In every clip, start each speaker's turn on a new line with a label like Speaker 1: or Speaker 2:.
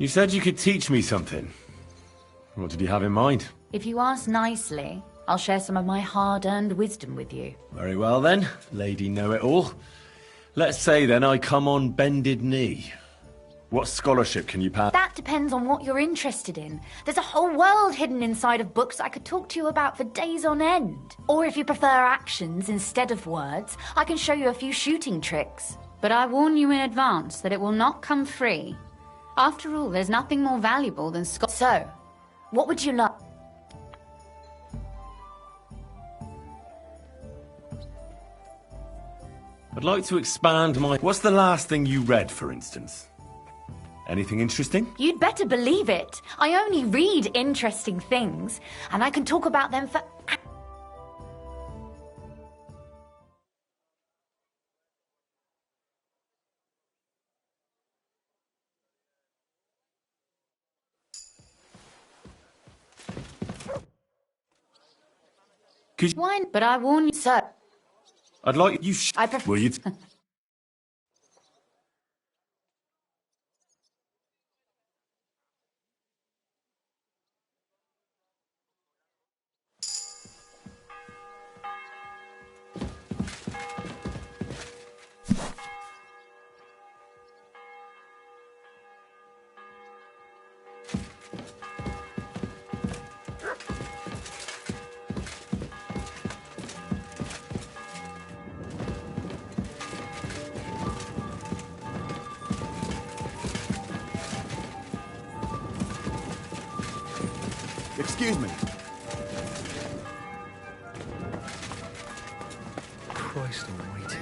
Speaker 1: You said you could teach me something. What did you have in mind?
Speaker 2: If you ask nicely, I'll share some of my hard-earned wisdom with you.
Speaker 1: Very well then, Lady Know-It-All. Let's say then I come on bended knee. What scholarship can you pass?
Speaker 2: That depends on what you're interested in. There's a whole world hidden inside of books I could talk to you about for days on end. Or if you prefer actions instead of words, I can show you a few shooting tricks. But I warn you in advance that it will not come free. After all, there's nothing more valuable than So, what would you like?
Speaker 1: I'd like to expand my... What's the last thing you read, for instance? Anything interesting?
Speaker 2: You'd better believe it. I only read interesting things, and I can talk about them for...
Speaker 1: Could you...
Speaker 2: Wine, but I warn you, sir.
Speaker 1: I'd like you...
Speaker 2: I prefer...
Speaker 1: Will you...
Speaker 3: Excuse me.
Speaker 4: Christ almighty.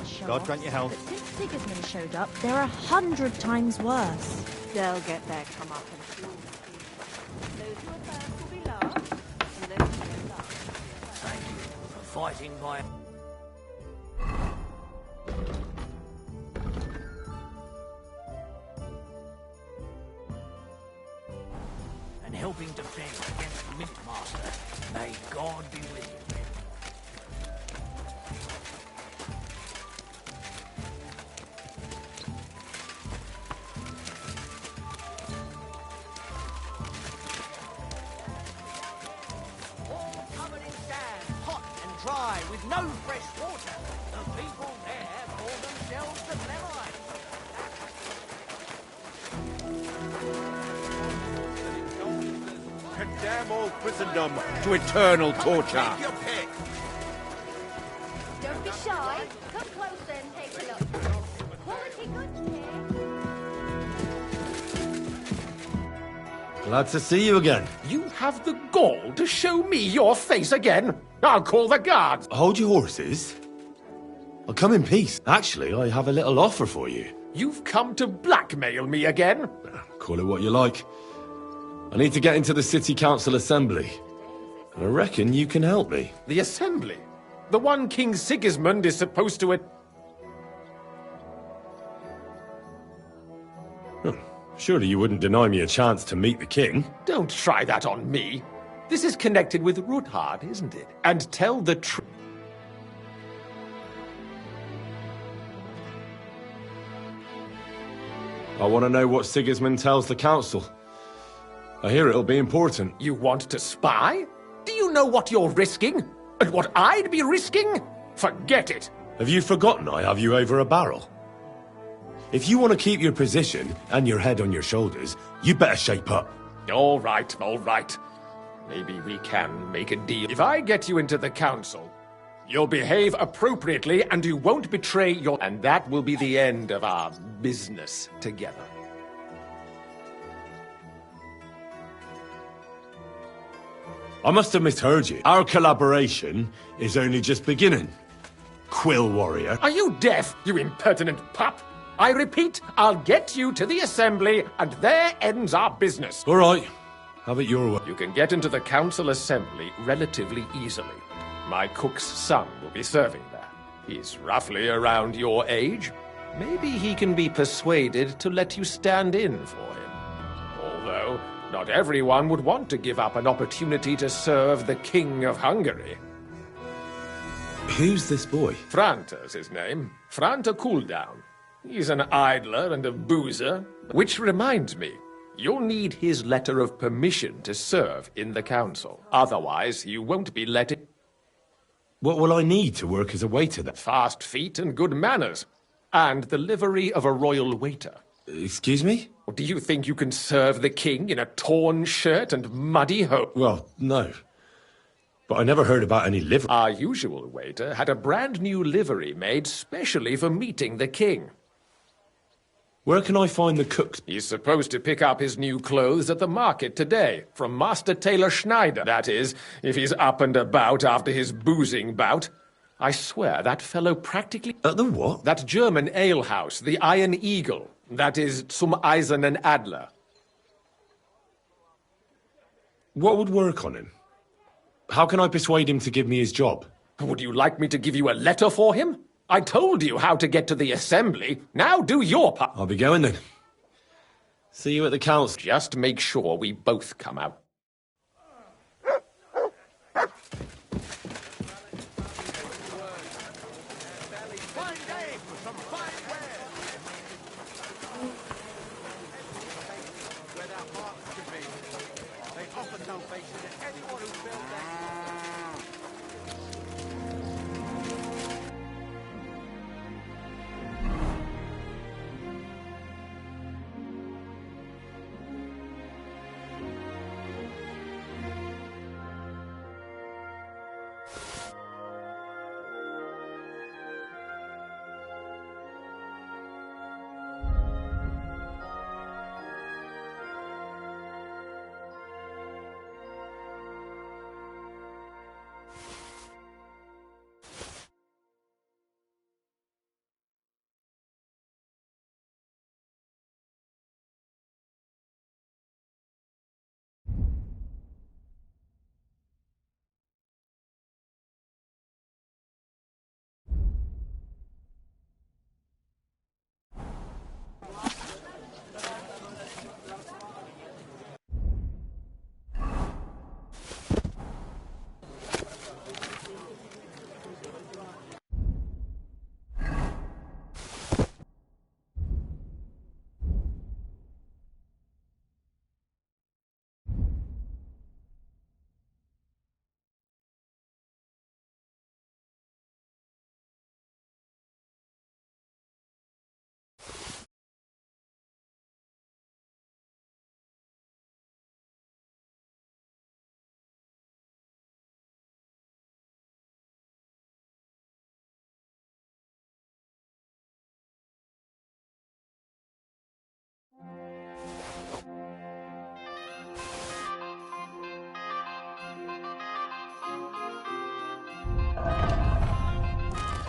Speaker 3: show
Speaker 5: God
Speaker 3: off,
Speaker 5: grant you health.
Speaker 3: but since Sigismund showed up, they're 100 times worse.
Speaker 6: They'll get their comeuppance soon. Those who are first will be last, and those who are last.
Speaker 7: Thank you for fighting my... and helping defend against Mintmaster. May God be with you. Dry with no fresh water. The people there call themselves the Flemites.
Speaker 5: Condemn all Christendom to eternal torture.
Speaker 7: Take your pick.
Speaker 2: Don't be shy. Come closer and take a look. Quality goods here.
Speaker 1: Glad to see you again.
Speaker 8: You have the gall to show me your face again? I'll call the guards.
Speaker 1: Hold your horses. I'll come in peace. Actually, I have a little offer for you.
Speaker 8: You've come to blackmail me again?
Speaker 1: Call it what you like. I need to get into the City Council Assembly. And I reckon you can help me.
Speaker 8: The Assembly? The one King Sigismund is supposed to...
Speaker 1: Surely you wouldn't deny me a chance to meet the king?
Speaker 8: Don't try that on me. This is connected with Ruthard, isn't it? And tell the truth.
Speaker 1: I want to know what Sigismund tells the council. I hear it'll be important.
Speaker 8: You want to spy? Do you know what you're risking? And what I'd be risking? Forget it.
Speaker 1: Have you forgotten I have you over a barrel? If you want to keep your position and your head on your shoulders, you better shape up.
Speaker 8: All right, all right. Maybe we can make a deal. If I get you into the council, you'll behave appropriately and you won't betray your... And that will be the end of our business together.
Speaker 1: I must have misheard you. Our collaboration is only just beginning. Quill warrior.
Speaker 8: Are you deaf, you impertinent pup? I repeat, I'll get you to the assembly, and there ends our business.
Speaker 1: All right. Have it your way.
Speaker 8: You can get into the council assembly relatively easily. My cook's son will be serving there. He's roughly around your age. Maybe he can be persuaded to let you stand in for him. Although, not everyone would want to give up an opportunity to serve the King of Hungary.
Speaker 1: Who's this boy?
Speaker 8: Franta's his name. Franta Cooldown. He's an idler and a boozer. Which reminds me, you'll need his letter of permission to serve in the council. Otherwise, you won't be let in.
Speaker 1: What will I need to work as a waiter then?
Speaker 8: Fast feet and good manners. And the livery of a royal waiter.
Speaker 1: Excuse me?
Speaker 8: Do you think you can serve the king in a torn shirt and muddy hose?
Speaker 1: Well, no. But I never heard about any livery.
Speaker 8: Our usual waiter had a brand new livery made specially for meeting the king.
Speaker 1: Where can I find the cooks?
Speaker 8: He's supposed to pick up his new clothes at the market today, from Master Tailor Schneider. That is, if he's up and about after his boozing bout. I swear, that fellow practically...
Speaker 1: At the what?
Speaker 8: That German alehouse, the Iron Eagle. That is Zum Eisernen Adler.
Speaker 1: What would work on him? How can I persuade him to give me his job?
Speaker 8: Would you like me to give you a letter for him? I told you how to get to the assembly. Now do your part.
Speaker 1: I'll be going then. See you at the council.
Speaker 8: Just make sure we both come out.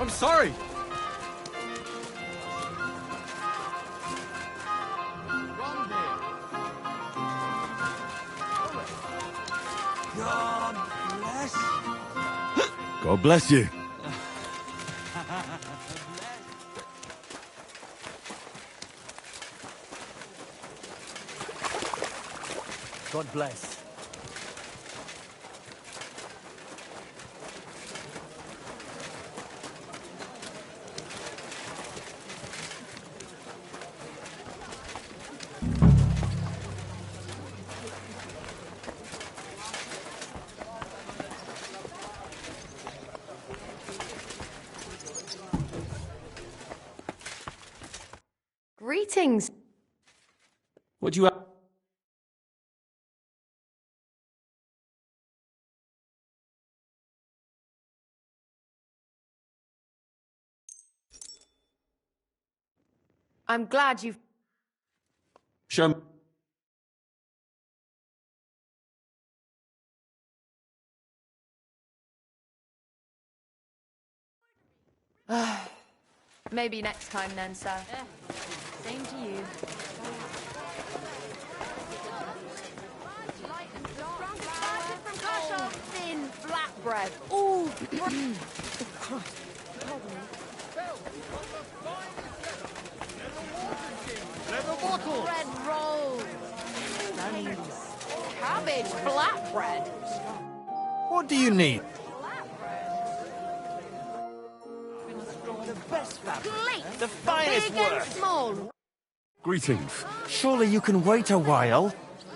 Speaker 4: I'm sorry. God bless.
Speaker 1: God bless you.
Speaker 7: God bless.
Speaker 6: Greetings.
Speaker 1: What do you have?
Speaker 6: I'm glad you've...
Speaker 1: Show me.
Speaker 6: Maybe next time then, sir.
Speaker 3: Same to you.
Speaker 6: Thin flatbread. Ooh. Bread rolls. Cabbage flatbread.
Speaker 4: What do you need?
Speaker 6: Please.
Speaker 5: The finest
Speaker 6: Big and
Speaker 5: work.
Speaker 6: small.
Speaker 1: Greetings.
Speaker 5: Surely you can wait a while.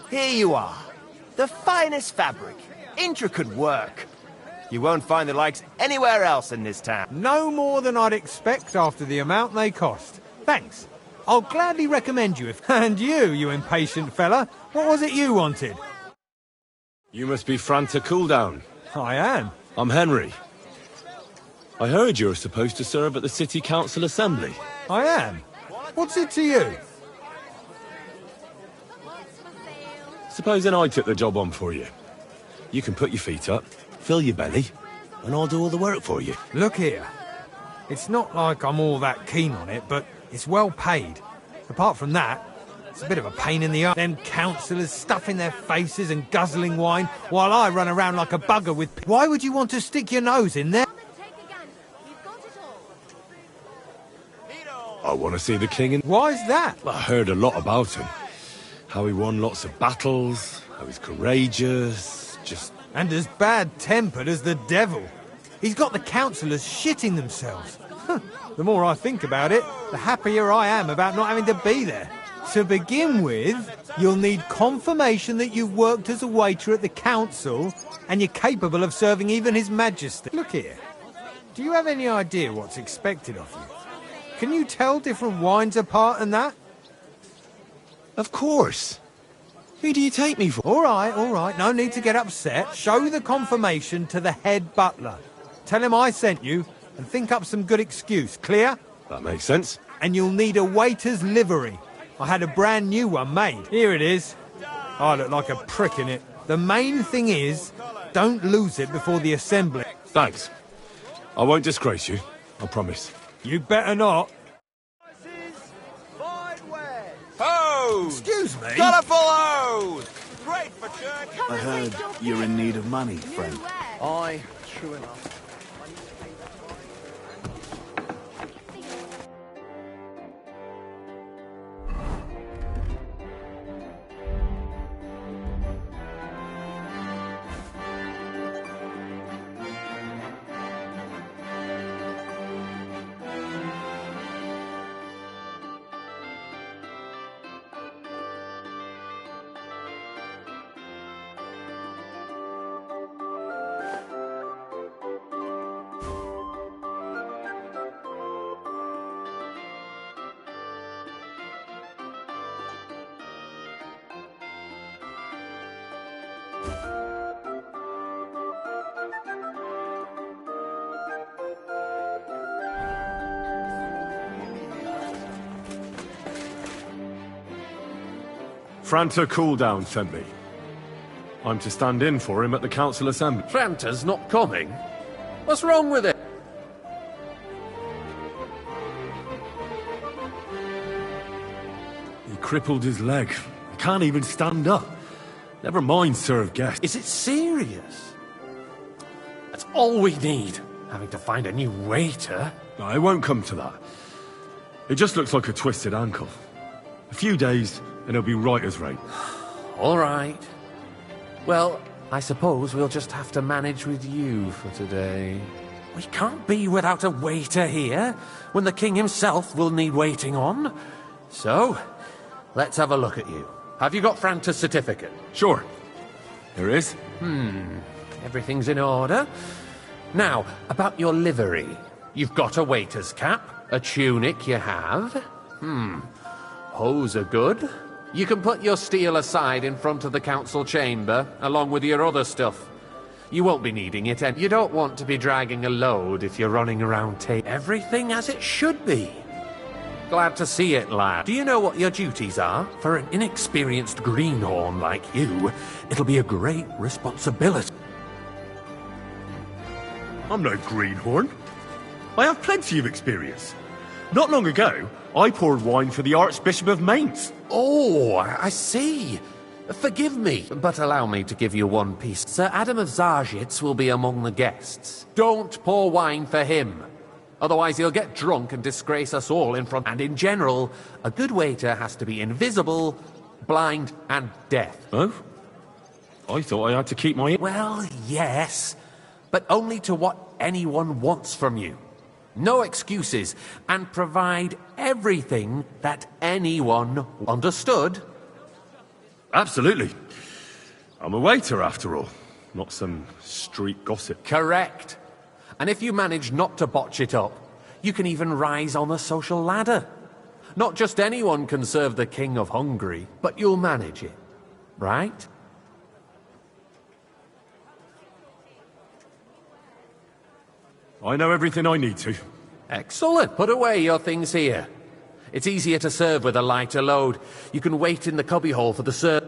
Speaker 5: Here you are. The finest fabric. Intricate work. You won't find the likes anywhere else in this town.
Speaker 4: No more than I'd expect after the amount they cost. Thanks. I'll gladly recommend you if... And you impatient fella. What was it you wanted?
Speaker 1: You must be Franta Cooldown.
Speaker 4: I am.
Speaker 1: I'm Henry. I heard you're supposed to serve at the City Council Assembly.
Speaker 4: I am. What's it to you?
Speaker 1: Supposing I took the job on for you. You can put your feet up, fill your belly, and I'll do all the work for you.
Speaker 4: Look here. It's not like I'm all that keen on it, but it's well paid. Apart from that, it's a bit of a pain in the ass. Them councillors stuffing their faces and guzzling wine while I run around like a bugger with... Why would you want to stick your nose in there?
Speaker 1: I want to see the king in...
Speaker 4: Why's that?
Speaker 1: I heard a lot about him. How he won lots of battles, how he's courageous, just...
Speaker 4: And as bad-tempered as the devil. He's got the councillors shitting themselves. The more I think about it, the happier I am about not having to be there. To begin with, you'll need confirmation that you've worked as a waiter at the council and you're capable of serving even His Majesty. Look here. Do you have any idea what's expected of you? Can you tell different wines apart and that?
Speaker 1: Of course. Who do you take me for?
Speaker 4: All right. No need to get upset. Show the confirmation to the head butler. Tell him I sent you and think up some good excuse. Clear?
Speaker 1: That makes sense.
Speaker 4: And you'll need a waiter's livery. I had a brand new one made. Here it is. I look like a prick in it. The main thing is, don't lose it before the assembly.
Speaker 1: Thanks. I won't disgrace you, I promise.
Speaker 4: You better not.
Speaker 5: Hose!
Speaker 4: Excuse me?
Speaker 5: Colourful hose! Great for church.
Speaker 9: I heard you're in need of money, friend.
Speaker 4: Aye, true enough.
Speaker 1: Franta Cooldown sent me. I'm to stand in for him at the council assembly.
Speaker 8: Franta's not coming? What's wrong with it?
Speaker 1: He crippled his leg. He can't even stand up. Never mind serve guests.
Speaker 8: Is it serious? That's all we need. Having to find a new waiter.
Speaker 1: No, it won't come to that. It just looks like a twisted ankle. A few days, and he'll be right as rain.
Speaker 8: All right. Well, I suppose we'll just have to manage with you for today. We can't be without a waiter here, when the king himself will need waiting on. So, let's have a look at you. Have you got Franta's certificate?
Speaker 1: Sure. There is.
Speaker 8: Everything's in order. Now, about your livery. You've got a waiter's cap, a tunic you have. Hose are good. You can put your steel aside in front of the council chamber, along with your other stuff. You won't be needing it, and you don't want to be dragging a load if you're running around everything as it should be. Glad to see it, lad. Do you know what your duties are? For an inexperienced greenhorn like you, it'll be a great responsibility.
Speaker 1: I'm no greenhorn. I have plenty of experience. Not long ago, I poured wine for the Archbishop of Mainz.
Speaker 8: Oh, I see. Forgive me, but allow me to give you one piece. Sir Adam of Zarjitz will be among the guests. Don't pour wine for him. Otherwise he'll get drunk and disgrace us all in front. And in general, a good waiter has to be invisible, blind, and deaf.
Speaker 1: Oh? I thought I had to keep my...
Speaker 8: Well, yes, but only to what anyone wants from you. No excuses, and provide everything that anyone understood.
Speaker 1: Absolutely. I'm a waiter, after all. Not some street gossip.
Speaker 8: Correct. And if you manage not to botch it up, you can even rise on the social ladder. Not just anyone can serve the King of Hungary, but you'll manage it. Right?
Speaker 1: I know everything I need to.
Speaker 8: Excellent. Put away your things here. It's easier to serve with a lighter load. You can wait in the cubbyhole for the serve.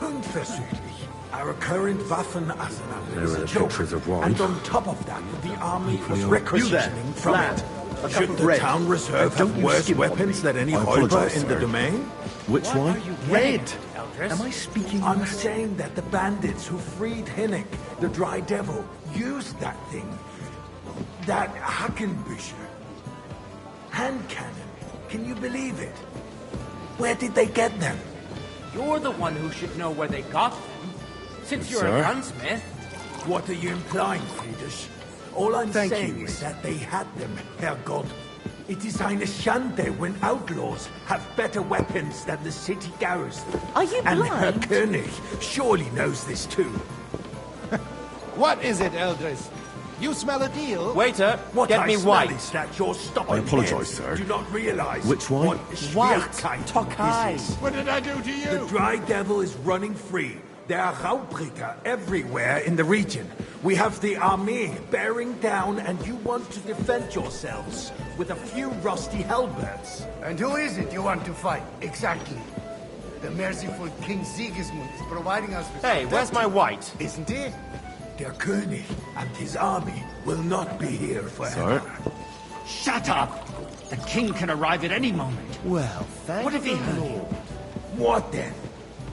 Speaker 10: Unversüchlich. Our current Waffenarsenal is a joke. And on top of that, the army was requisitioning from it. Should the town reserve have worse weapons than any Räuber in the domain?
Speaker 9: Which one?
Speaker 10: Red. Am I speaking? I'm saying that the bandits who freed Hinnick, the Dry Devil, used that thing. That Hackenbücher. Hand cannon. Can you believe it? Where did they get them?
Speaker 7: You're the one who should know where they got them, since you're a gunsmith.
Speaker 10: What are you implying, Friedrich? All I'm saying is that they had them, Herrgott. It is eine Schande when outlaws have better weapons than the city garrison.
Speaker 3: Are you
Speaker 10: And
Speaker 3: blind?
Speaker 10: Herr König surely knows this too.
Speaker 11: What is it, Eldris? You smell a deal?
Speaker 5: Waiter,
Speaker 10: What
Speaker 5: get
Speaker 10: I
Speaker 5: me
Speaker 10: smell
Speaker 5: white.
Speaker 10: is that you're stopping
Speaker 1: I apologise,
Speaker 10: heads.
Speaker 1: sir.
Speaker 10: Do not realize
Speaker 9: Which wine?
Speaker 10: what Schwierigkeit is.
Speaker 11: What did I do to you?
Speaker 10: The Dry Devil is running free. There are Raubricker everywhere in the region. We have the army bearing down, and you want to defend yourselves with a few rusty halberds.
Speaker 11: And who is it you want to fight? Exactly. The merciful King Sigismund is providing us with...
Speaker 5: Hey, where's my white?
Speaker 11: Isn't he?
Speaker 10: Der König and his army will not be here forever.
Speaker 1: Sir?
Speaker 7: Shut up! The king can arrive at any moment.
Speaker 5: Well, thank
Speaker 7: What if he heard you?
Speaker 10: What then?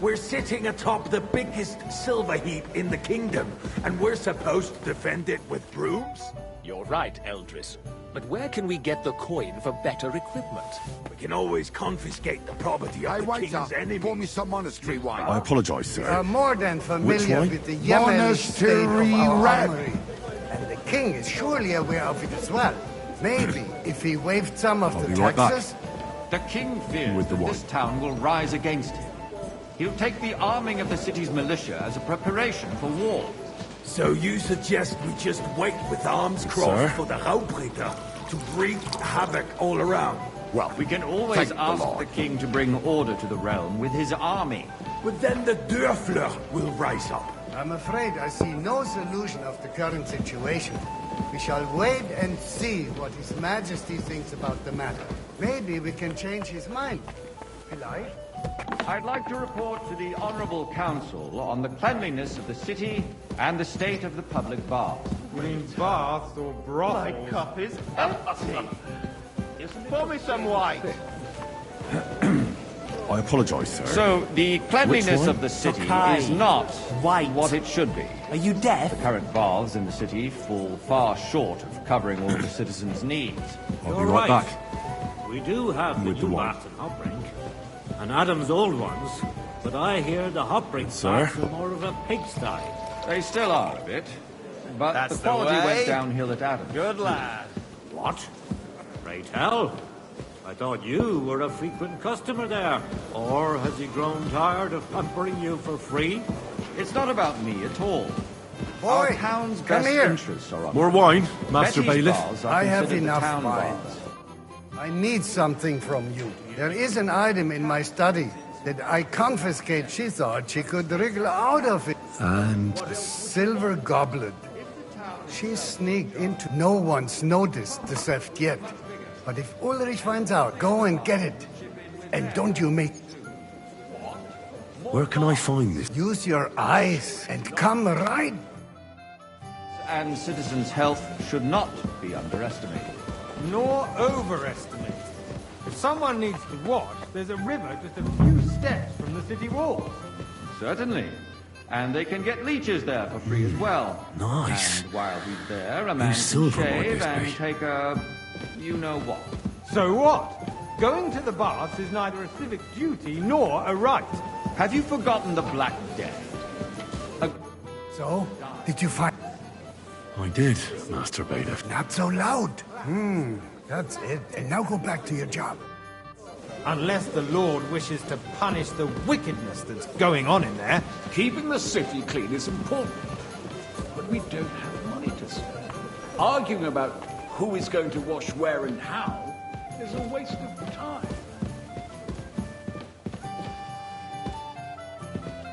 Speaker 10: We're sitting atop the biggest silver heap in the kingdom, and we're supposed to defend it with brooms?
Speaker 7: You're right, Eldris. But where can we get the coin for better equipment?
Speaker 10: We can always confiscate the property of the king's enemies.
Speaker 11: Pour me some monastery wine.
Speaker 1: I apologise, sir.
Speaker 11: More than familiar
Speaker 1: wine?
Speaker 11: with the Yemenish state of our armory. And the king is surely aware of it as well. Maybe if he waived some of
Speaker 1: I'll
Speaker 11: the
Speaker 1: be right back.
Speaker 11: taxes...
Speaker 7: The king fears
Speaker 1: With the
Speaker 7: that
Speaker 1: wine.
Speaker 7: this town will rise against him.
Speaker 12: He'll take the arming of the city's militia as a preparation for war.
Speaker 10: So you suggest we just wait with arms crossed for the Raubreiter to wreak havoc all around?
Speaker 12: Well, we can always ask the king to bring order to the realm with his army.
Speaker 10: But then the Dörfler will rise up.
Speaker 11: I'm afraid I see no solution of the current situation. We shall wait and see what His Majesty thinks about the matter. Maybe we can change his mind. Will I?
Speaker 12: I'd like to report to the Honorable Council on the cleanliness of the city and the state of the public baths.
Speaker 4: You mean baths or brothels?
Speaker 5: My cup is empty. Pour me some white.
Speaker 1: I apologize, sir.
Speaker 12: So, the cleanliness of the city is not what it should be.
Speaker 13: Are you deaf?
Speaker 12: The current baths in the city fall far short of covering all the citizens' needs.
Speaker 1: I'll be right back.
Speaker 7: We do have the new baths in Hopbrink, and Adam's old ones, but I hear the Hopbrink baths are more of a pigsty.
Speaker 12: They still are a bit, but
Speaker 5: That's
Speaker 12: the quality
Speaker 5: the way.
Speaker 12: went downhill at Adam's.
Speaker 5: Good lad.
Speaker 7: What? Pray tell. I thought you were a frequent customer there. Or has he grown tired of pampering you for free?
Speaker 12: It's not about me at all.
Speaker 11: Boy,
Speaker 12: Our town's
Speaker 11: come
Speaker 12: best
Speaker 11: here.
Speaker 12: interests are on.
Speaker 1: More wine, Master
Speaker 12: Betty's
Speaker 1: Bailiff.
Speaker 12: baths are
Speaker 11: I have
Speaker 12: considered the
Speaker 11: enough
Speaker 12: town
Speaker 11: wine.
Speaker 12: baths.
Speaker 11: I need something from you. There is an item in my study that I confiscate. She thought she could wriggle out of it.
Speaker 1: And
Speaker 11: A silver goblet. She sneaked into. No one's noticed the theft yet. But if Ulrich finds out, go and get it. And don't you make...
Speaker 1: where can I find this?
Speaker 11: Use your eyes and come right.
Speaker 12: And citizens' health should not be underestimated.
Speaker 4: Nor overestimated. If someone needs to wash, there's a river just a few steps from the city walls.
Speaker 12: Certainly. And they can get leeches there for free as well.
Speaker 1: Nice.
Speaker 12: And while he's there, a man can
Speaker 1: silver might
Speaker 12: shave
Speaker 1: this
Speaker 12: and
Speaker 1: be?
Speaker 12: take a... you know what.
Speaker 4: So what? Going to the baths is neither a civic duty nor a right.
Speaker 12: Have you forgotten the Black Death?
Speaker 11: So, did you find...
Speaker 1: I did, Master Bailiff.
Speaker 11: Not so loud. That's it. And now go back to your job.
Speaker 4: Unless the Lord wishes to punish the wickedness that's going on in there.
Speaker 7: Keeping the city clean is important, but we don't have money to spend. Arguing about who is going to wash where and how is a waste of time.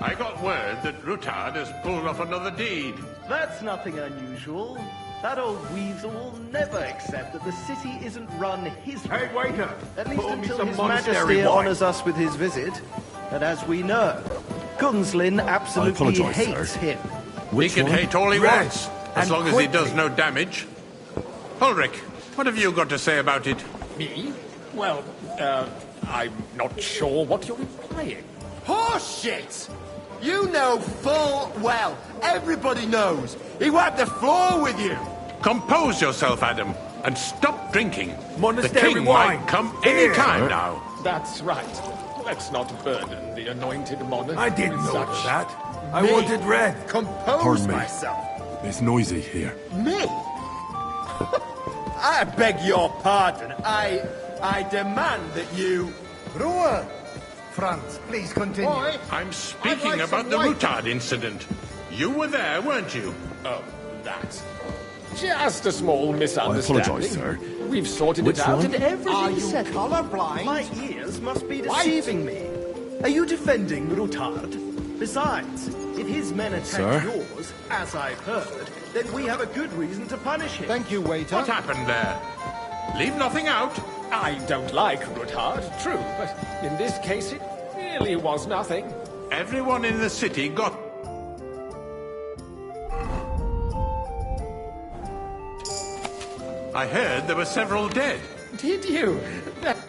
Speaker 14: I got word that Rutard has pulled off another deed.
Speaker 5: That's nothing unusual. That old weasel will never accept that the city isn't run his way.
Speaker 10: Hey, waiter!
Speaker 5: At least
Speaker 10: pour me
Speaker 5: until
Speaker 10: some
Speaker 5: His
Speaker 10: monastery
Speaker 5: Majesty
Speaker 10: wine.
Speaker 5: honours us with his visit. And as we know, Gunslin absolutely
Speaker 1: apologise,
Speaker 5: hates
Speaker 1: sir.
Speaker 5: him.
Speaker 14: He can hate all he
Speaker 10: Red.
Speaker 14: wants, as
Speaker 10: And
Speaker 14: long as he
Speaker 10: quickly.
Speaker 14: does no damage. Ulrich, what have you got to say about it?
Speaker 8: Me? Well, I'm not sure what you're implying.
Speaker 5: Horseshit! You know full well, everybody knows, he wiped the floor with you!
Speaker 14: Compose yourself, Adam, and stop drinking.
Speaker 10: Monastery
Speaker 14: the king
Speaker 10: wine.
Speaker 14: might come
Speaker 10: Here.
Speaker 14: any time now.
Speaker 8: That's right. Let's not burden the anointed monarch.
Speaker 10: I didn't
Speaker 8: with
Speaker 10: notice
Speaker 8: such.
Speaker 10: that. I wanted red.
Speaker 5: Compose
Speaker 1: Pardon me.
Speaker 5: myself.
Speaker 1: It's noisy here.
Speaker 5: Me? I beg your pardon. I demand that you...
Speaker 11: Ruhe! Franz, please continue.
Speaker 5: Boy,
Speaker 14: I'm
Speaker 5: I'd
Speaker 14: speaking
Speaker 5: like
Speaker 14: about
Speaker 5: some
Speaker 14: the
Speaker 5: white.
Speaker 14: Rutard incident. You were there, weren't you?
Speaker 8: Oh, that. Just a small misunderstanding.
Speaker 1: apologise, sir.
Speaker 8: We've sorted
Speaker 1: Which
Speaker 8: it out
Speaker 1: one?
Speaker 8: and everything's
Speaker 5: Are you
Speaker 8: settled.
Speaker 5: colorblind? My ears must be deceiving me. Are you defending Rutard? Besides, if his men attack
Speaker 1: Sir?
Speaker 5: yours, as I've heard, then we have a good reason to punish him.
Speaker 4: Thank you, waiter.
Speaker 14: What happened there? Leave nothing out.
Speaker 8: I don't like Rutard, true, but in this case it really was nothing.
Speaker 14: Everyone in the city got... I heard there were several dead.
Speaker 8: Did you? That's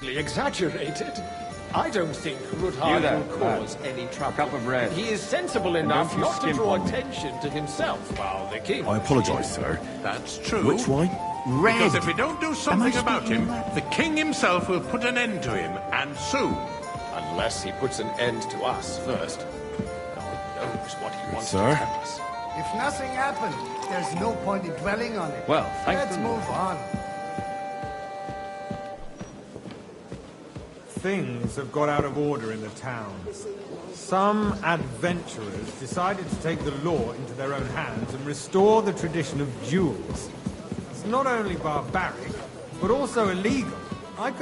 Speaker 8: exaggerated. I don't think
Speaker 12: You
Speaker 8: Rutard
Speaker 12: there,
Speaker 8: will cause any trouble.
Speaker 12: cup of red.
Speaker 8: He is sensible
Speaker 12: And
Speaker 8: enough
Speaker 12: don't you
Speaker 8: not to
Speaker 12: skimp
Speaker 8: draw
Speaker 12: on me.
Speaker 8: attention to himself while the king...
Speaker 1: I apologise, sir.
Speaker 14: That's true.
Speaker 1: Which wine?
Speaker 14: Because if we don't do something about him, the king himself will put an end to him, and soon.
Speaker 8: Unless he puts an end to us first. God knows what he wants
Speaker 1: sir.
Speaker 8: to tell us.
Speaker 11: If nothing happened, there's no point in dwelling on it.
Speaker 12: Well, thanks
Speaker 11: Let's
Speaker 12: to-
Speaker 11: move on.
Speaker 4: things have got out of order in the town. Some adventurers decided to take the law into their own hands and restore the tradition of duels. It's not only barbaric, but also illegal. I'd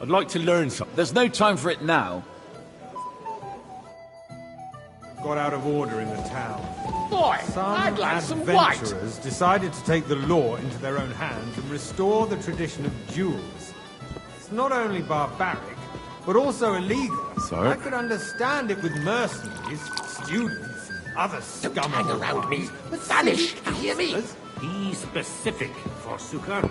Speaker 1: like to learn something.
Speaker 7: There's no time for it now.
Speaker 4: got out of order in the town.
Speaker 7: Boy,
Speaker 4: Some
Speaker 7: I'd like some white.
Speaker 4: adventurers decided to take the law into their own hands and restore the tradition of duels. It's not only barbaric, but also illegal.
Speaker 1: So?
Speaker 4: I could understand it with mercenaries, students, and other scum.
Speaker 13: Don't hang around me. Vanish, you hear me? Be specific, Forsooker.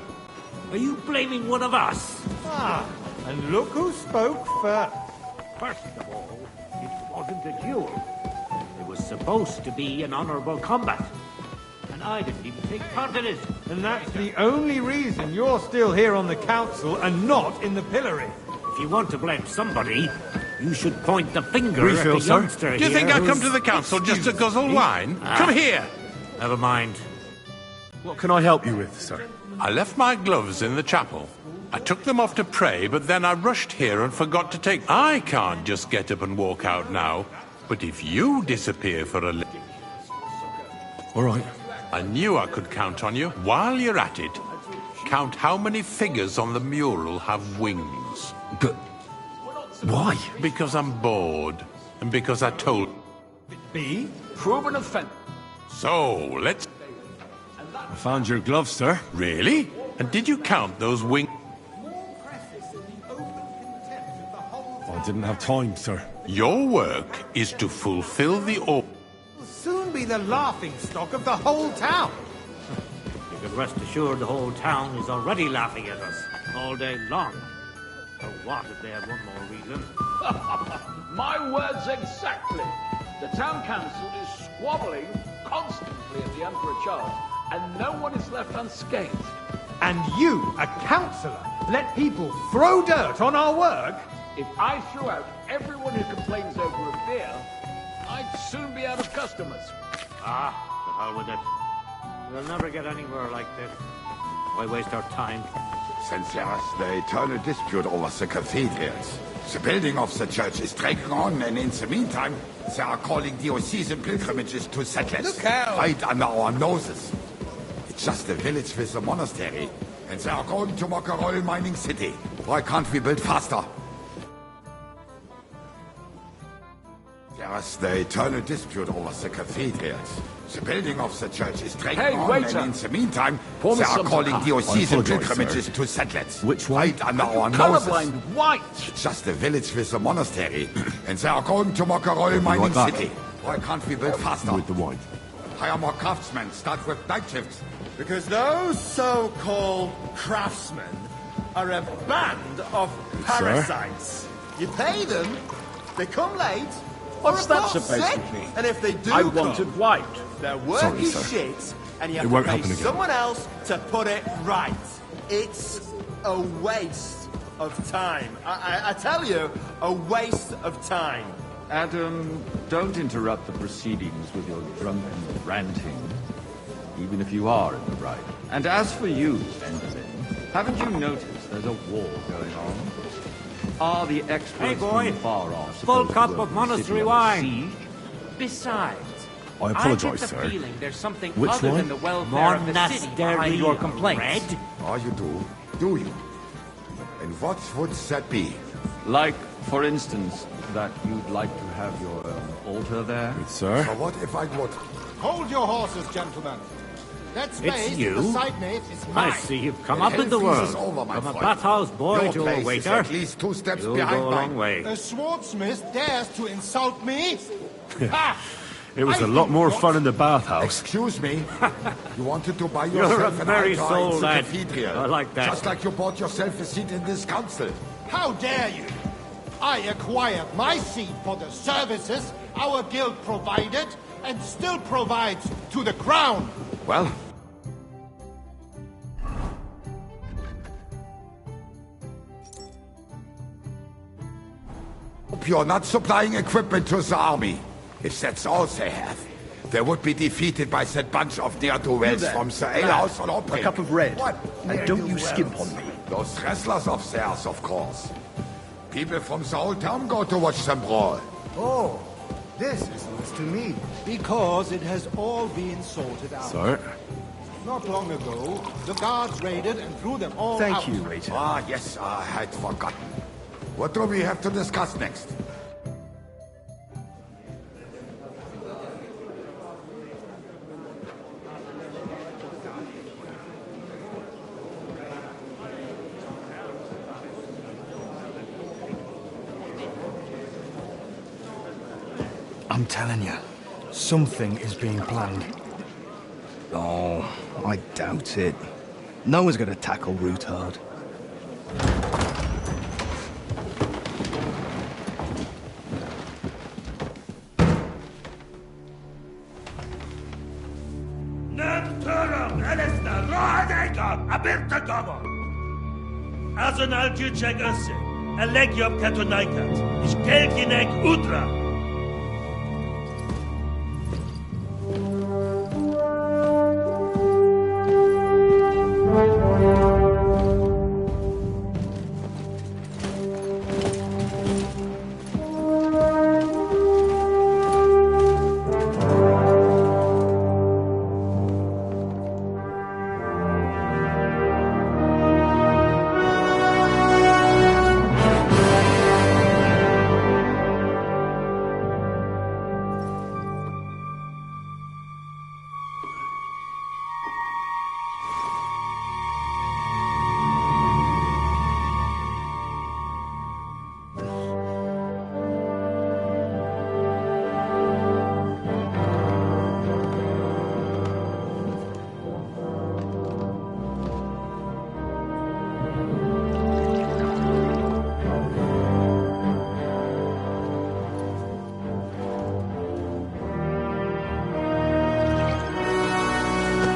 Speaker 13: Are you blaming one of us?
Speaker 4: Ah, and look who spoke first.
Speaker 13: First of all, it wasn't a duel. It was supposed to be an honorable combat. And I didn't even take part in it.
Speaker 4: And that's the only reason you're still here on the council and not in the pillory.
Speaker 13: If you want to blame somebody, you should point the finger
Speaker 14: Refill,
Speaker 13: at the
Speaker 14: sir.
Speaker 13: youngster
Speaker 14: Do you think I
Speaker 13: here
Speaker 14: come to
Speaker 13: who's-
Speaker 14: the council just to guzzle
Speaker 13: Excuse
Speaker 14: wine?
Speaker 13: me?
Speaker 14: Come here.
Speaker 13: Never mind.
Speaker 1: What can I help you with, sir?
Speaker 14: I left my gloves in the chapel. I took them off to pray, but then I rushed here and forgot to take... I can't just get up and walk out now. But if you disappear for a little...
Speaker 1: All right.
Speaker 14: I knew I could count on you. While you're at it, count how many figures on the mural have wings.
Speaker 1: But... why?
Speaker 14: Because I'm bored. And because I told...
Speaker 4: B?
Speaker 7: Proven offence.
Speaker 14: So, let's...
Speaker 1: I found your gloves, sir.
Speaker 14: Really? And did you count those wings?
Speaker 1: I didn't have time, sir.
Speaker 14: Your work is to fulfill the order.
Speaker 4: Will soon be the laughing stock of the whole town.
Speaker 13: You can rest assured the whole town is already laughing at us all day long. So what if they had one more reason?
Speaker 7: My words exactly. The town council is squabbling constantly at the Emperor Charles, and no one is left unscathed.
Speaker 4: And you, a councillor, let people throw dirt on our work?
Speaker 7: If I threw out everyone who complains over a beer, I'd soon be out of customers.
Speaker 13: Ah, the hell with it. We'll never get anywhere like this. Why waste our time?
Speaker 15: Since there's the eternal dispute over the cathedrals, the building of the church is dragging on, and in the meantime, they are calling diocesan pilgrimages to settlers.
Speaker 16: Look out!
Speaker 15: Right under our noses. It's just a village with a monastery, and they are going to mock a royal mining city. Why can't we build faster? There's the eternal dispute over the cathedrals. The building of the church is dragging on,
Speaker 7: waiter.
Speaker 15: and in the meantime,
Speaker 7: Pour me
Speaker 15: they are
Speaker 7: some
Speaker 15: calling
Speaker 7: hot.
Speaker 15: diocesan
Speaker 1: I apologise,
Speaker 15: pilgrimages
Speaker 1: sir.
Speaker 15: to settlers.
Speaker 1: Which one?
Speaker 15: Right under our
Speaker 7: Colorblind
Speaker 15: noses.
Speaker 7: white.
Speaker 15: It's just a village with a monastery, and they are going to mock a royal mining
Speaker 1: like that?
Speaker 15: city. Why can't we build faster?
Speaker 1: With the white.
Speaker 15: Hire more craftsmen, start with night shifts.
Speaker 16: Because those so-called craftsmen are a band of parasites. You pay them, they come late,
Speaker 7: What's
Speaker 16: or
Speaker 7: that
Speaker 16: above
Speaker 7: supposed to
Speaker 16: sick.
Speaker 7: mean?
Speaker 16: And if they do
Speaker 7: I
Speaker 16: come,
Speaker 7: wanted white.
Speaker 16: their work
Speaker 1: Sorry,
Speaker 16: is
Speaker 1: sir.
Speaker 16: shit, and you
Speaker 1: It
Speaker 16: have
Speaker 1: won't
Speaker 16: to pay
Speaker 1: happen again.
Speaker 16: someone else to put it right. It's a waste of time. I tell you, a waste of time.
Speaker 12: Adam, don't interrupt the proceedings with your drunken ranting, even if you are in the right. And as for you, Benjamin, haven't you noticed there's a war going on? Are the experts
Speaker 13: Hey, boy.
Speaker 12: from far off
Speaker 13: Full
Speaker 12: supposed to
Speaker 13: cup
Speaker 12: work
Speaker 13: of
Speaker 12: the
Speaker 13: monastery
Speaker 12: city under
Speaker 13: wine.
Speaker 12: siege?
Speaker 17: Besides,
Speaker 1: I apologise,
Speaker 17: get the
Speaker 1: sir.
Speaker 17: feeling there's something
Speaker 1: Which
Speaker 17: other
Speaker 1: one?
Speaker 17: than the welfare of the city behind your complaints.
Speaker 13: Red?
Speaker 15: Oh, you do? Do you? And what would that be?
Speaker 12: Like, for instance, that you'd like to have your altar there?
Speaker 1: Sir?
Speaker 15: So what if I would?
Speaker 18: Hold your horses, gentlemen. That space
Speaker 13: you?
Speaker 18: in the side nave is mine.
Speaker 13: I see you've come
Speaker 15: The
Speaker 13: up in the
Speaker 15: hell
Speaker 13: world.
Speaker 15: freezes over, my
Speaker 13: From a
Speaker 15: friend.
Speaker 13: bathhouse boy
Speaker 15: Your
Speaker 13: to a
Speaker 15: place is
Speaker 13: waiter.
Speaker 15: at least 2 steps
Speaker 13: You'll
Speaker 15: behind
Speaker 13: go a
Speaker 15: mine.
Speaker 13: long way.
Speaker 18: A swordsmith dares to insult me? Ha!
Speaker 1: It was
Speaker 18: I
Speaker 1: a lot
Speaker 18: think
Speaker 1: more
Speaker 18: not.
Speaker 1: fun in the bathhouse.
Speaker 15: Excuse me. You wanted to buy
Speaker 13: You're
Speaker 15: yourself
Speaker 13: a
Speaker 15: an
Speaker 13: merry
Speaker 15: altar
Speaker 13: soul,
Speaker 15: in the
Speaker 13: lad.
Speaker 15: cathedral.
Speaker 13: I like that.
Speaker 15: Just like you bought yourself a seat in this council.
Speaker 18: How dare you? I acquired my seat for the services our guild provided and still provides to the crown.
Speaker 15: Well, hope you're not supplying equipment to the army. If that's all they have, they would be defeated by that bunch of ne'er-do-wells from the alehouse on Opry.
Speaker 16: A cup of red.
Speaker 15: What?
Speaker 16: And don't you skimp on me.
Speaker 15: Those wrestlers of theirs, of course. People from the whole town go to watch them brawl.
Speaker 11: Oh, this is news to me.
Speaker 18: Because it has all been sorted out.
Speaker 9: Sir?
Speaker 18: Not long ago, the guards raided and threw them all out.
Speaker 9: Thank you, waiter.
Speaker 15: Ah, yes, I had forgotten. What do we have to discuss next?
Speaker 9: I'm telling you, something is being planned. Oh, I doubt it. No one's gonna tackle Rootard.
Speaker 19: Azonal Gyurcsek össze, a legjobb katonákat, és kelkinek útra!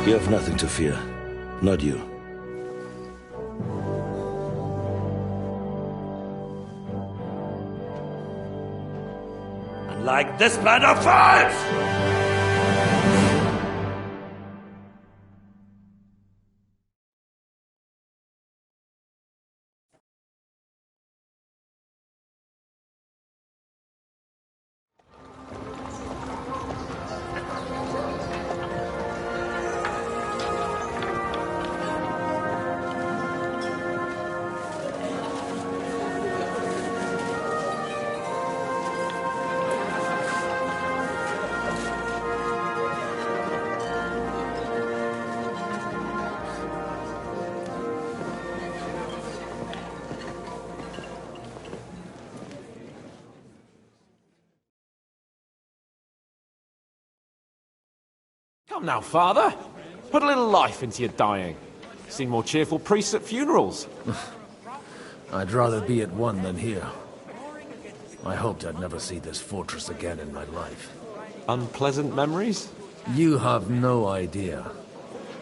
Speaker 20: You have nothing to fear. Not you.
Speaker 19: And like this plan of fights!
Speaker 8: Come now, Father. Put a little life into your dying. Seen more cheerful priests at funerals.
Speaker 21: I'd rather be at one than here. I hoped I'd never see this fortress again in my life.
Speaker 8: Unpleasant memories?
Speaker 21: You have no idea.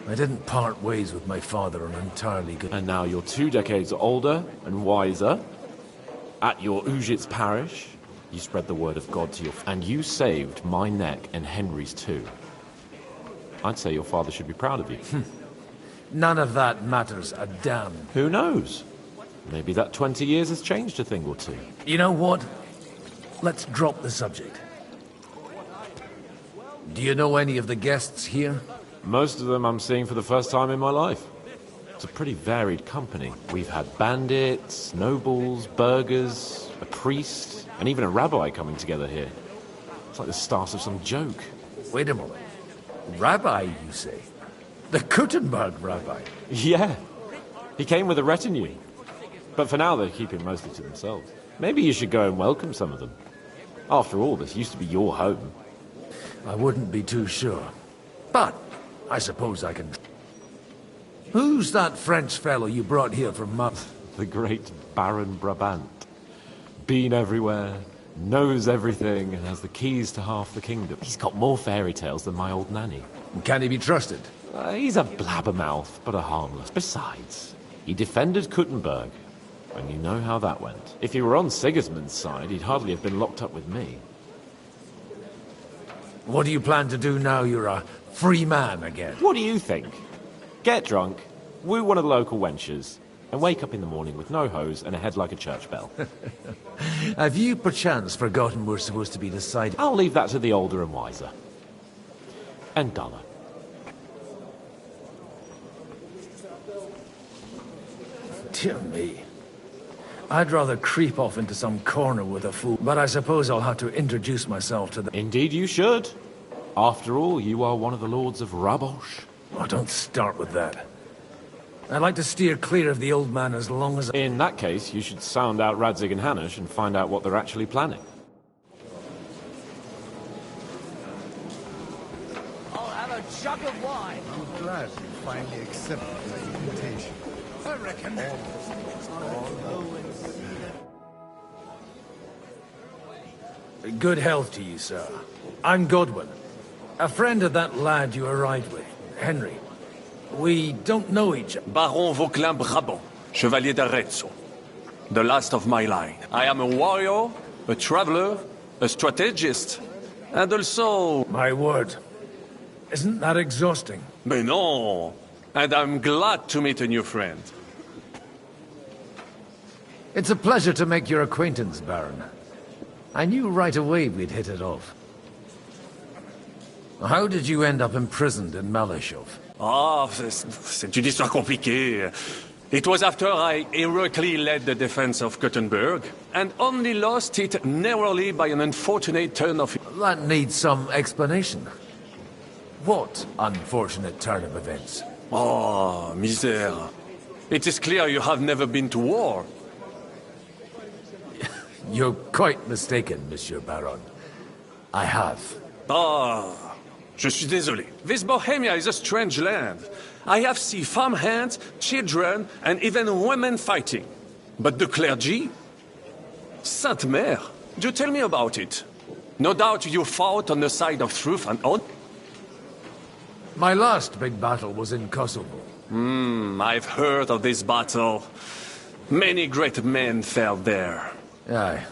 Speaker 21: I didn't part ways with my father on entirely good...
Speaker 8: And now you're 2 decades older and wiser. At your Ujit's parish, you spread the word of God to your... And you saved my neck and Henry's too. I'd say your father should be proud of you.
Speaker 21: None of that matters a damn.
Speaker 8: Who knows? Maybe that 20 years has changed a thing or two.
Speaker 21: You know what? Let's drop the subject. Do you know any of the guests here?
Speaker 8: Most of them I'm seeing for the first time in my life. It's a pretty varied company. We've had bandits, nobles, burghers, a priest, and even a rabbi coming together here. It's like the start of some joke.
Speaker 21: Wait a moment. Rabbi, you say? The Kuttenberg rabbi?
Speaker 8: Yeah. He came with a retinue. But for now, they're keeping mostly to themselves. Maybe you should go and welcome some of them. After all, this used to be your home.
Speaker 21: I wouldn't be too sure. But I suppose I can... Who's that French fellow you brought here from
Speaker 8: The great Baron Brabant. Been everywhere, knows everything, and has the keys to half the kingdom. He's got more fairy tales than my old nanny.
Speaker 21: Can he be trusted?
Speaker 8: He's a blabbermouth, but a harmless. Besides, he defended Kuttenberg, and you know how that went. If he were on Sigismund's side, he'd hardly have been locked up with me.
Speaker 21: What do you plan to do now you're a free man again?
Speaker 8: What do you think? Get drunk, woo one of the local wenches,
Speaker 2: and wake up in the morning with no hose and a head like a church bell.
Speaker 21: Have you perchance forgotten we're supposed to be deciding?
Speaker 2: I'll leave that to the older and wiser. And duller.
Speaker 21: Dear me. I'd rather creep off into some corner with a fool, but I suppose I'll have to introduce myself to the...
Speaker 2: Indeed you should. After all, you are one of the lords of Rabosh.
Speaker 21: Oh, don't start with that. I'd like to steer clear of the old man as long as...
Speaker 2: In that case, you should sound out Radzig and Hanush and find out what they're actually planning.
Speaker 16: I'll have a jug of wine.
Speaker 11: I'm glad you finally accepted my invitation.
Speaker 16: I reckon.
Speaker 21: Good health to you, sir. I'm Godwin. A friend of that lad you arrived with, Henry. We don't know each other.
Speaker 22: Baron Vauquelin Brabant, Chevalier d'Arezzo. The last of my line. I am a warrior, a traveler, a strategist, and also...
Speaker 21: My word. Isn't that exhausting?
Speaker 22: Mais non! And I'm glad to meet a new friend.
Speaker 21: It's a pleasure to make your acquaintance, Baron. I knew right away we'd hit it off. How did you end up imprisoned in Malashov?
Speaker 22: Ah, c'est une histoire compliquée. It was after I heroically led the defense of Gothenburg, and only lost it narrowly by an unfortunate turn of...
Speaker 21: That needs some explanation. What unfortunate turn of events?
Speaker 22: Oh, misère. It is clear you have never been to war.
Speaker 21: You're quite mistaken, Monsieur Baron. I have.
Speaker 22: Ah, je suis désolé. This Bohemia is a strange land. I have seen farmhands, children, and even women fighting. But the clergy? Sainte Mère, do tell me about it. No doubt you fought on the side of truth and honor?
Speaker 21: My last big battle was in Kosovo.
Speaker 22: I've heard of this battle. Many great men fell there.
Speaker 21: Aye.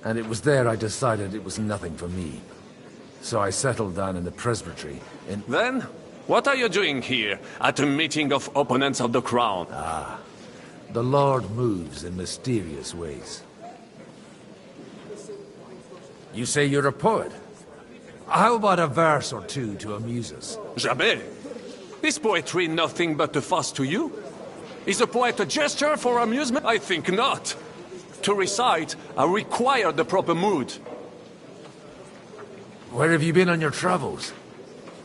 Speaker 21: And it was there I decided it was nothing for me. So I settled down in the presbytery in...
Speaker 22: Then, what are you doing here, at a meeting of opponents of the crown?
Speaker 21: Ah, the Lord moves in mysterious ways. You say you're a poet? How about a verse or two to amuse us?
Speaker 22: Jamais. Is poetry nothing but a farce to you? Is a poet a gesture for amusement? I think not. To recite, I require the proper mood.
Speaker 21: Where have you been on your travels?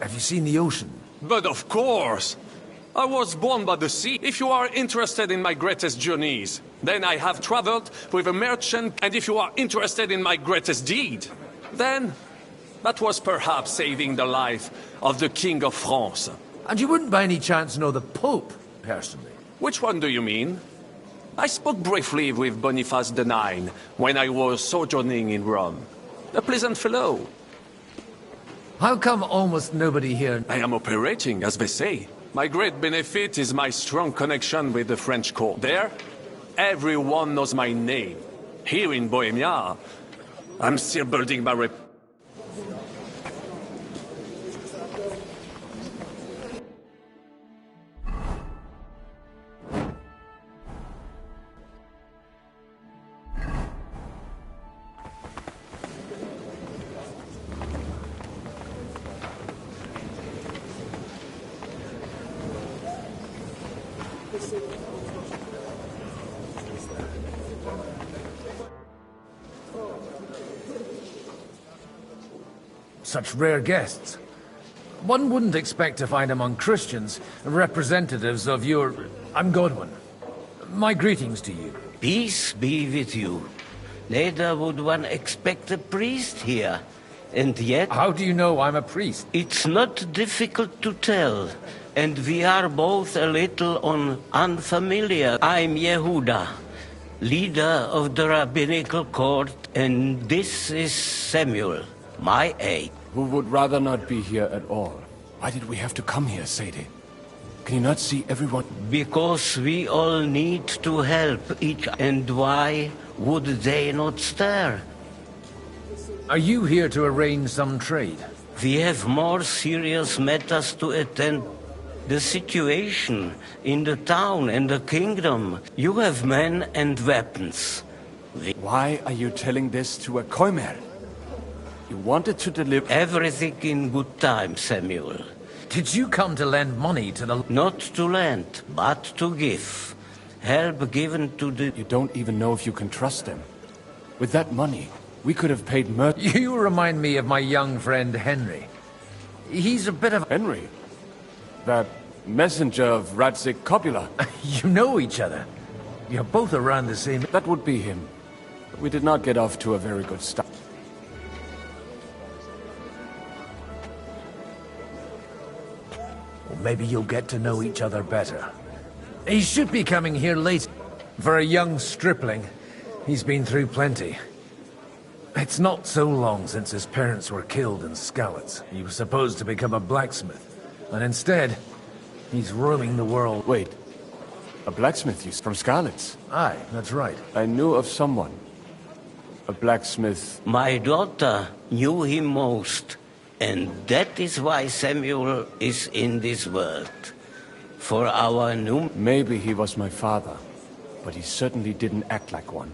Speaker 21: Have you seen the ocean?
Speaker 22: But of course! I was born by the sea. If you are interested in my greatest journeys, then I have traveled with a merchant, and if you are interested in my greatest deed, then that was perhaps saving the life of the King of France.
Speaker 21: And you wouldn't by any chance know the Pope, personally?
Speaker 22: Which one do you mean? I spoke briefly with Boniface IX when I was sojourning in Rome. A pleasant fellow.
Speaker 21: How come almost nobody here...
Speaker 22: I am operating, as they say. My great benefit is my strong connection with the French court. There, everyone knows my name. Here in Bohemia, I'm still building my reputation.
Speaker 21: Such rare guests. One wouldn't expect to find among Christians representatives of your... I'm Godwin. My greetings to you.
Speaker 23: Peace be with you. Neither would one expect a priest here. And yet...
Speaker 21: How do you know I'm a priest?
Speaker 23: It's not difficult to tell. And we are both a little unfamiliar. I'm Yehuda, leader of the rabbinical court, and this is Samuel, my aide.
Speaker 24: Who would rather not be here at all. Why did we have to come here, Sadie? Can you not see everyone?
Speaker 23: Because we all need to help each other. And why would they not stir?
Speaker 21: Are you here to arrange some trade?
Speaker 23: We have more serious matters to attend. the situation in the town and the kingdom. You have men and weapons.
Speaker 24: Why are you telling this to a Koimer? You wanted to deliver...
Speaker 23: Everything in good time, Samuel.
Speaker 21: Did you come to lend money to the...
Speaker 23: Not to lend, but to give. Help given to the...
Speaker 24: You don't even know if you can trust them. With that money, we could have paid murder...
Speaker 21: You remind me of my young friend Henry. He's a bit of...
Speaker 24: Henry? That messenger of Radzik Copula.
Speaker 21: You know each other. You're both around the same...
Speaker 24: That would be him. But we did not get off to a very good start.
Speaker 21: Well, maybe you'll get to know each other better. He should be coming here late. For a young stripling, he's been through plenty. It's not so long since his parents were killed in Skalitz. He was supposed to become a blacksmith. And instead, he's roaming the world.
Speaker 24: Wait. A blacksmith from Skalitz?
Speaker 21: Aye, that's right.
Speaker 24: I knew of someone. A blacksmith.
Speaker 23: My daughter knew him most. And that is why Samuel is in this world. For our new...
Speaker 24: Maybe he was my father. But he certainly didn't act like one.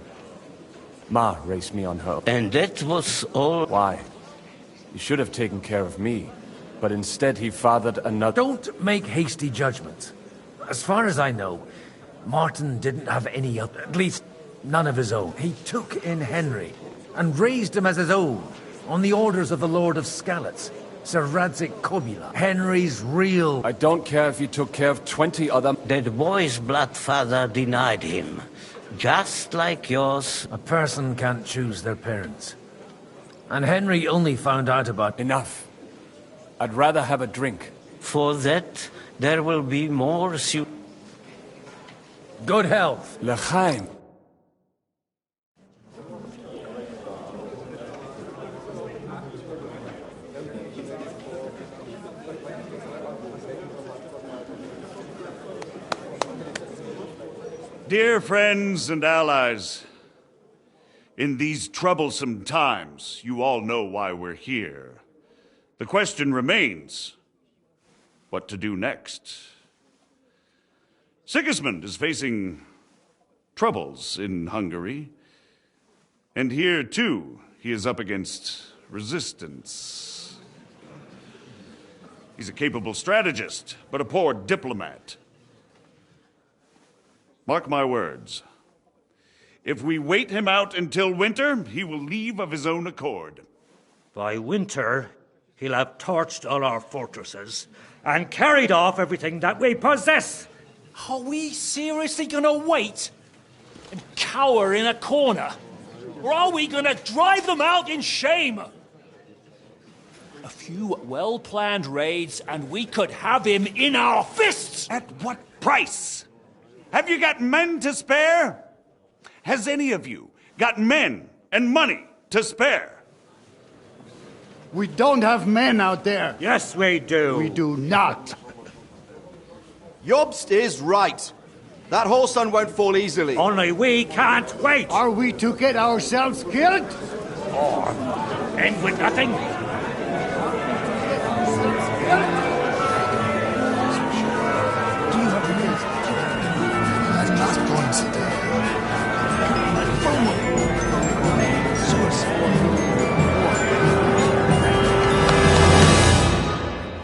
Speaker 24: Ma raised me on her.
Speaker 23: And that was all...
Speaker 24: Why? He should have taken care of me. But instead he fathered another...
Speaker 21: Don't make hasty judgments. As far as I know, Martin didn't have any other... At least, none of his own. He took in Henry and raised him as his own, on the orders of the Lord of Skalitz, Sir Radzik Copula. Henry's real...
Speaker 24: I don't care if he took care of 20 other...
Speaker 23: That boy's blood father denied him. Just like yours.
Speaker 21: A person can't choose their parents. And Henry only found out about...
Speaker 24: Enough. I'd rather have a drink.
Speaker 23: For that, there will be more
Speaker 21: Good health.
Speaker 24: L'chaim.
Speaker 3: Dear friends and allies, in these troublesome times, you all know why we're here. The question remains, what to do next? Sigismund is facing troubles in Hungary, and here, too, he is up against resistance. He's a capable strategist, but a poor diplomat. Mark my words. If we wait him out until winter, he will leave of his own accord.
Speaker 19: By winter, he'll have torched all our fortresses and carried off everything that we possess.
Speaker 5: Are we seriously gonna wait and cower in a corner? Or are we gonna drive them out in shame? A few well-planned raids and we could have him in our fists!
Speaker 3: At what price? Have you got men to spare? Has any of you got men and money to spare?
Speaker 11: We don't have men out there.
Speaker 19: Yes, we do.
Speaker 11: We do not.
Speaker 16: Jobst is right. That whole sun won't fall easily.
Speaker 19: Only we can't wait.
Speaker 11: Are we to get ourselves killed?
Speaker 19: Or end with nothing?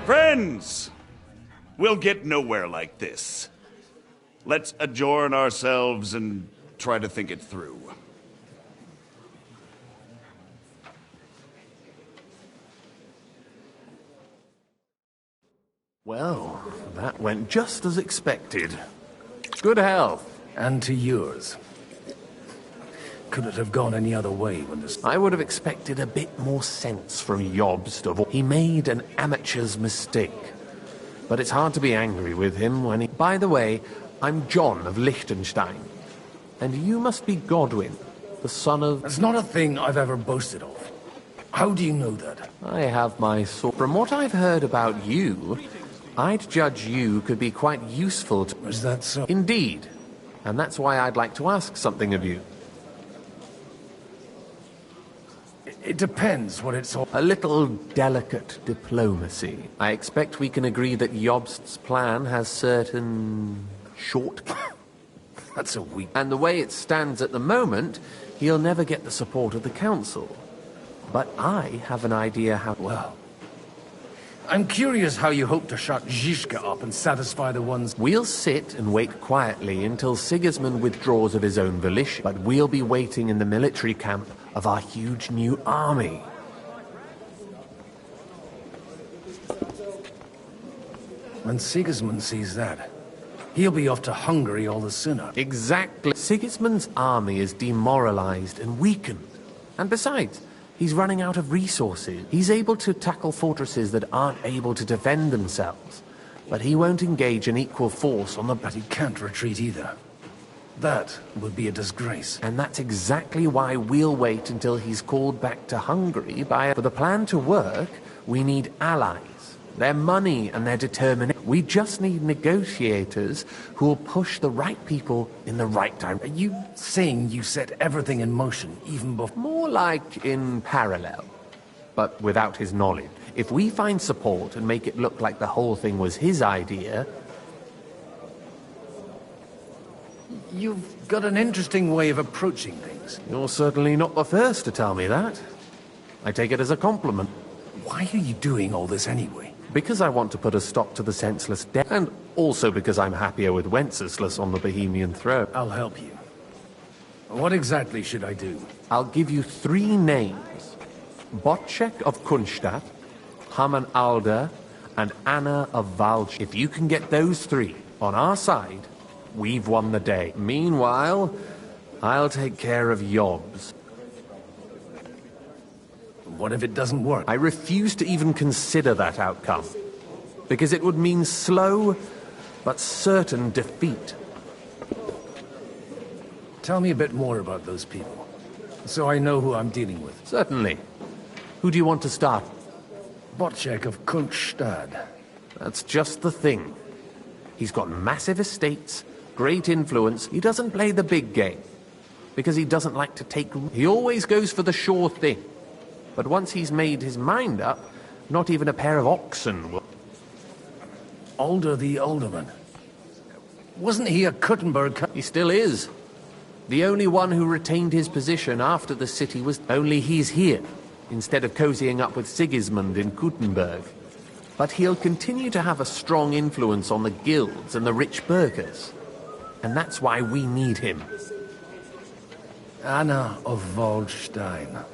Speaker 3: Friends, we'll get nowhere like this. Let's adjourn ourselves and try to think it through.
Speaker 2: Well, that went just as expected. Good health.
Speaker 21: And to yours. Could it have gone any other way when this...
Speaker 2: I would have expected a bit more sense from Jobst of all. He made an amateur's mistake. But it's hard to be angry with him when he... By the way, I'm John of Liechtenstein. And you must be Godwin, the son of...
Speaker 21: That's not a thing I've ever boasted of. How do you know that?
Speaker 2: I have my sort... From what I've heard about you, I'd judge you could be quite useful to...
Speaker 21: Is that so?
Speaker 2: Indeed. And that's why I'd like to ask something of you.
Speaker 21: It depends what it's all...
Speaker 2: A little delicate diplomacy. I expect we can agree that Jobst's plan has certain shortcuts.
Speaker 21: That's a weak...
Speaker 2: And the way it stands at the moment, he'll never get the support of the council. But I have an idea how...
Speaker 21: Well, I'm curious how you hope to shut Zizka up and satisfy the ones...
Speaker 2: We'll sit and wait quietly until Sigismund withdraws of his own volition, but we'll be waiting in the military camp of our huge new army.
Speaker 21: When Sigismund sees that, he'll be off to Hungary all the sooner.
Speaker 2: Exactly. Sigismund's army is demoralized and weakened. And besides, he's running out of resources. He's able to tackle fortresses that aren't able to defend themselves. But he won't engage an equal force on the...
Speaker 21: But he can't retreat either. That would be a disgrace.
Speaker 2: And that's exactly why we'll wait until he's called back to Hungary by... For the plan to work, we need allies. Their money and their determination. We just need negotiators who will push the right people in the right direction.
Speaker 21: Are you saying you set everything in motion, even before...
Speaker 2: More like in parallel, but without his knowledge. If we find support and make it look like the whole thing was his idea...
Speaker 21: You've got an interesting way of approaching things.
Speaker 2: You're certainly not the first to tell me that. I take it as a compliment.
Speaker 21: Why are you doing all this anyway?
Speaker 2: Because I want to put a stop to the senseless death, and also because I'm happier with Wenceslas on the Bohemian throne.
Speaker 21: I'll help you. What exactly should I do?
Speaker 2: I'll give you 3 names. Botchek of Kunstadt, Haman Alder, and Anna of Valch. If you can get those 3 on our side, we've won the day. Meanwhile, I'll take care of Jobs.
Speaker 21: What if it doesn't work?
Speaker 2: I refuse to even consider that outcome, because it would mean slow but certain defeat.
Speaker 21: Tell me a bit more about those people, so I know who I'm dealing with.
Speaker 2: Certainly. Who do you want to start?
Speaker 21: Botchek of Kunstadt.
Speaker 2: That's just the thing. He's got massive estates, great influence. He doesn't play the big game, because he doesn't like to take... He always goes for the sure thing. But once he's made his mind up, not even a pair of oxen will...
Speaker 21: Alder the Alderman. Wasn't he a Kuttenberg...
Speaker 2: He still is. The only one who retained his position after the city was... Only he's here, instead of cozying up with Sigismund in Kuttenberg. But he'll continue to have a strong influence on the guilds and the rich burghers. And that's why we need him.
Speaker 21: Anna of Waldstein.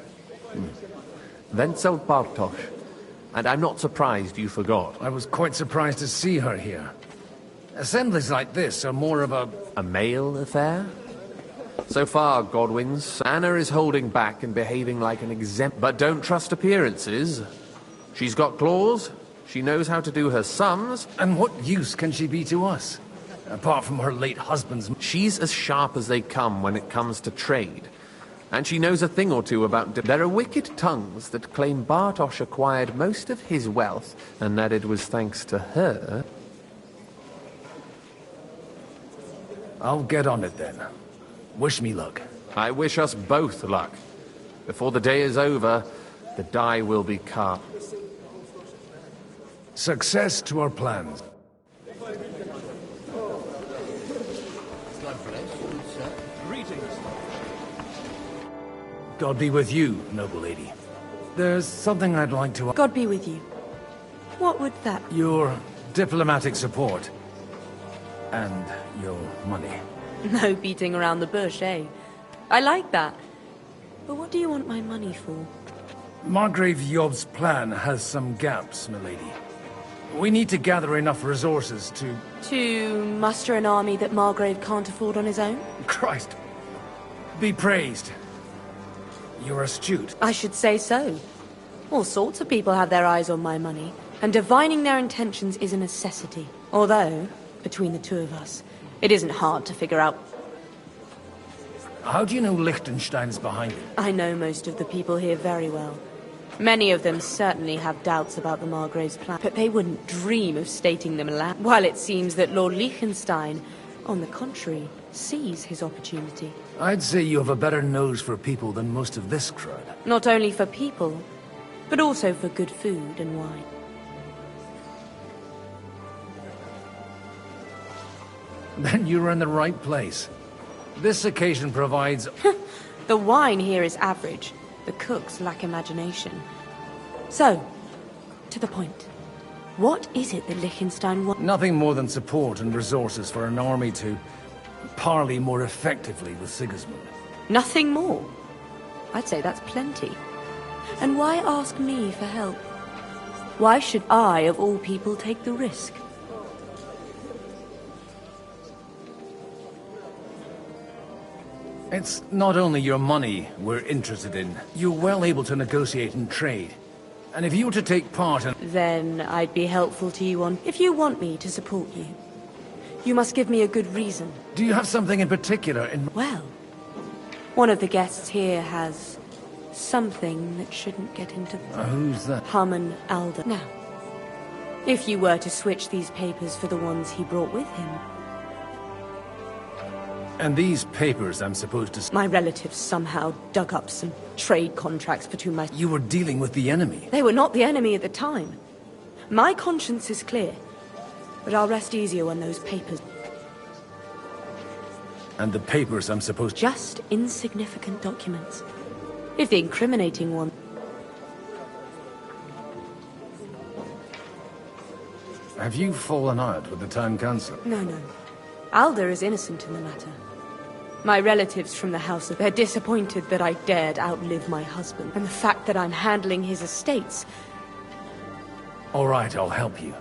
Speaker 2: Wenzel Bartosz. And I'm not surprised you forgot.
Speaker 21: I was quite surprised to see her here. Assemblies like this are more of a...
Speaker 2: A male affair? So far, Godwins, Anna is holding back and behaving like an exempt... But don't trust appearances. She's got claws, she knows how to do her sums...
Speaker 21: And what use can she be to us? Apart from her late husband's...
Speaker 2: She's as sharp as they come when it comes to trade. And she knows a thing or two about... There are wicked tongues that claim Bartosz acquired most of his wealth, and that it was thanks to her.
Speaker 21: I'll get on it then. Wish me luck.
Speaker 2: I wish us both luck. Before the day is over, the die will be cast.
Speaker 21: Success to our plans. God be with you, noble lady. There's something I'd like to...
Speaker 4: God be with you. What would that...
Speaker 21: Your diplomatic support. And your money.
Speaker 4: No beating around the bush, eh? I like that. But what do you want my money for?
Speaker 21: Margrave Job's plan has some gaps, milady. We need to gather enough resources to...
Speaker 4: To muster an army that Margrave can't afford on his own?
Speaker 21: Christ. Be praised. You're astute.
Speaker 4: I should say so. All sorts of people have their eyes on my money, and divining their intentions is a necessity. Although, between the 2 of us, it isn't hard to figure out.
Speaker 21: How do you know Liechtenstein's behind it?
Speaker 4: I know most of the people here very well. Many of them certainly have doubts about the Margrave's plan, but they wouldn't dream of stating them aloud. While it seems that Lord Liechtenstein, on the contrary, seize his opportunity.
Speaker 21: I'd say you have a better nose for people than most of this crowd.
Speaker 4: Not only for people, but also for good food and wine.
Speaker 21: Then you're in the right place. This occasion provides...
Speaker 4: The wine here is average. The cooks lack imagination. So, to the point. What is it that Liechtenstein wants?
Speaker 21: Nothing more than support and resources for an army to parley more effectively with Sigismund.
Speaker 4: Nothing more? I'd say that's plenty. And why ask me for help? Why should I, of all people, take the risk?
Speaker 21: It's not only your money we're interested in. You're well able to negotiate and trade. And if you were to take part in...
Speaker 4: Then I'd be helpful to you on... If you want me to support you, you must give me a good reason.
Speaker 21: Do you have something in particular in...
Speaker 4: Well, one of the guests here has something that shouldn't get into...
Speaker 21: Who's that?
Speaker 4: Harman Alder. Now, if you were to switch these papers for the ones he brought with him...
Speaker 21: And these papers, I'm supposed to...
Speaker 4: My relatives somehow dug up some trade contracts between my...
Speaker 21: You were dealing with the enemy.
Speaker 4: They were not the enemy at the time. My conscience is clear. But I'll rest easier when those papers...
Speaker 21: And the papers, I'm supposed...
Speaker 4: Just insignificant documents. If the incriminating one...
Speaker 21: Have you fallen out with the town council?
Speaker 4: No. Alder is innocent in the matter. My relatives from the house, they're disappointed that I dared outlive my husband, and the fact that I'm handling his estates.
Speaker 21: All right, I'll help you.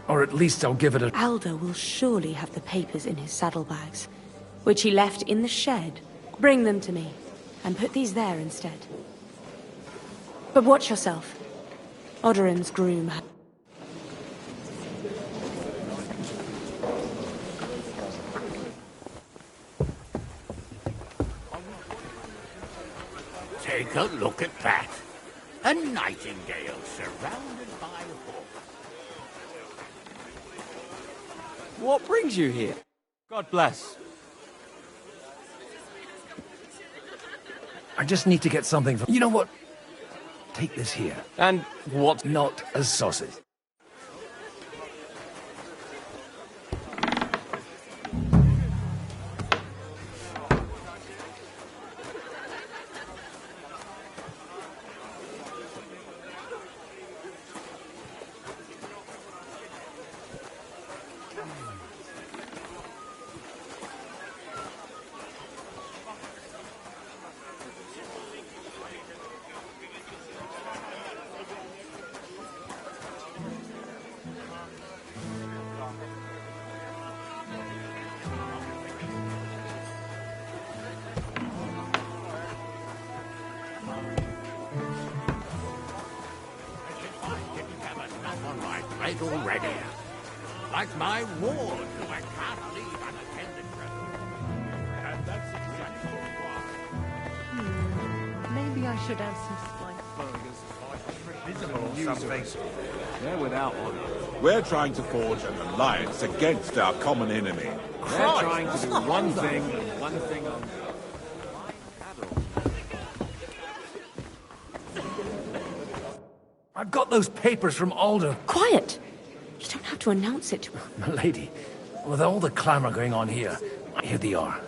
Speaker 21: Or at least I'll give it a...
Speaker 4: Alder will surely have the papers in his saddlebags, which he left in the shed. Bring them to me, and put these there instead. But watch yourself. Odorin's groom...
Speaker 13: Take a look at that. A nightingale surrounded by hawks.
Speaker 6: What brings you here? God bless.
Speaker 21: I just need to get something from... You know what? Take this here.
Speaker 6: And what?
Speaker 21: Not as sausage.
Speaker 13: Already. Like my ward, who I can't leave unattended. And that's exactly why.
Speaker 7: Maybe I should have some spike burgers.
Speaker 10: Visible or something.
Speaker 12: They're without one.
Speaker 10: We're trying to forge an alliance against our common enemy.
Speaker 12: They're trying to do one thing and one thing only.
Speaker 21: I've got those papers from Alder.
Speaker 4: Quiet! You don't have to announce it.
Speaker 21: Milady, with all the clamor going on here they are.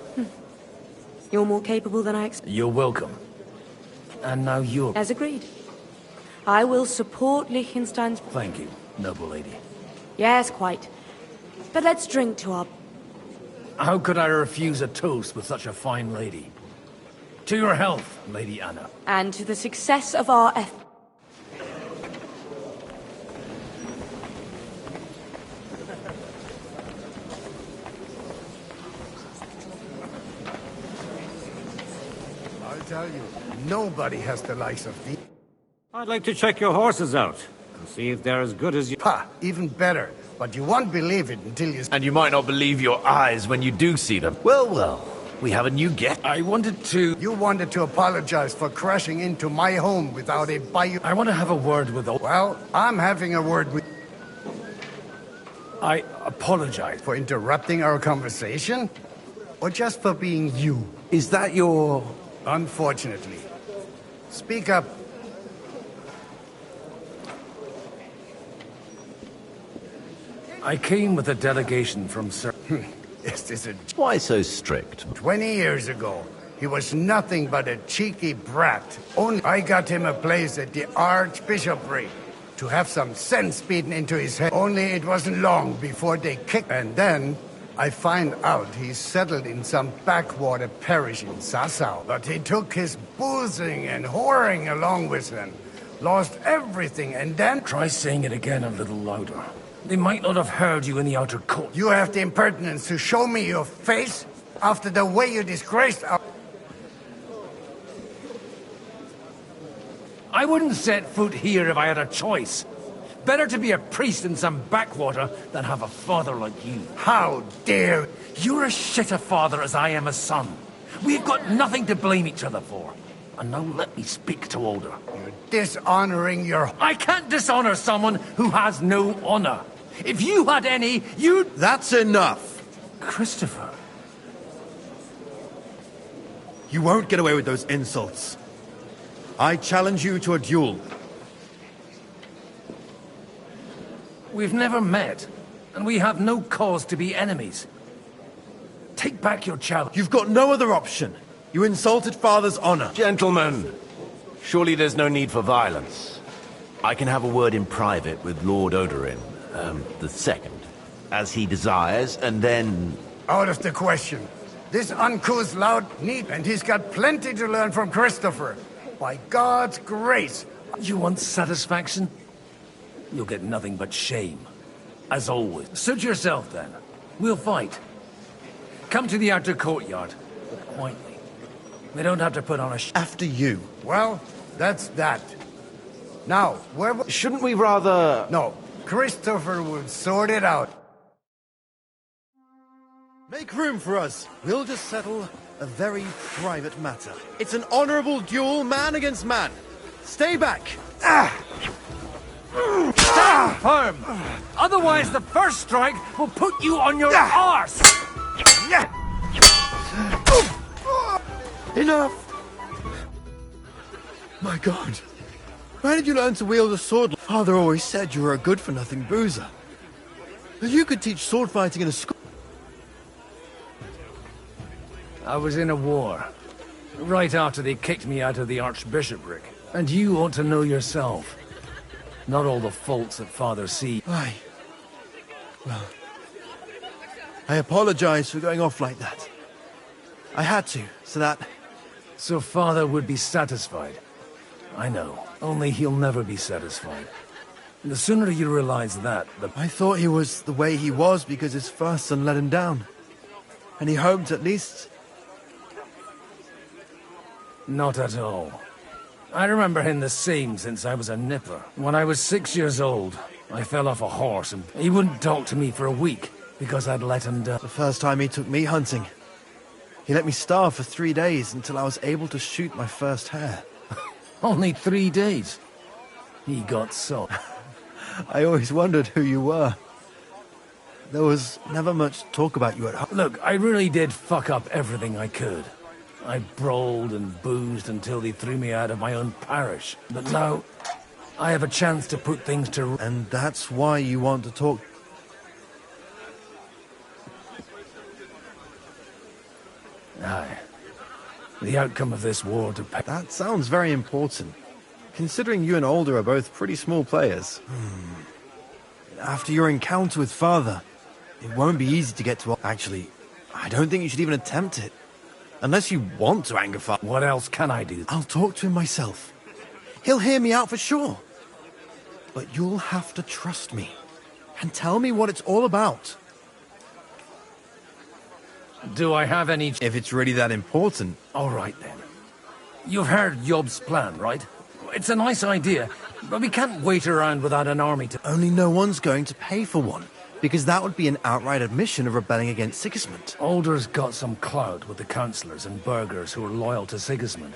Speaker 4: You're more capable than I expected.
Speaker 21: You're welcome. And now you're...
Speaker 4: As agreed. I will support Liechtenstein's...
Speaker 21: Thank you, noble lady.
Speaker 4: Yes, quite. But let's drink to our...
Speaker 21: How could I refuse a toast with such a fine lady? To your health, Lady Anna.
Speaker 4: And to the success of our effort.
Speaker 11: Tell you, nobody has the likes of thee.
Speaker 13: I'd like to check your horses out and see if they're as good as you.
Speaker 11: Ha! Even better. But you won't believe it until you...
Speaker 14: And you might not believe your eyes when you do see them. Well, we have a new guest.
Speaker 21: I wanted to...
Speaker 11: You wanted to apologize for crashing into my home without a bio...
Speaker 21: I want to have a word with...
Speaker 11: Well, I'm having a word with...
Speaker 21: I apologize.
Speaker 11: For interrupting our conversation? Or just for being you?
Speaker 21: Is that your...
Speaker 11: Unfortunately. Speak up.
Speaker 21: I came with a delegation from Sir...
Speaker 11: Is this a...
Speaker 14: Why so strict?
Speaker 11: 20 years ago, he was nothing but a cheeky brat. Only I got him a place at the Archbishopric to have some sense beaten into his head. Only it wasn't long before they kicked. And then I find out he's settled in some backwater parish in Sassau. But he took his boozing and whoring along with him. Lost everything and then...
Speaker 21: Try saying it again a little louder. They might not have heard you in the outer court.
Speaker 11: You have the impertinence to show me your face after the way you disgraced our...
Speaker 21: I wouldn't set foot here if I had a choice. Better to be a priest in some backwater than have a father like you.
Speaker 11: How dare...
Speaker 21: You're as shit a father as I am a son. We've got nothing to blame each other for. And now let me speak to Alder.
Speaker 11: You're dishonoring your...
Speaker 21: I can't dishonor someone who has no honor. If you had any, you'd...
Speaker 16: That's enough!
Speaker 21: Christopher.
Speaker 16: You won't get away with those insults. I challenge you to a duel.
Speaker 21: We've never met, and we have no cause to be enemies. Take back your challenge.
Speaker 16: You've got no other option. You insulted Father's honor.
Speaker 14: Gentlemen, surely there's no need for violence. I can have a word in private with Lord Odorin, the second, as he desires, and then...
Speaker 11: Out of the question. This uncouth loud neat, and he's got plenty to learn from Christopher. By God's grace.
Speaker 21: You want satisfaction? You'll get nothing but shame. As always. Suit yourself, then. We'll fight. Come to the outer courtyard, but quietly. They don't have to put on a
Speaker 16: After you.
Speaker 11: Well, that's that. Now, where...
Speaker 14: Shouldn't we rather...
Speaker 11: No. Christopher will sort it out.
Speaker 16: Make room for us. We'll just settle a very private matter. It's an honorable duel, man against man. Stay back.
Speaker 21: Stand firm! Otherwise, the first strike will put you on your arse!
Speaker 16: Enough! My God. Where did you learn to wield a sword? Father always said you were a good-for-nothing boozer. But you could teach sword fighting in a school.
Speaker 21: I was in a war. Right after they kicked me out of the Archbishopric. And you ought to know yourself. Not all the faults that Father sees.
Speaker 16: Aye. Well, I apologize for going off like that. I had to, so that...
Speaker 21: So Father would be satisfied. I know. Only he'll never be satisfied. And the sooner you realize that, the...
Speaker 16: I thought he was the way he was because his first son let him down. And he hoped at least...
Speaker 21: Not at all. I remember him the same since I was a nipper. When I was 6 years old, I fell off a horse and he wouldn't talk to me for a week because I'd let him down.
Speaker 16: The first time he took me hunting, he let me starve for 3 days until I was able to shoot my first hare.
Speaker 21: Only 3 days? He got so.
Speaker 16: I always wondered who you were. There was never much talk about you at home.
Speaker 21: Look, I really did fuck up everything I could. I brawled and boozed until they threw me out of my own parish. But now, I have a chance to put things to...
Speaker 16: And that's why you want to talk...
Speaker 21: Aye. The outcome of this war depends...
Speaker 16: That sounds very important, considering you and Alder are both pretty small players. After your encounter with Father, it won't be easy to get to... Actually, I don't think you should even attempt it. Unless you want to anger Father.
Speaker 21: What else can I do?
Speaker 16: I'll talk to him myself. He'll hear me out for sure. But you'll have to trust me and tell me what it's all about.
Speaker 21: Do I have any...
Speaker 16: If it's really that important.
Speaker 21: All right, then. You've heard Yob's plan, right? It's a nice idea, but we can't wait around without an army to...
Speaker 16: Only no one's going to pay for one, because that would be an outright admission of rebelling against Sigismund.
Speaker 21: Alder's got some clout with the councillors and burghers who are loyal to Sigismund.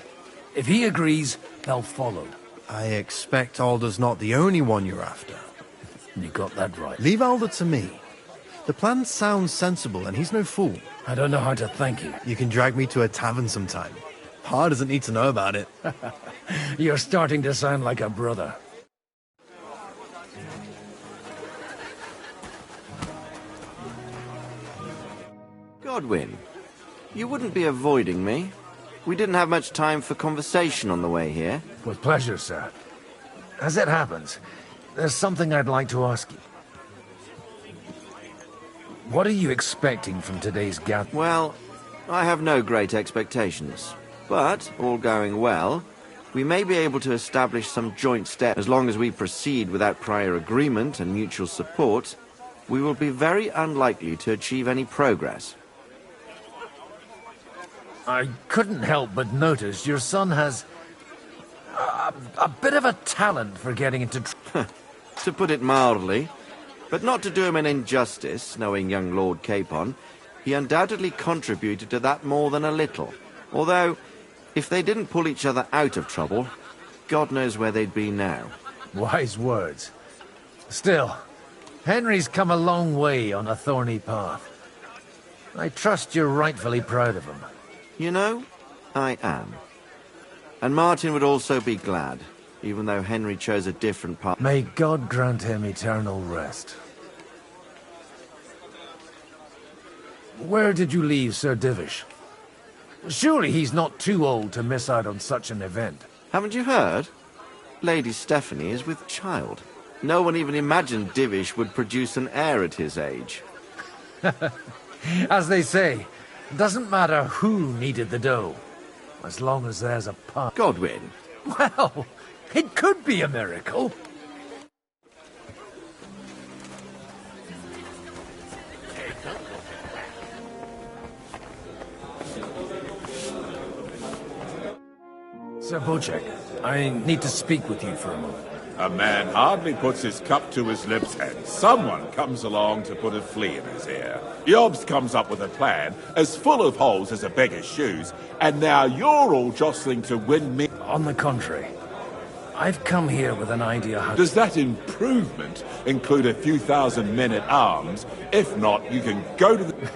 Speaker 21: If he agrees, they'll follow.
Speaker 16: I expect Alder's not the only one you're after.
Speaker 21: You got that right.
Speaker 16: Leave Alder to me. The plan sounds sensible, and he's no fool.
Speaker 21: I don't know how to thank you.
Speaker 16: You can drag me to a tavern sometime. Pa doesn't need to know about it.
Speaker 21: You're starting to sound like a brother.
Speaker 6: Godwin, you wouldn't be avoiding me. We didn't have much time for conversation on the way here.
Speaker 21: With pleasure, sir. As it happens, there's something I'd like to ask you. What are you expecting from today's gathering?
Speaker 6: Well, I have no great expectations. But, all going well, we may be able to establish some joint steps. As long as we proceed without prior agreement and mutual support, we will be very unlikely to achieve any progress.
Speaker 21: I couldn't help but notice your son has a bit of a talent for getting into
Speaker 6: To put it mildly, but not to do him an injustice, knowing young Lord Capon, he undoubtedly contributed to that more than a little. Although, if they didn't pull each other out of trouble, God knows where they'd be now.
Speaker 21: Wise words. Still, Henry's come a long way on a thorny path. I trust you're rightfully proud of him.
Speaker 6: You know, I am. And Martin would also be glad, even though Henry chose a different path.
Speaker 21: May God grant him eternal rest. Where did you leave Sir Divish? Surely he's not too old to miss out on such an event.
Speaker 6: Haven't you heard? Lady Stephanie is with child. No one even imagined Divish would produce an heir at his age.
Speaker 21: As they say, it doesn't matter who needed the dough, as long as there's a path.
Speaker 6: Godwin.
Speaker 21: Well, it could be a miracle. Sir Bocek, I need to speak with you for a moment.
Speaker 10: A man hardly puts his cup to his lips and someone comes along to put a flea in his ear. Yobs comes up with a plan as full of holes as a beggar's shoes, and now you're all jostling to win me.
Speaker 21: On the contrary, I've come here with an idea how...
Speaker 10: Does that improvement include a few thousand men-at-arms? If not, you can go to the...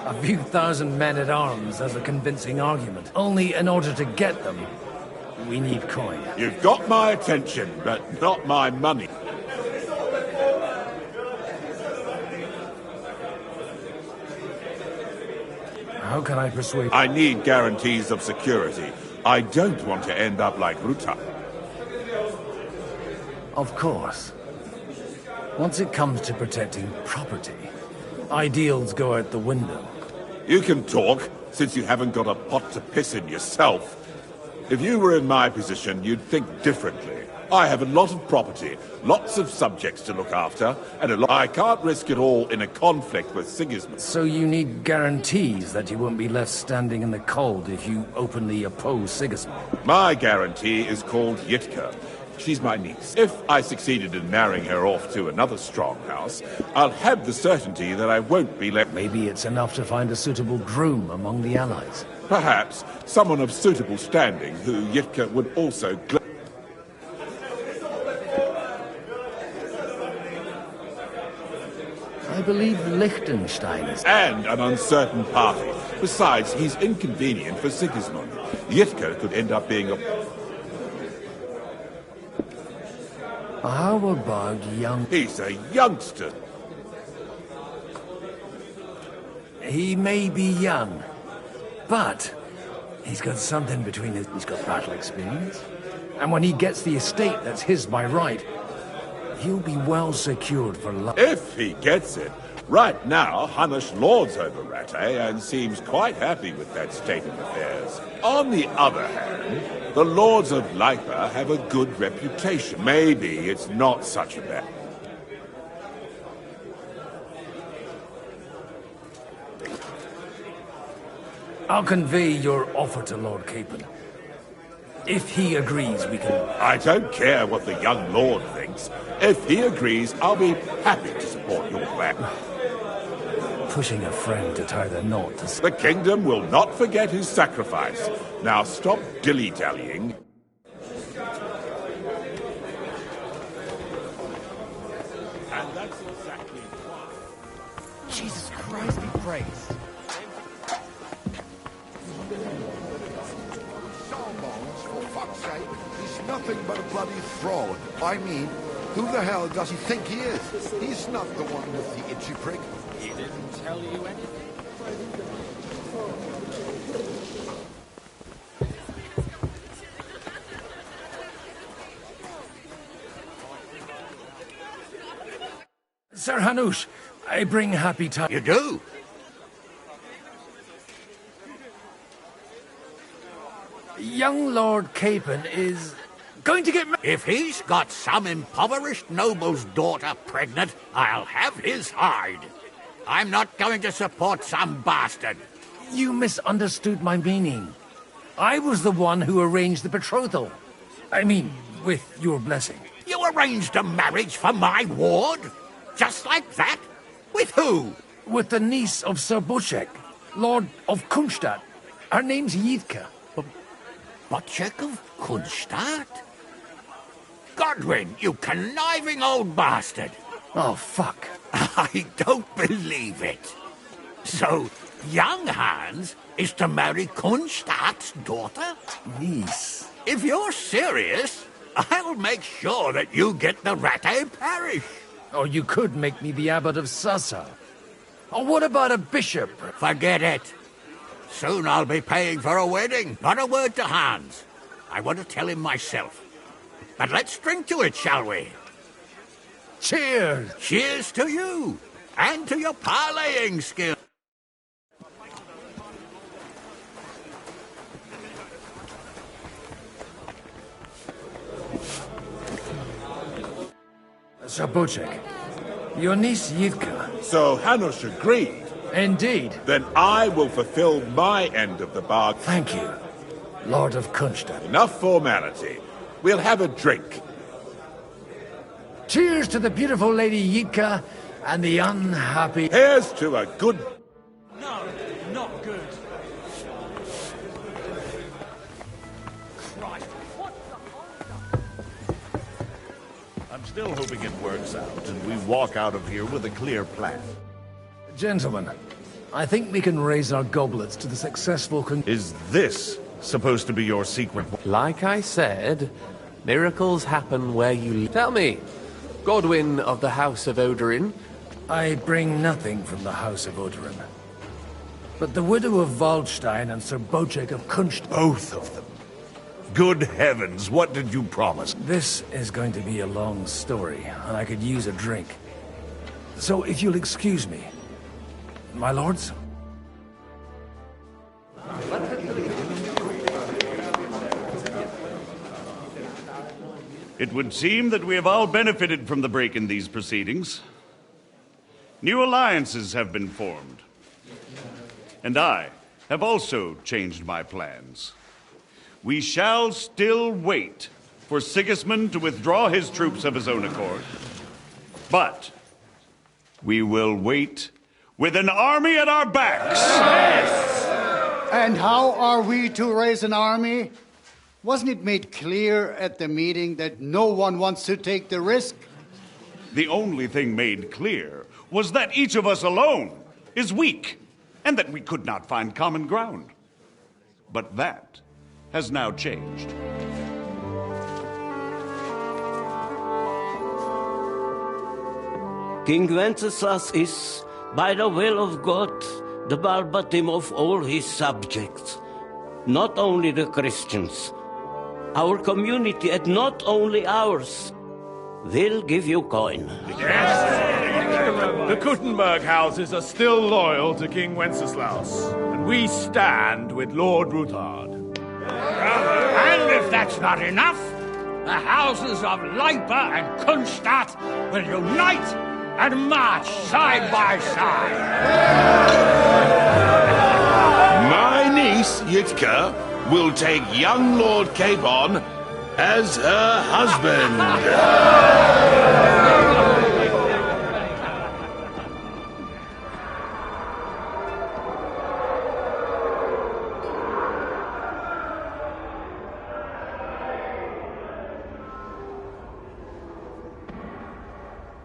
Speaker 21: A few thousand men-at-arms as a convincing argument. Only in order to get them, we need coin.
Speaker 10: You've got my attention, but not my money.
Speaker 21: How can I persuade...
Speaker 10: I need guarantees of security. I don't want to end up like Ruta.
Speaker 21: Of course. Once it comes to protecting property, ideals go out the window.
Speaker 10: You can talk, since you haven't got a pot to piss in yourself. If you were in my position, you'd think differently. I have a lot of property, lots of subjects to look after, and I can't risk it all in a conflict with Sigismund.
Speaker 21: So you need guarantees that you won't be left standing in the cold if you openly oppose Sigismund.
Speaker 10: My guarantee is called Yitka. She's my niece. If I succeeded in marrying her off to another strong house, I'll have the certainty that I won't be left...
Speaker 21: Maybe it's enough to find a suitable groom among the allies.
Speaker 10: Perhaps someone of suitable standing who Yitka would also...
Speaker 21: I believe Liechtenstein is...
Speaker 10: And an uncertain party. Besides, he's inconvenient for Sigismund. Yitka could end up being a...
Speaker 21: How about young...
Speaker 10: He's a youngster.
Speaker 21: He may be young, but he's got something between his... He's got battle experience. And when he gets the estate that's his by right, he'll be well secured for life.
Speaker 10: If he gets it. Right now, Hanush lords over Rattay and seems quite happy with that state of affairs. On the other hand, the lords of Lipa have a good reputation. Maybe it's not such a bad...
Speaker 21: I'll convey your offer to Lord Capon. If he agrees, we can...
Speaker 10: I don't care what the young lord thinks. If he agrees, I'll be happy to support your plan.
Speaker 21: Pushing a friend to tie the knot to...
Speaker 10: The kingdom will not forget his sacrifice. Now stop dilly-dallying. And that's exactly why.
Speaker 21: Jesus Christ be praised.
Speaker 1: Sawbones, for fuck's sake, he's nothing but a bloody fraud. I mean, who the hell does he think he is? He's not the one with the itchy prick.
Speaker 21: He didn't tell you anything? Sir Hanush, I bring happy tidings.
Speaker 15: You do?
Speaker 21: Young Lord Capon is going to get married.
Speaker 13: If he's got some impoverished noble's daughter pregnant, I'll have his hide. I'm not going to support some bastard.
Speaker 21: You misunderstood my meaning. I was the one who arranged the betrothal. I mean, with your blessing.
Speaker 13: You arranged a marriage for my ward? Just like that? With who?
Speaker 21: With the niece of Sir Buchek, Lord of Kunstadt. Her name's Yitka.
Speaker 13: Buchek of Kunstadt? Godwin, you conniving old bastard.
Speaker 21: Oh, fuck.
Speaker 13: I don't believe it. So, young Hans is to marry Kunstadt's daughter?
Speaker 21: Niece.
Speaker 13: If you're serious, I'll make sure that you get the Rattay parish.
Speaker 21: Or you could make me the abbot of Sassa. Or what about a bishop?
Speaker 13: Forget it. Soon I'll be paying for a wedding. Not a word to Hans. I want to tell him myself. But let's drink to it, shall we?
Speaker 21: Cheers!
Speaker 13: Cheers to you, and to your parleying skill.
Speaker 21: Sir Buchek, your niece Yitka.
Speaker 10: So Hanush agreed?
Speaker 21: Indeed.
Speaker 10: Then I will fulfill my end of the bargain.
Speaker 21: Thank you, Lord of Kunstadt.
Speaker 10: Enough formality. We'll have a drink.
Speaker 21: Cheers to the beautiful Lady Yitka and the unhappy...
Speaker 10: Here's to a good...
Speaker 5: No, not good. Christ, what the...
Speaker 3: I'm still hoping it works out, and we walk out of here with a clear plan.
Speaker 21: Gentlemen, I think we can raise our goblets to the successful
Speaker 3: Is this supposed to be your secret?
Speaker 2: Like I said, miracles happen where you... Tell me, Godwin of the House of Odorin.
Speaker 21: I bring nothing from the House of Odorin. But the widow of Waldstein and Sir Bochek of Kunst...
Speaker 3: Both of them. Good heavens, what did you promise?
Speaker 21: This is going to be a long story, and I could use a drink. So if you'll excuse me... My lords?
Speaker 3: It would seem that we have all benefited from the break in these proceedings. New alliances have been formed. And I have also changed my plans. We shall still wait for Sigismund to withdraw his troops of his own accord. But we will wait with an army at our backs.
Speaker 11: Yes. And how are we to raise an army? Wasn't it made clear at the meeting that no one wants to take the risk?
Speaker 3: The only thing made clear was that each of us alone is weak, and that we could not find common ground. But that has now changed.
Speaker 23: King Wenceslas is, by the will of God, the balbatim of all his subjects. Not only the Christians, our community, and not only ours. They'll give you coin.
Speaker 7: Yes! The Kuttenberg houses are still loyal to King Wenceslaus, and we stand with Lord Ruthard.
Speaker 13: And if that's not enough, the houses of Leipa and Kunstadt will unite and march side by side.
Speaker 10: My niece, Yitka, will take young Lord Capon as her husband.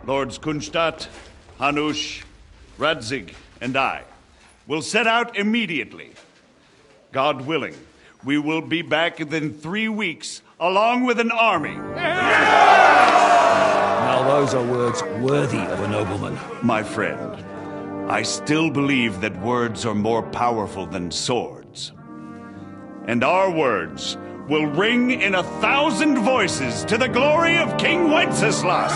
Speaker 3: Lords Kunstadt, Hanush, Radzig and I will set out immediately. God willing, we will be back within 3 weeks, along with an army.
Speaker 9: Now those are words worthy of a nobleman.
Speaker 3: My friend, I still believe that words are more powerful than swords. And our words will ring in 1,000 voices to the glory of King Wenceslas.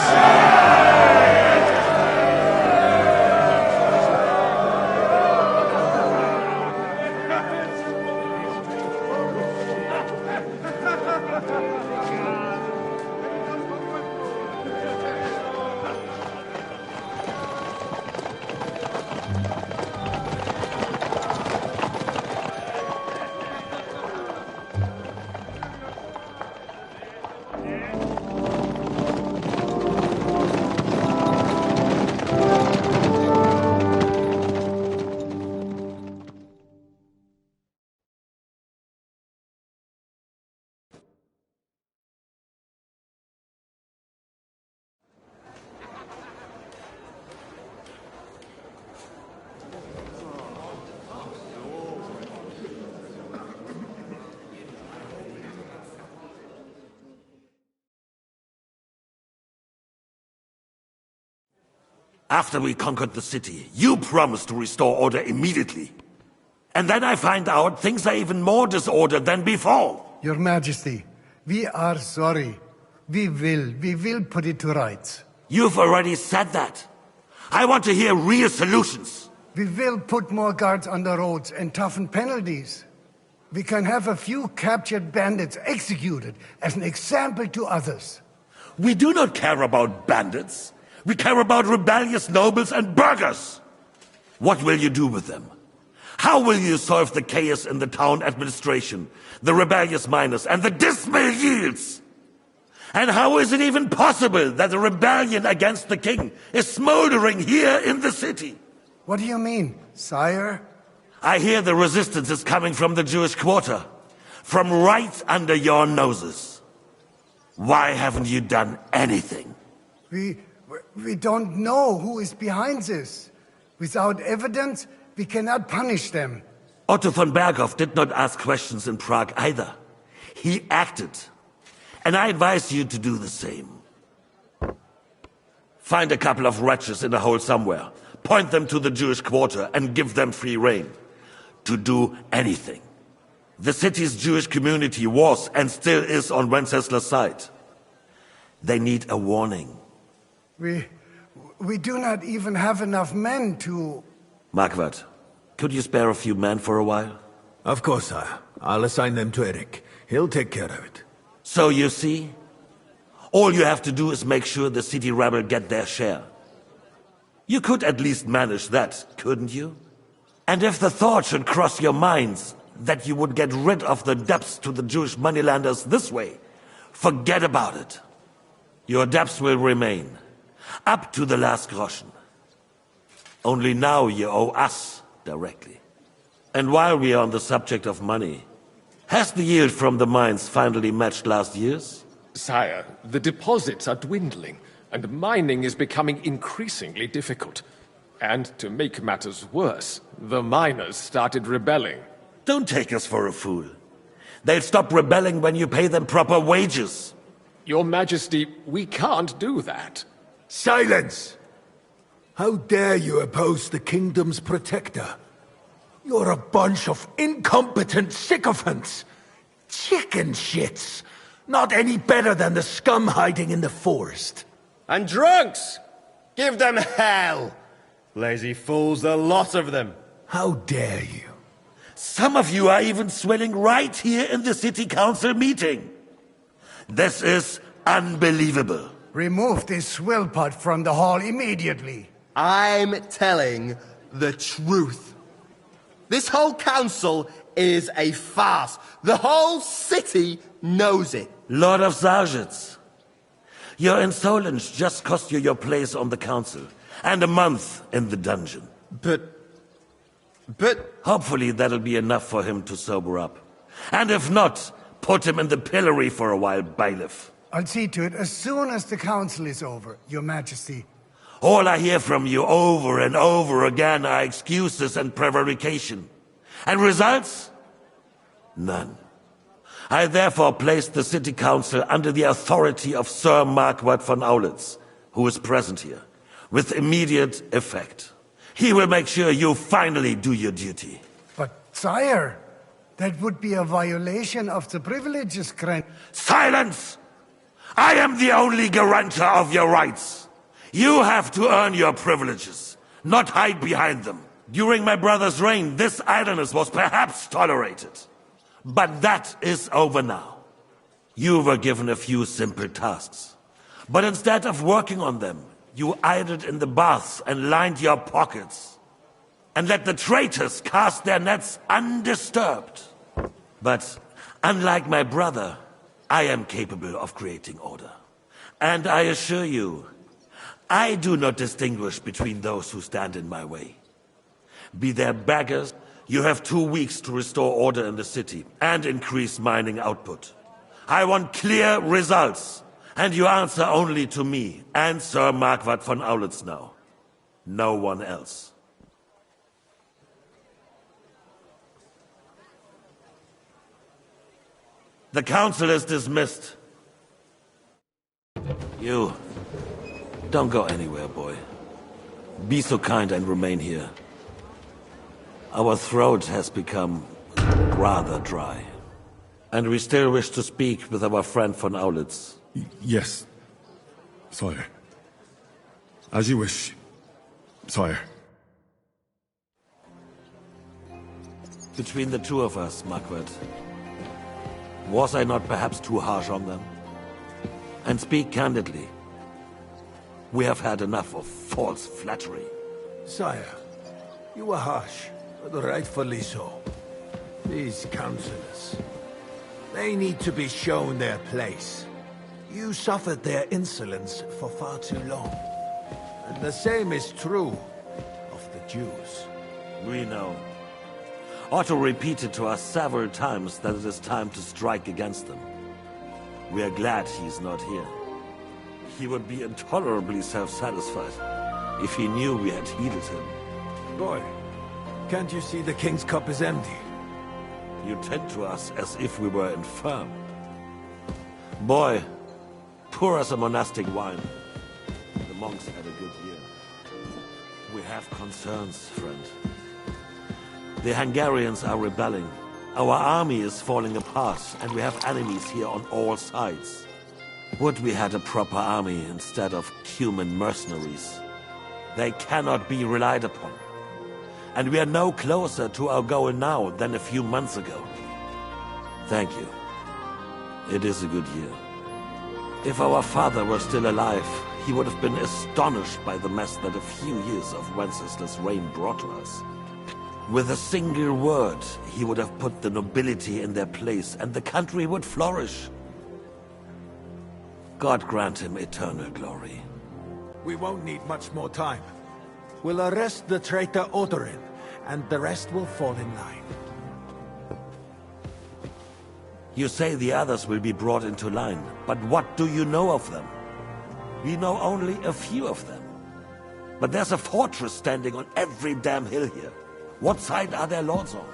Speaker 20: After we conquered the city, you promised to restore order immediately. And then I find out things are even more disordered than before.
Speaker 11: Your Majesty, we are sorry. We will put it to rights.
Speaker 20: You've already said that. I want to hear real solutions.
Speaker 11: We will put more guards on the roads and toughen penalties. We can have a few captured bandits executed as an example to others.
Speaker 20: We do not care about bandits. We care about rebellious nobles and burghers. What will you do with them? How will you solve the chaos in the town administration, the rebellious miners, and the dismal yields? And how is it even possible that a rebellion against the king is smoldering here in the city?
Speaker 11: What do you mean, sire?
Speaker 20: I hear the resistance is coming from the Jewish quarter, from right under your noses. Why haven't you done anything?
Speaker 11: We don't know who is behind this. Without evidence, we cannot punish them.
Speaker 20: Otto von Berghoff did not ask questions in Prague either. He acted. And I advise you to do the same. Find a couple of wretches in a hole somewhere, point them to the Jewish quarter, and give them free rein to do anything. The city's Jewish community was and still is on Wenceslas' side. They need a warning.
Speaker 11: We do not even have enough men to...
Speaker 20: Marquardt, could you spare a few men for a while?
Speaker 21: Of course, sire. I'll assign them to Eric. He'll take care of it.
Speaker 20: So you see, all you have to do is make sure the city rebel get their share. You could at least manage that, couldn't you? And if the thought should cross your minds that you would get rid of the debts to the Jewish moneylenders this way, forget about it. Your debts will remain, up to the last groschen. Only now you owe us directly. And while we are on the subject of money, has the yield from the mines finally matched last year's?
Speaker 8: Sire, the deposits are dwindling, and mining is becoming increasingly difficult. And to make matters worse, the miners started rebelling.
Speaker 20: Don't take us for a fool. They'll stop rebelling when you pay them proper wages.
Speaker 8: Your Majesty, we can't do that.
Speaker 15: Silence! How dare you oppose the kingdom's protector? You're a bunch of incompetent sycophants. Chicken shits. Not any better than the scum hiding in the forest.
Speaker 17: And drunks! Give them hell! Lazy fools, the lot of them.
Speaker 15: How dare you?
Speaker 20: Some of you are even swelling right here in the city council meeting. This is unbelievable.
Speaker 11: Remove this swill pot from the hall immediately.
Speaker 17: I'm telling the truth. This whole council is a farce. The whole city knows it.
Speaker 20: Lord of Sargents, your insolence just cost you your place on the council and a month in the dungeon.
Speaker 17: But...
Speaker 20: Hopefully that'll be enough for him to sober up. And if not, put him in the pillory for a while, bailiff.
Speaker 11: I'll see to it as soon as the council is over, Your Majesty.
Speaker 20: All I hear from you over and over again are excuses and prevarication. And results? None. I therefore placed the city council under the authority of Sir Marquardt von Aulitz, who is present here, with immediate effect. He will make sure you finally do your duty.
Speaker 11: But, sire, that would be a violation of the privileges granted.
Speaker 20: Silence! I am the only guarantor of your rights. You have to earn your privileges, not hide behind them. During my brother's reign, this idleness was perhaps tolerated. But that is over now. You were given a few simple tasks. But instead of working on them, you idled in the baths and lined your pockets. And let the traitors cast their nets undisturbed. But unlike my brother, I am capable of creating order. And I assure you, I do not distinguish between those who stand in my way. Be they beggars, you have 2 weeks to restore order in the city and increase mining output. I want clear results, and you answer only to me and Sir Marquardt von Aulitz now. No one else. The council is dismissed. You, don't go anywhere, boy. Be so kind and remain here. Our throat has become rather dry. And we still wish to speak with our friend von Aulitz.
Speaker 18: Yes, sire. As you wish, sire.
Speaker 20: Between the two of us, Marquardt, was I not perhaps too harsh on them? And speak candidly, we have had enough of false flattery.
Speaker 15: Sire, you were harsh, but rightfully so. These councillors, they need to be shown their place. You suffered their insolence for far too long. And the same is true of the Jews.
Speaker 20: We know. Otto repeated to us several times that it is time to strike against them. We are glad he's not here. He would be intolerably self-satisfied if he knew we had heeded him.
Speaker 15: Boy, can't you see the king's cup is empty?
Speaker 20: You tend to us as if we were infirm. Boy, pour us a monastic wine. The monks had a good year. We have concerns, friend. The Hungarians are rebelling. Our army is falling apart, and we have enemies here on all sides. Would we had a proper army instead of human mercenaries? They cannot be relied upon. And we are no closer to our goal now than a few months ago. Thank you. It is a good year. If our father were still alive, he would have been astonished by the mess that a few years of Wenceslas' reign brought to us. With a single word, he would have put the nobility in their place, and the country would flourish. God grant him eternal glory.
Speaker 15: We won't need much more time. We'll arrest the traitor Odorin, and the rest will fall in line.
Speaker 20: You say the others will be brought into line, but what do you know of them? We know only a few of them. But there's a fortress standing on every damn hill here. What side are their lords on?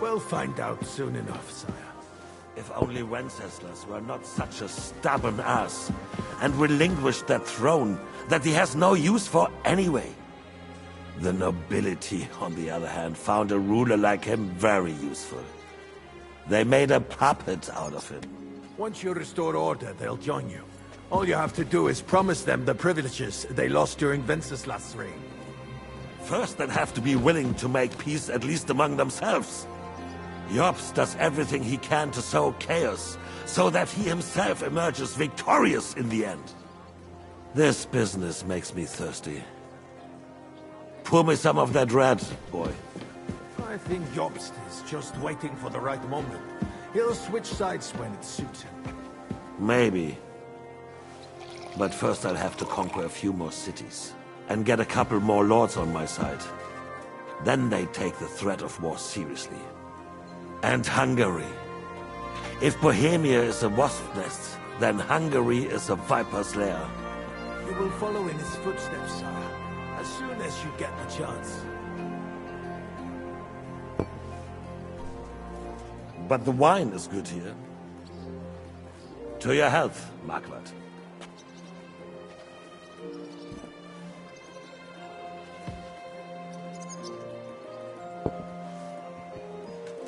Speaker 15: We'll find out soon enough, sire.
Speaker 20: If only Wenceslas were not such a stubborn ass, and relinquished that throne that he has no use for anyway. The nobility, on the other hand, found a ruler like him very useful. They made a puppet out of him.
Speaker 15: Once you restore order, they'll join you. All you have to do is promise them the privileges they lost during Wenceslas' reign.
Speaker 20: First, they'd have to be willing to make peace at least among themselves. Jobs does everything he can to sow chaos, so that he himself emerges victorious in the end. This business makes me thirsty. Pour me some of that red, boy.
Speaker 15: I think Jobst is just waiting for the right moment. He'll switch sides when it suits him.
Speaker 20: Maybe. But first I'll have to conquer a few more cities, and get a couple more lords on my side. Then they take the threat of war seriously. And Hungary. If Bohemia is a wasp nest, then Hungary is a viper's lair.
Speaker 15: You will follow in his footsteps, sire, as soon as you get the chance.
Speaker 20: But the wine is good here. To your health, Marquardt.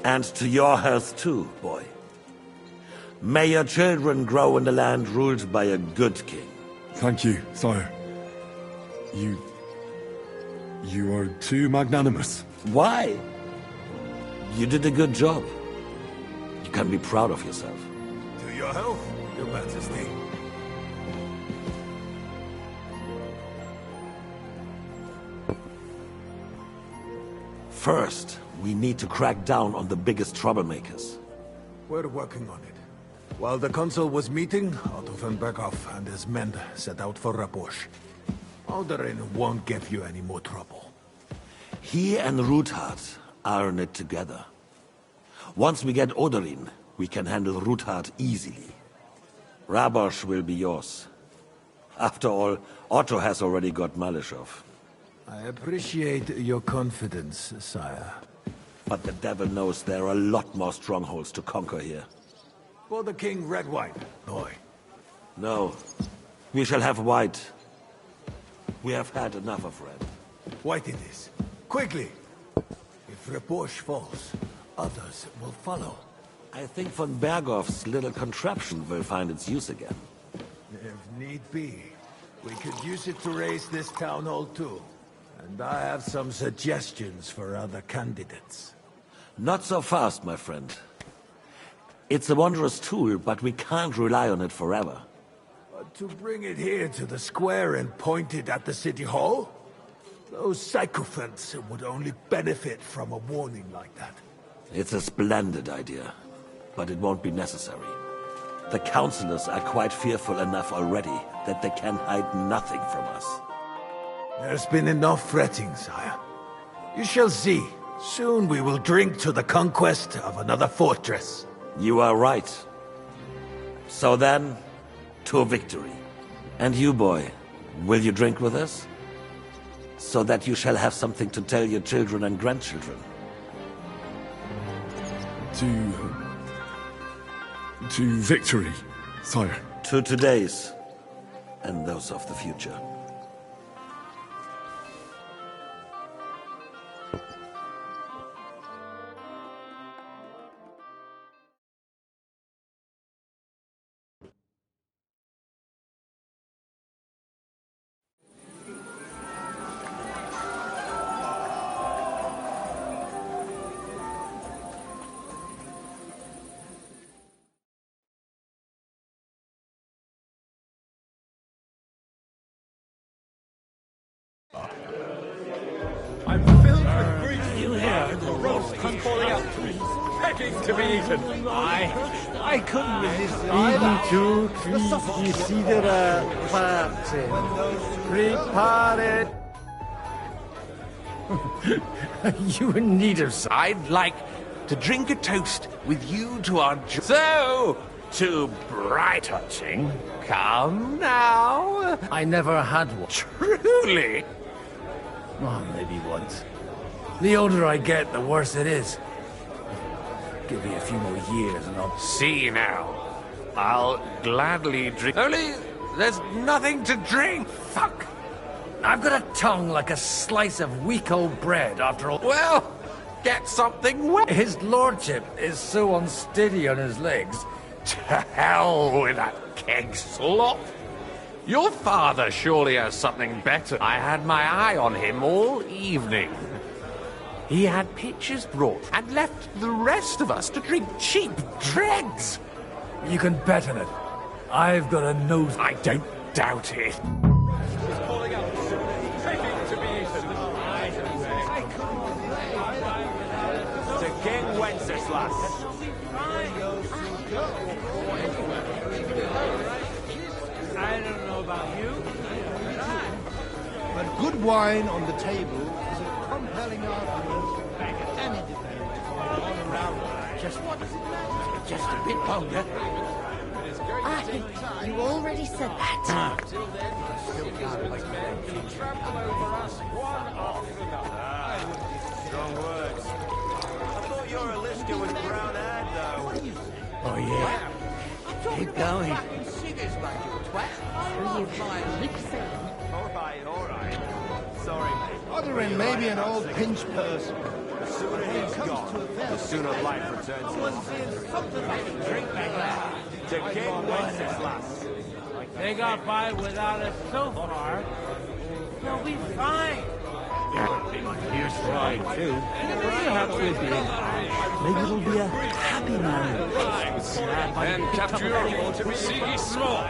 Speaker 20: And to your health too, boy. May your children grow in a land ruled by a good king.
Speaker 18: Thank you, sire. You are too magnanimous.
Speaker 20: Why? You did a good job. You can be proud of yourself.
Speaker 15: To your health, Your Majesty.
Speaker 20: First, we need to crack down on the biggest troublemakers.
Speaker 15: We're working on it. While the consul was meeting, Otto von Berghoff and his men set out for Rabosch. Alderin won't give you any more trouble.
Speaker 20: He and Ruthard are in it together. Once we get Oderin, we can handle Ruthard easily. Rabosch will be yours. After all, Otto has already got Malishov.
Speaker 15: I appreciate your confidence, sire.
Speaker 20: But the devil knows there are a lot more strongholds to conquer here.
Speaker 15: For the king, red wine, boy.
Speaker 20: No. We shall have white. We have had enough of red.
Speaker 15: White it is. Quickly! If Rabosch falls, others will follow.
Speaker 20: I think von Berghoff's little contraption will find its use again.
Speaker 15: If need be, we could use it to raise this town hall too. And I have some suggestions for other candidates.
Speaker 20: Not so fast, my friend. It's a wondrous tool, but we can't rely on it forever.
Speaker 15: But to bring it here to the square and point it at the city hall? Those sycophants would only benefit from a warning like that.
Speaker 20: It's a splendid idea, but it won't be necessary. The councillors are quite fearful enough already that they can hide nothing from us.
Speaker 15: There's been enough fretting, sire. You shall see. Soon we will drink to the conquest of another fortress.
Speaker 20: You are right. So then, to victory. And you, boy, will you drink with us? So that you shall have something to tell your children and grandchildren.
Speaker 18: To victory, sire.
Speaker 20: To today's, and those of the future.
Speaker 7: I'm filled with grief. You hear the roast calling out to me, begging to be eaten. I couldn't resist either.
Speaker 12: Two, three, desidera pace. Prepare.
Speaker 2: You in need of some. I'd like to drink a toast with you to our... So, to bright hunting. Come now.
Speaker 21: I never had one.
Speaker 2: Truly?
Speaker 21: Oh, maybe once. The older I get, the worse it is. Give me a few more years and I'll...
Speaker 2: See now. I'll gladly drink... Only, there's nothing to drink. Fuck.
Speaker 21: I've got a tongue like a slice of weak old bread after all...
Speaker 2: Well, get something wet.
Speaker 21: His lordship is so unsteady on his legs.
Speaker 2: To hell with that keg slop. Your father surely has something better. I had my eye on him all evening. He had pitchers brought and left the rest of us to drink cheap dregs.
Speaker 21: You can bet on it. I've got a nose...
Speaker 2: I don't doubt it.
Speaker 7: Calling out, begging to be eaten.
Speaker 14: To King Wenceslas.
Speaker 13: I don't know about you, but good wine on the table is a compelling argument back at any debate. All around, just what does it matter? Just a bit longer.
Speaker 4: You already said that.
Speaker 7: Strong words. I thought your Aliska was brown-haired, though.
Speaker 21: Oh, yeah. Keep going.
Speaker 7: All right. Sorry, mate.
Speaker 11: Otherin may be an old pinch person.
Speaker 7: The sooner he's gone, the sooner life returns to us. Drink back there. The king waits his last.
Speaker 19: They got by without us so far. They'll be fine.
Speaker 21: Here's fine, too. Perhaps we'll be. Maybe it'll be a happy marriage.
Speaker 22: And capture see small.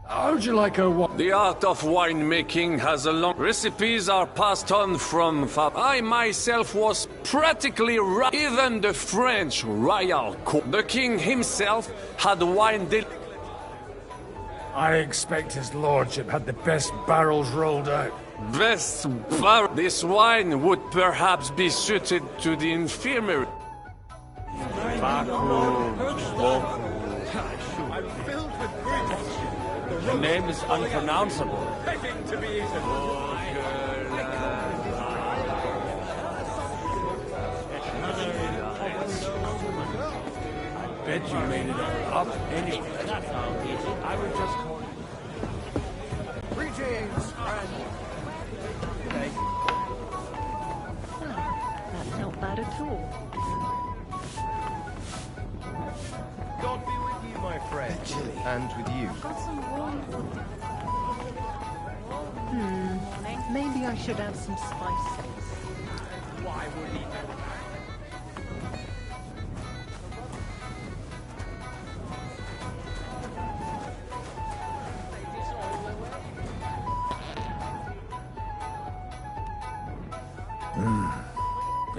Speaker 22: How'd you like a wine? The art of winemaking has a long... Recipes are passed on from I myself was practically even the French royal court. The king himself had wine
Speaker 21: I expect his lordship had the best barrels rolled out.
Speaker 22: Best barrel. This wine would perhaps be suited to the infirmary.
Speaker 19: The name is unpronounceable.
Speaker 7: Begging to be eaten.
Speaker 21: Bet you made it all up anyway.
Speaker 19: That's how easy. I would just call it.
Speaker 11: Greetings, friend.
Speaker 4: That's not bad at all.
Speaker 17: God be with you, my friend. And with you.
Speaker 4: Got some warm food. Maybe I should add some spices.
Speaker 7: Why would he?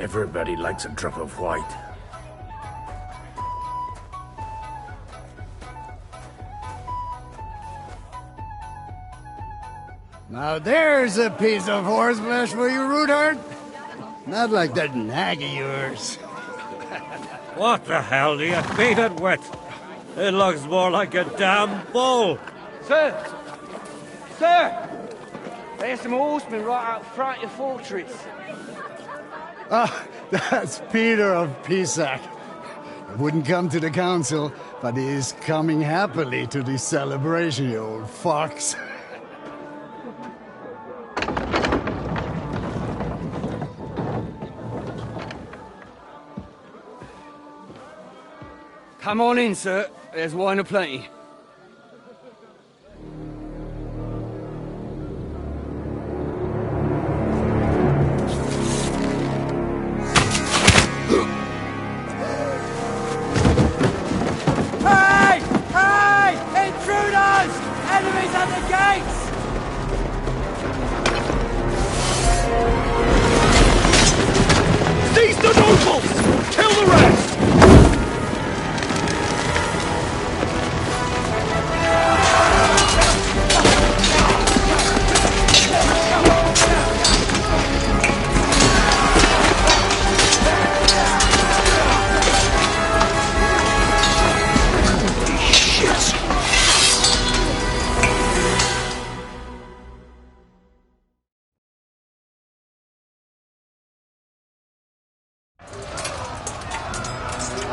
Speaker 21: Everybody likes a drop of white.
Speaker 11: Now there's a piece of horseflesh for you, Rootheart. Not like that nag of yours.
Speaker 5: What the hell do you feed it with? It looks more like a damn bull.
Speaker 12: Sir! Sir! There's some horsemen right out front of the fortress.
Speaker 11: Ah, that's Peter of Pisac. He wouldn't come to the council, but he is coming happily to the celebration, you old fox.
Speaker 12: Come on in, sir. There's wine aplenty.
Speaker 19: Hey! Hey! Intruders! Enemies at the gates!
Speaker 7: Seize the nobles! Kill the rest!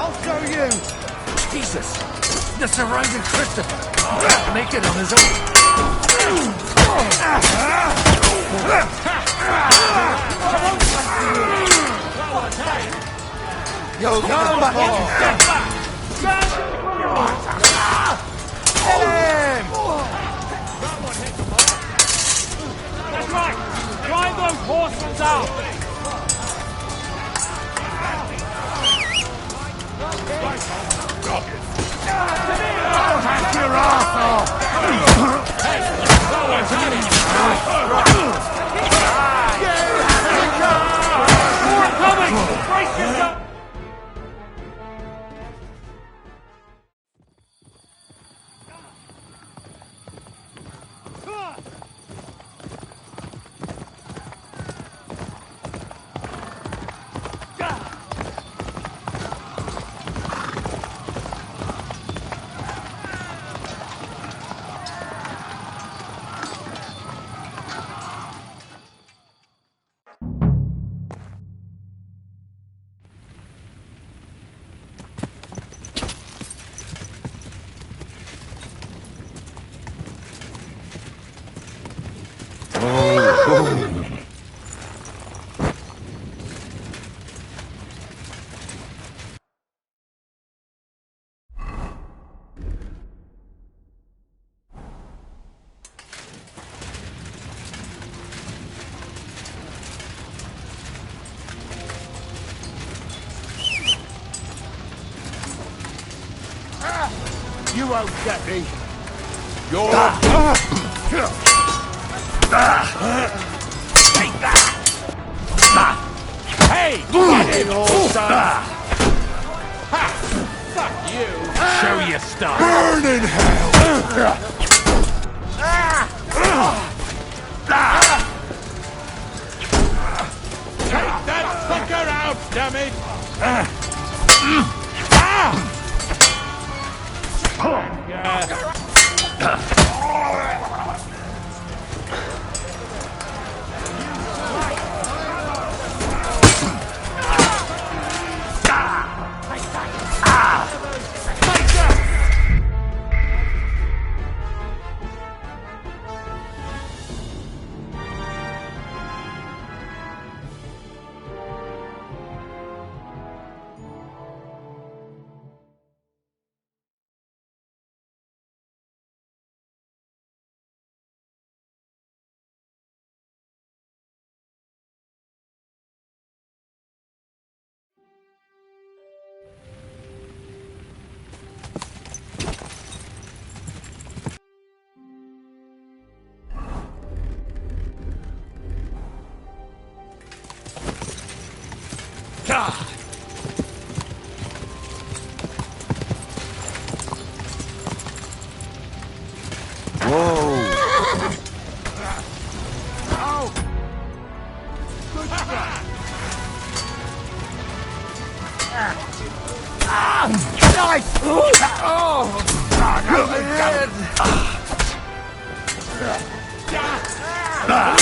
Speaker 11: I'll show you!
Speaker 21: Jesus! The surrounding Christopher! Make it on his own!
Speaker 11: Yo, come back!
Speaker 19: Get him! That's right! Drive those horsemen down!
Speaker 11: I'll hack your ass off!
Speaker 19: More coming! Brace yourself!
Speaker 7: won't get me.
Speaker 15: You're
Speaker 7: Take that! Hey! Get in, old son! Ha! Fuck you! Show your stuff!
Speaker 15: burn in hell!
Speaker 7: Take that fucker out, damn it!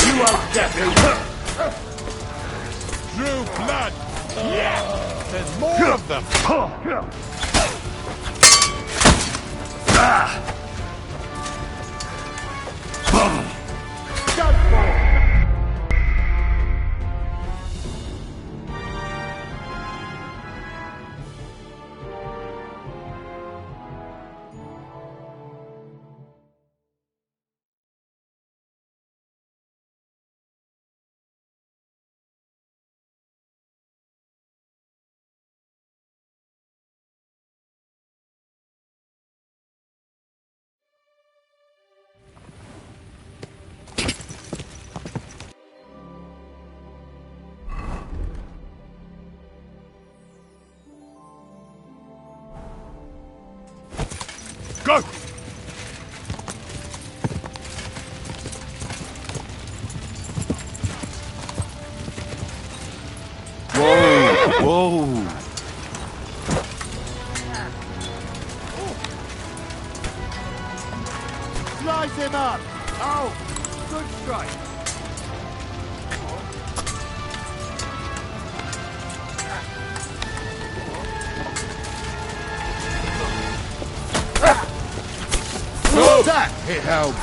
Speaker 7: You won't get me! Drew blood! Yeah! There's more of them! Go!
Speaker 15: Whoa!
Speaker 7: Slice him up! Oh! Good strike!
Speaker 15: That hit home!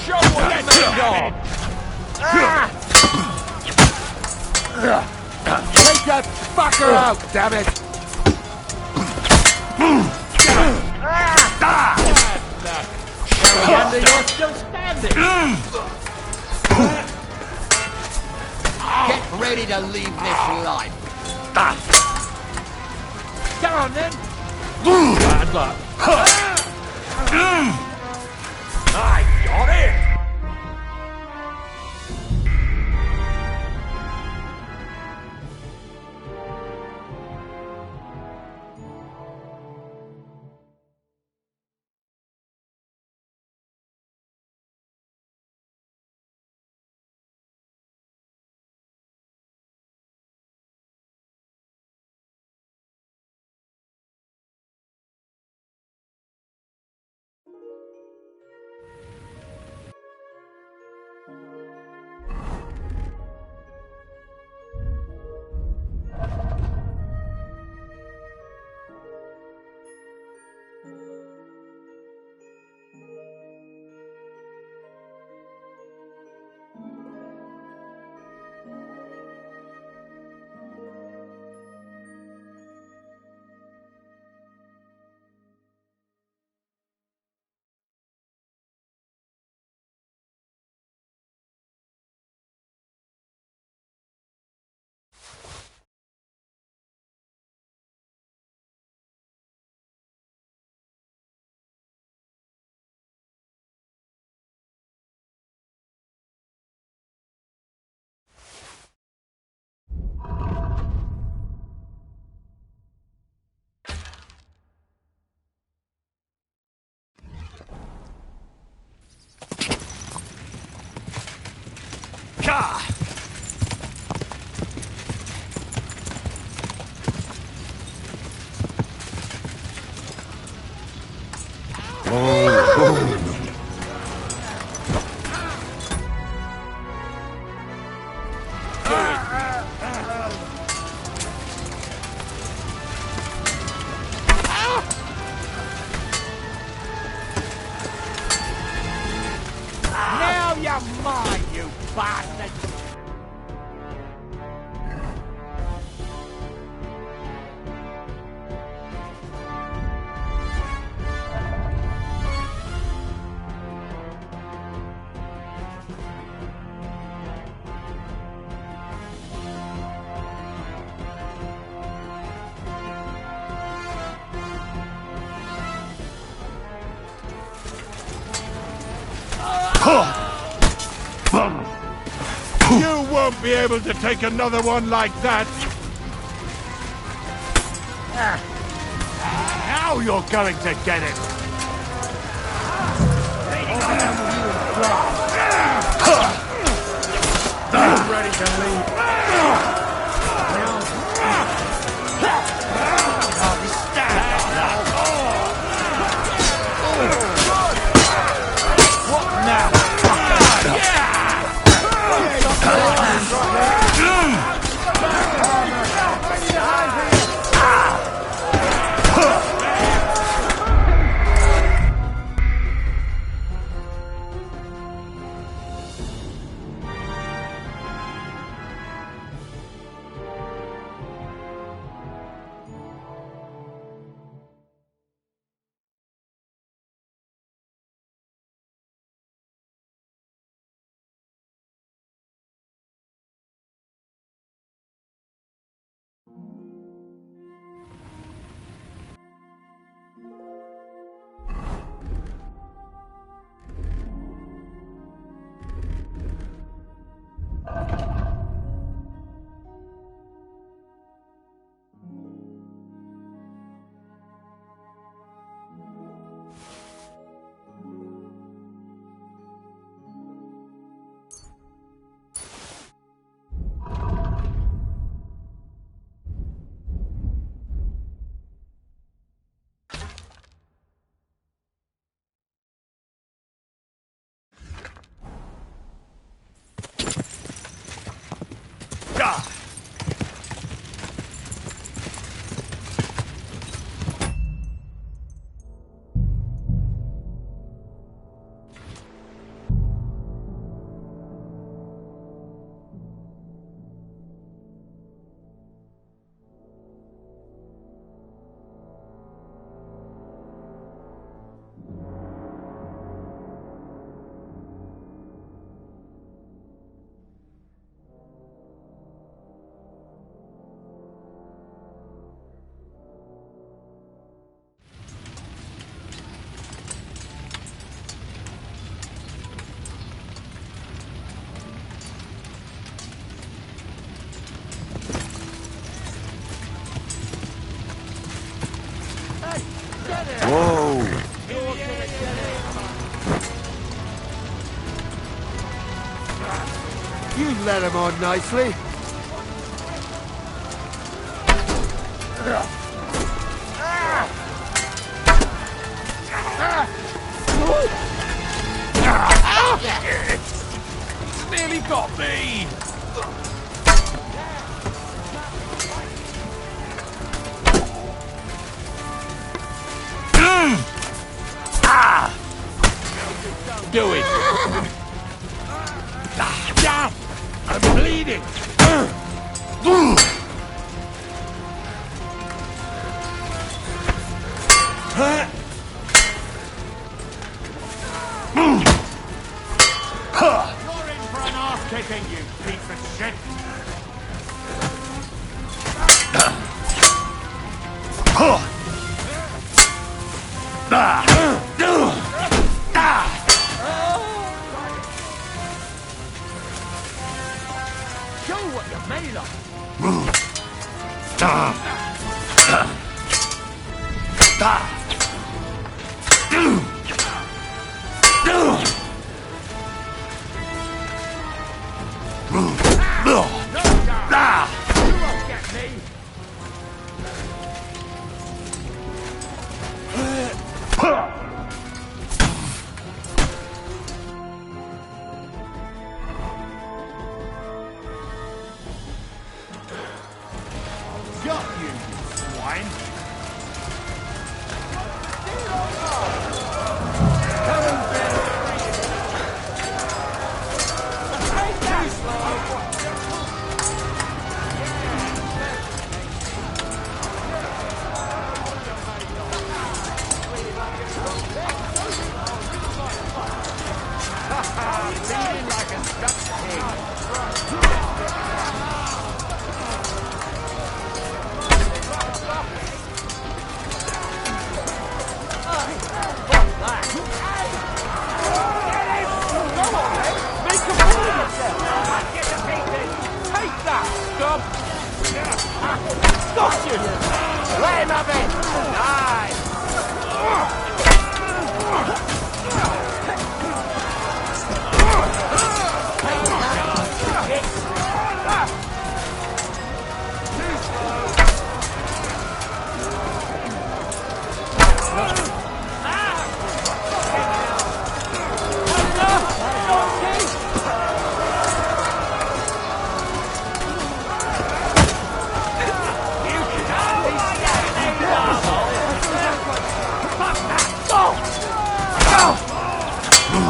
Speaker 7: Show what you're made of! Take that fucker out, damn it! Show again that you're still standing! Get ready to leave this life! Come on then! Bad luck! I got it!
Speaker 13: Now you're mine, you bastard!
Speaker 10: You won't be able to take another one like that!
Speaker 13: Now you're going to get it!
Speaker 7: I'm ready to leave.
Speaker 13: What now?
Speaker 10: Whoa!
Speaker 7: You let him on nicely.
Speaker 13: Nearly got me! Do it! I'm bleeding! You're in for an arse-kicking, you piece of shit! Show what you're made of!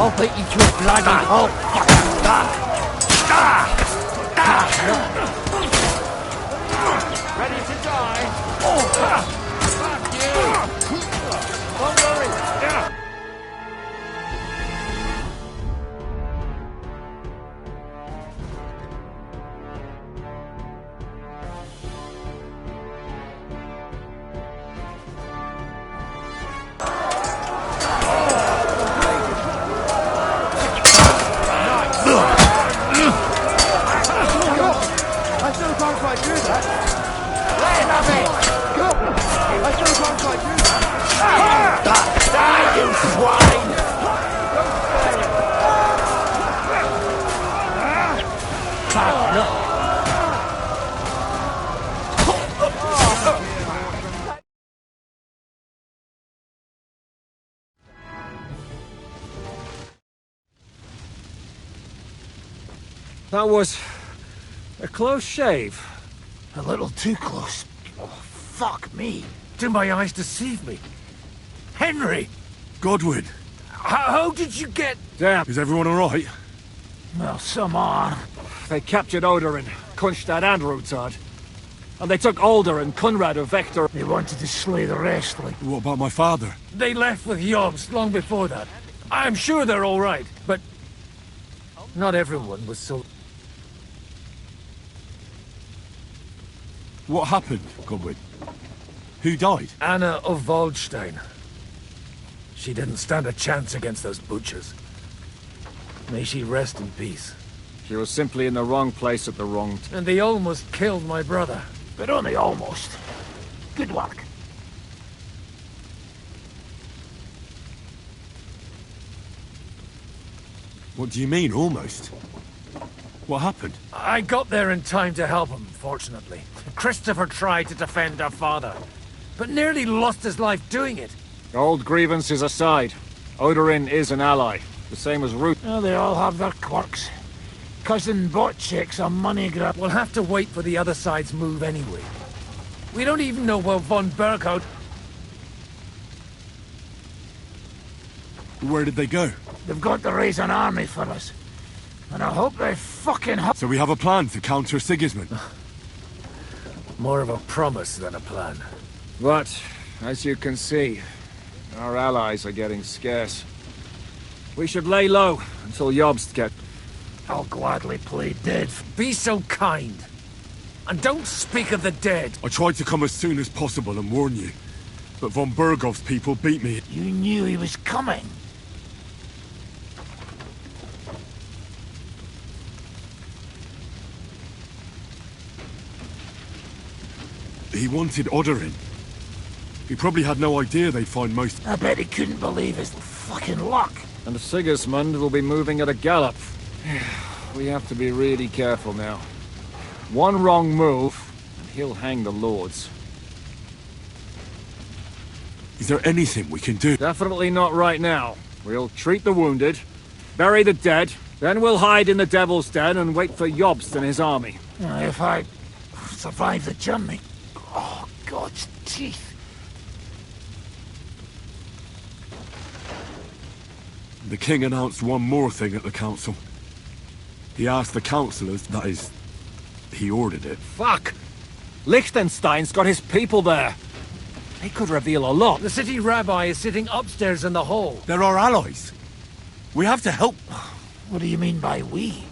Speaker 19: I'll beat you to a bloody pulp.
Speaker 7: Ready to die? Fuck you! Don't worry.
Speaker 12: I still can't quite do that. Let him have it! Go! I still can't quite do that. Die, you swine!
Speaker 7: That was a close shave.
Speaker 21: A little too close. Oh, fuck me. Did my eyes deceive me? Henry!
Speaker 18: Godwin!
Speaker 21: How did you get...
Speaker 7: Damn.
Speaker 18: Is everyone alright?
Speaker 21: Well, some are.
Speaker 7: They captured Odorin, Kunstad and Rutard. And they took Alder and Conrad of Vector.
Speaker 21: They wanted to slay the rest, like...
Speaker 18: What about my father?
Speaker 21: They left with Yobs long before that. I'm sure they're all right, but... not everyone was so...
Speaker 18: What happened, Godwin? Who died?
Speaker 21: Anna of Waldstein. She didn't stand a chance against those butchers. May she rest in peace.
Speaker 7: She was simply in the wrong place at the wrong time.
Speaker 21: And they almost killed my brother.
Speaker 19: But only almost. Good work.
Speaker 18: What do you mean, almost? What happened?
Speaker 21: I got there in time to help him, fortunately. Christopher tried to defend our father, but nearly lost his life doing it.
Speaker 7: Old grievances aside, Odorin is an ally, the same as Ruth.
Speaker 19: Oh, they all have their quirks. Cousin Botchick's a money grab.
Speaker 21: We'll have to wait for the other side's move anyway. We don't even know where von Berghout...
Speaker 18: Where did they go?
Speaker 19: They've got to raise an army for us. And I hope they fucking...
Speaker 18: So we have a plan to counter Sigismund?
Speaker 21: More of a promise than a plan.
Speaker 7: But, as you can see, our allies are getting scarce. We should lay low until Jobst get...
Speaker 19: I'll gladly play dead.
Speaker 21: Be so kind. And don't speak of the dead.
Speaker 18: I tried to come as soon as possible and warn you. But von Bergov's people beat me.
Speaker 19: You knew he was coming.
Speaker 18: He wanted Odorin. He probably had no idea they'd find most...
Speaker 19: I bet he couldn't believe his fucking luck.
Speaker 7: And Sigismund will be moving at a gallop. We have to be really careful now. One wrong move, and he'll hang the lords.
Speaker 18: Is there anything we can do?
Speaker 7: Definitely not right now. We'll treat the wounded, bury the dead, then we'll hide in the Devil's Den and wait for Jobst and his army.
Speaker 15: If I survive the journey... Oh, God's teeth.
Speaker 18: The king announced one more thing at the council. He asked the councillors, that is, he ordered it.
Speaker 7: Fuck! Liechtenstein's got his people there. They could reveal a lot.
Speaker 21: The city rabbi is sitting upstairs in the hall.
Speaker 15: They're our allies. We have to help. What do you mean by we?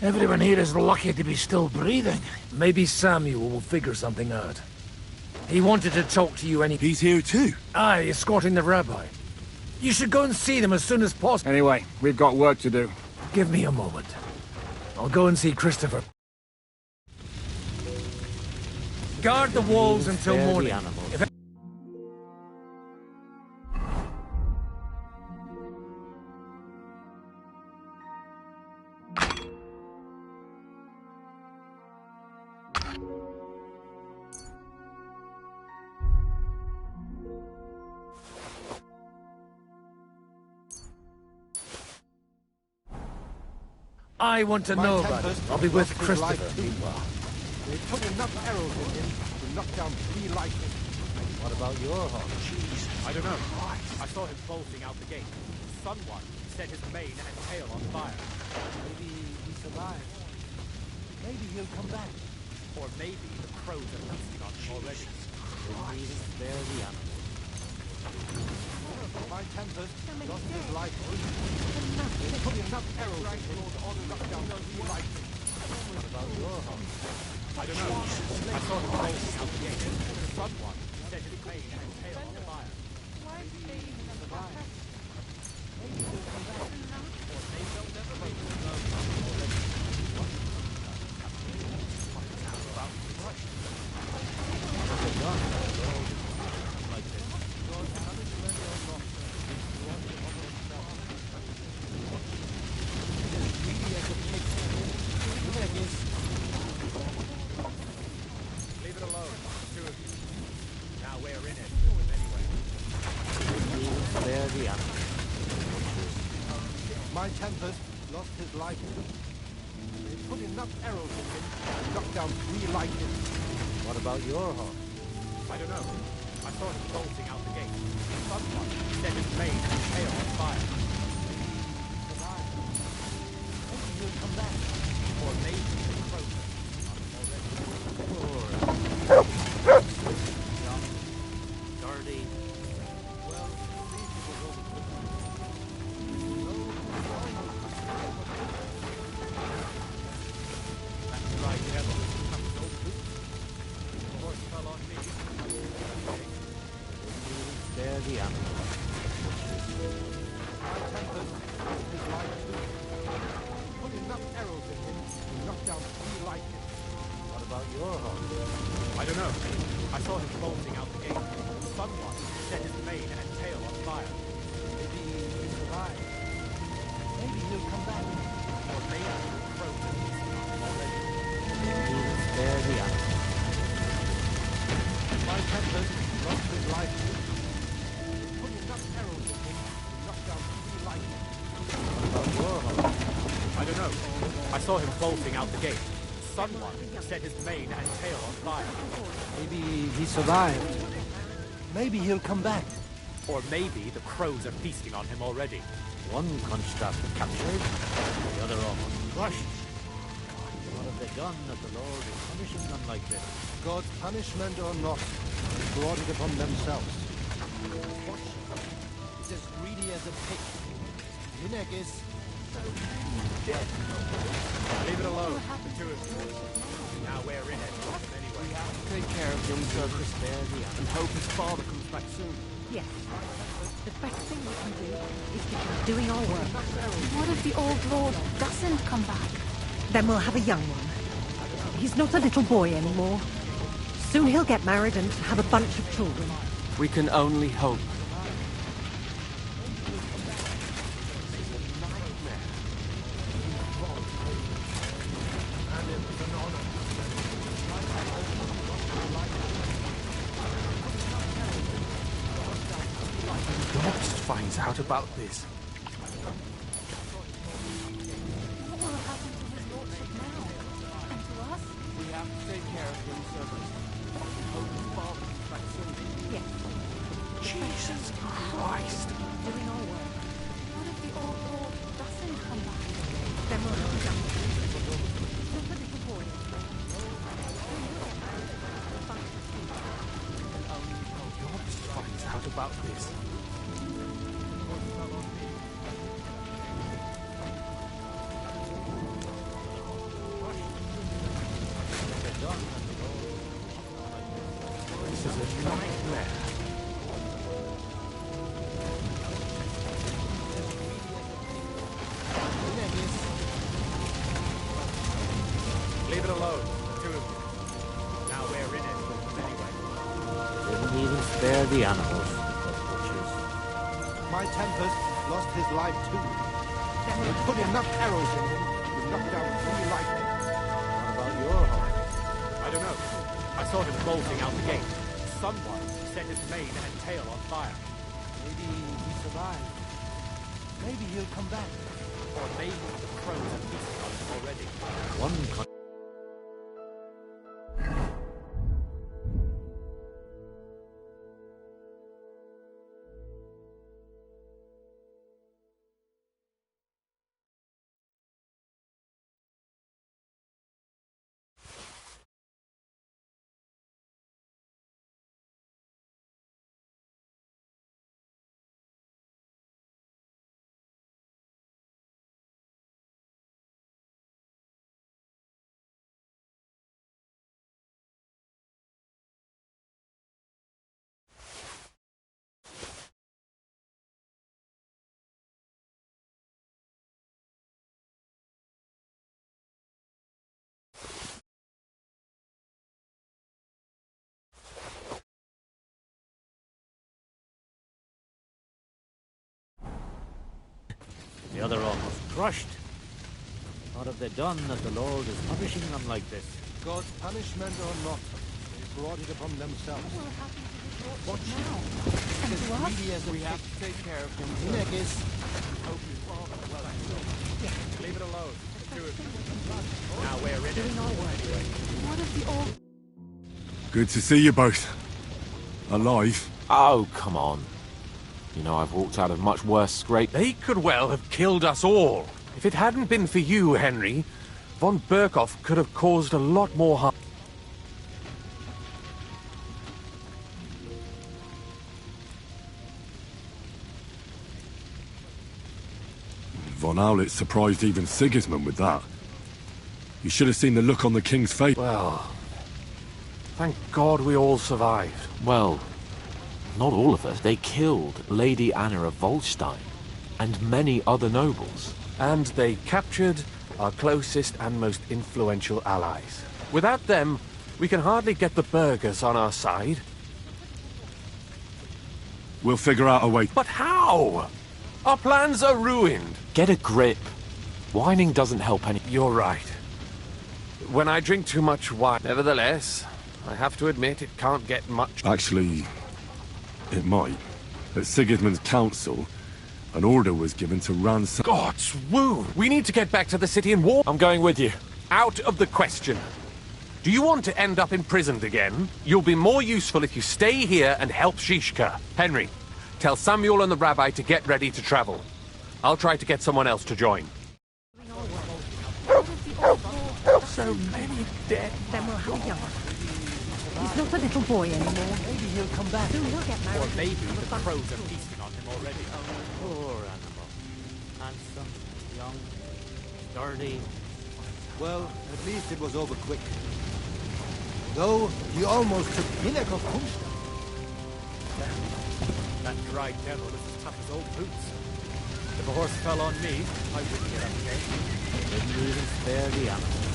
Speaker 15: Everyone here is lucky to be still breathing.
Speaker 21: Maybe Samuel will figure something out. He wanted to talk to you anyway.
Speaker 18: He's here too?
Speaker 21: Aye, escorting the rabbi. You should go and see them as soon as possible.
Speaker 7: Anyway, we've got work to do.
Speaker 21: Give me a moment. I'll go and see Christopher. Guard the walls until morning. I want to know about it. I'll be with Christopher meanwhile.
Speaker 12: They put enough arrows in him to knock down 3 lightning. What about your horse?
Speaker 1: Jeez, I don't know. I saw him bolting out the gate. Someone set his mane and tail on fire.
Speaker 12: Maybe he survived. Maybe he'll come back.
Speaker 1: Or maybe the crows are feasting on him already.
Speaker 12: Maybe spare the animal. My Tempest lost his life. They put enough arrows in him to knock down 3 lightning. What about your horse?
Speaker 1: I don't know. I saw him bolting out the gate. Someone set his mane and tail on fire.
Speaker 12: Maybe he survived. Maybe he'll come back.
Speaker 1: Or maybe they'll never make it. Leave it alone, the 2 of you. Now we're in it with him anyway.
Speaker 12: Spare the animal. My Tempest lost his life. They put enough arrows in him to knock down 3 lightning. What about your horse?
Speaker 1: I don't know. I saw him bolting out the gate. Someone set his mane and tail on fire.
Speaker 12: Maybe he'll come back.
Speaker 1: Or maybe the crows are already.
Speaker 12: Young, dirty. Well, these people will be
Speaker 1: That's right, Ella. The horse fell on me.
Speaker 12: spare the animal. My Tempest lost his life too. Put enough arrows in him to knock down 3 lightning. What about your horse?
Speaker 1: I don't know. I saw him bolting out the gate. Someone set his mane and tail on fire.
Speaker 12: Maybe he survived. Maybe he'll come back.
Speaker 1: Or maybe the crows are feasting on him already.
Speaker 12: Spare the animal. My Tempest lost his life too. Put enough arrows in him to knock down 3 lightning. What about your horse?
Speaker 1: I don't know. I saw him bolting out the gate. Someone set his mane and tail on fire.
Speaker 12: Maybe he survived. Maybe he'll come back.
Speaker 1: Or maybe the crows are feasting on him already.
Speaker 12: One construct captured, the other almost crushed. What have they done that the Lord is punishing them like this? God's punishment or not, they brought it upon themselves. It's as greedy as a pig. Minek is dead.
Speaker 1: Leave it alone, the 2 of you. Now we're in it with him anyway.
Speaker 12: We have to take care of young Douglas there and hope his father comes back soon.
Speaker 4: Yes. The best thing we can do is to keep doing our work. What if the old lord doesn't come back? Then we'll have a young one. He's not a little boy anymore. Soon he'll get married and have a bunch of children.
Speaker 6: We can only hope.
Speaker 2: finds out about this.
Speaker 4: What will happen to his lordship now? And to us?
Speaker 6: We have to take care of him, servant. Hope his father comes back soon.
Speaker 4: Yes.
Speaker 2: Jesus Christ.
Speaker 4: Doing our work. What if the old lord doesn't come back? Then we'll have a young one. Not a little boy.
Speaker 2: Yobbs finds out about this. This is a nightmare.
Speaker 1: Leave it alone, two of you. Now we're in it anyway.
Speaker 12: Didn't even spare the animals, the butchers.
Speaker 7: My Tempest lost his life too. We put enough arrows in him to knock down 3 lightning.
Speaker 12: What about your horse?
Speaker 1: I don't know. I saw him bolting out the gate. Someone set his mane and tail on fire.
Speaker 12: Maybe he survived. Maybe he'll come back.
Speaker 1: Or maybe the crows have feasted on him already.
Speaker 12: One The other almost crushed. What have they done that the Lord is punishing them like this?
Speaker 7: God's punishment or not, they brought it upon themselves.
Speaker 4: What will happen to his lordship
Speaker 7: Watch
Speaker 4: now? And
Speaker 7: as
Speaker 4: to us?
Speaker 7: greedy as
Speaker 6: We have to take care of him.
Speaker 7: Inegis.
Speaker 1: Leave it alone, two of you. Now we're in
Speaker 4: Doing our work.
Speaker 1: it anyway.
Speaker 4: What if the old...
Speaker 18: Good to see you both. Alive.
Speaker 6: Oh, come on. You know, I've walked out of much worse scrape.
Speaker 2: They could well have killed us all. If it hadn't been for you, Henry, von Berkhoff could have caused a lot more harm.
Speaker 18: Von Owlet surprised even Sigismund with that. You should have seen the look on the king's face.
Speaker 2: Well, thank God we all survived.
Speaker 6: Well, not all of us. They killed Lady Anna of Volstein and many other nobles.
Speaker 2: And they captured our closest and most influential allies. Without them, we can hardly get the burghers on our side.
Speaker 18: We'll figure out a way.
Speaker 2: But how? Our plans are ruined.
Speaker 6: Get a grip. Whining doesn't help any...
Speaker 2: You're right. When I drink too much wine... Nevertheless, I have to admit it can't get much...
Speaker 18: Actually, it might. At Sigismund's council, an order was given to ransom...
Speaker 2: God's wound! We need to get back to the city and war...
Speaker 6: I'm going with you.
Speaker 2: Out of the question. Do you want to end up imprisoned again? You'll be more useful if you stay here and help Shishka. Henry, tell Samuel and the rabbi to get ready to travel. I'll try to get someone else to join. So many dead.
Speaker 4: Then we'll have a young one. He's not a little boy anymore.
Speaker 12: Maybe he'll come back.
Speaker 4: Soon he'll get married.
Speaker 1: Or maybe the crows are feasting on him already.
Speaker 12: Poor animal. Handsome, young, sturdy.
Speaker 7: Well, at least it was over quick. Though, he almost took Hinnek of Kunstadt.
Speaker 1: That dry devil is as tough as old boots. If a horse fell on me, I wouldn't get up again.
Speaker 12: Didn't even spare the animals.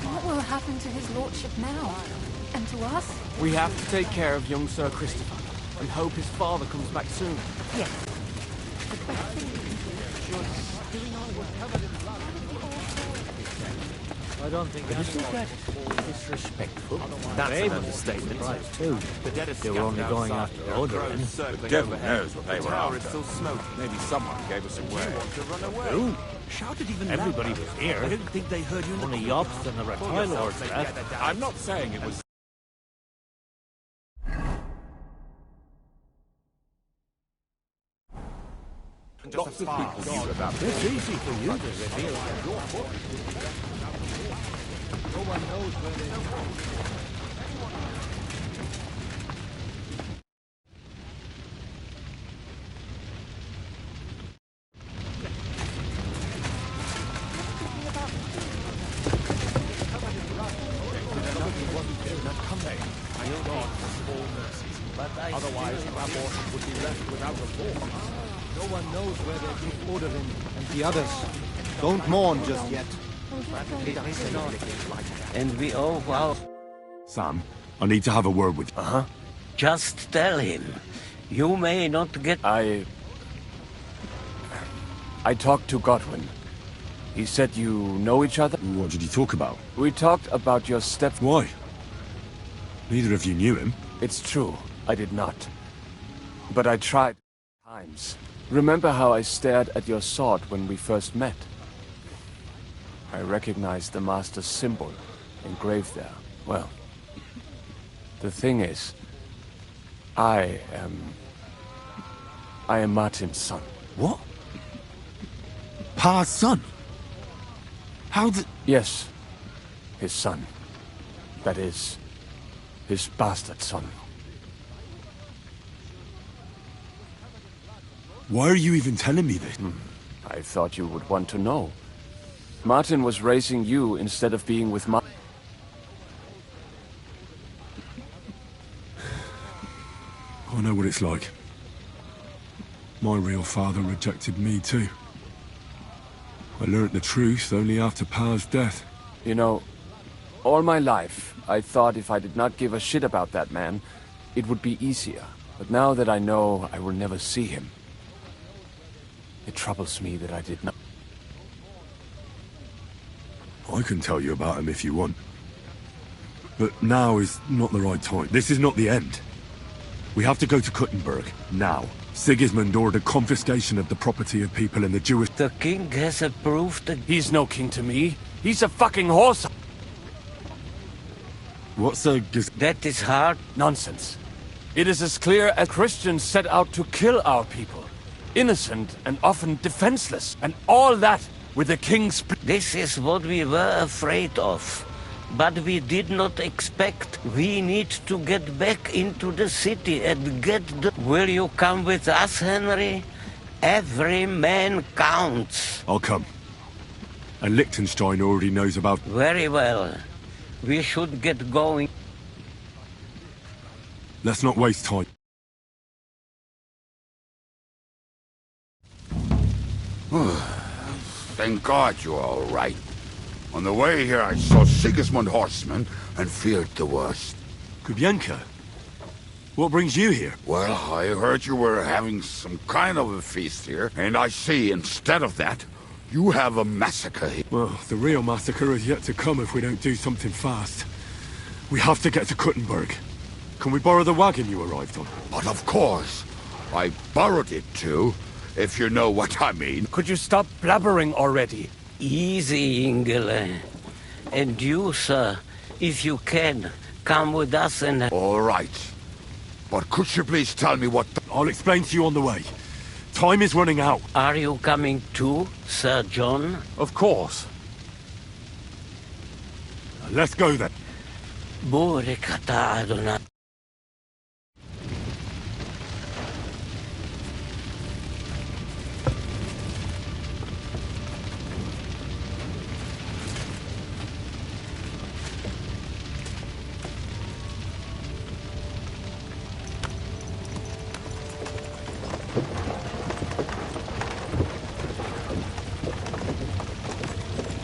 Speaker 9: What will happen to his lordship now? And to us?
Speaker 2: We have to take care of young Sir Christopher and hope his father comes back soon.
Speaker 9: Yes. The best thing we can do is doing our work.
Speaker 12: I don't think
Speaker 6: Isn't that disrespectful?
Speaker 12: That's an understatement. Too. They were only going after Odorin.
Speaker 10: The devil knows what they were after. Maybe someone gave us away.
Speaker 12: Who? Everybody was here. I didn't think they heard you. Only Yops and the reptile lords left.
Speaker 10: I'm not saying it was... Lots of people knew about this.
Speaker 12: It's easy for you to reveal your book. No one knows where they are.
Speaker 1: Otherwise, Rabor would be left without a force.
Speaker 12: No one knows where they took Odorin and the others. Don't mourn just yet.
Speaker 16: And we owe our...
Speaker 18: Sam, I need to have a word with you.
Speaker 16: Uh-huh. Just tell him. You may not get...
Speaker 2: I talked to Godwin. He said you know each other?
Speaker 18: What did you talk about?
Speaker 2: We talked about your step...
Speaker 18: Why? Neither of you knew him.
Speaker 2: It's true, I did not. But I tried times. Remember how I stared at your sword when we first met? I recognized the Master's symbol engraved there. Well, the thing is, I am Martin's son.
Speaker 18: What? Pa's son? How did...
Speaker 2: Yes, his son. That is, his bastard son.
Speaker 18: Why are you even telling me this?
Speaker 2: I thought you would want to know. Martin was raising you instead of being with
Speaker 18: I know what it's like. My real father rejected me too. I learnt the truth only after Pa's death.
Speaker 2: You know, all my life, I thought if I did not give a shit about that man, it would be easier. But now that I know I will never see him, it troubles me that I did not.
Speaker 18: I can tell you about him if you want. But now is not the right time. This is not the end. We have to go to Kuttenberg, now. Sigismund ordered confiscation of the property of people in the Jewish...
Speaker 16: The king has approved the...
Speaker 2: He's no king to me. He's a fucking horse.
Speaker 18: What's a...
Speaker 16: That is hard.
Speaker 2: Nonsense. It is as clear as Christians set out to kill our people. Innocent and often defenseless. And all that with the king's...
Speaker 16: This is what we were afraid of. But we did not expect. We need to get back into the city and get the... Will you come with us, Henry? Every man counts.
Speaker 18: I'll come. And Liechtenstein already knows about...
Speaker 16: Very well. We should get going.
Speaker 18: Let's not waste time.
Speaker 23: Thank God you're all right. On the way here, I saw Sigismund horsemen and feared the worst.
Speaker 18: Kubienka? What brings you here?
Speaker 23: Well, I heard you were having some kind of a feast here, and I see instead of that, you have a massacre here.
Speaker 18: Well, the real massacre is yet to come if we don't do something fast. We have to get to Kuttenberg. Can we borrow the wagon you arrived on?
Speaker 23: But of course. I borrowed it too, if you know what I mean.
Speaker 2: Could you stop blabbering already?
Speaker 16: Easy, Ingele. And you, sir, if you can, come with us and...
Speaker 23: All right. But could you please tell me what the...
Speaker 18: I'll explain to you on the way. Time is running out.
Speaker 16: Are you coming too, Sir John?
Speaker 2: Of course.
Speaker 18: Let's go then.
Speaker 16: Burekata Adonai.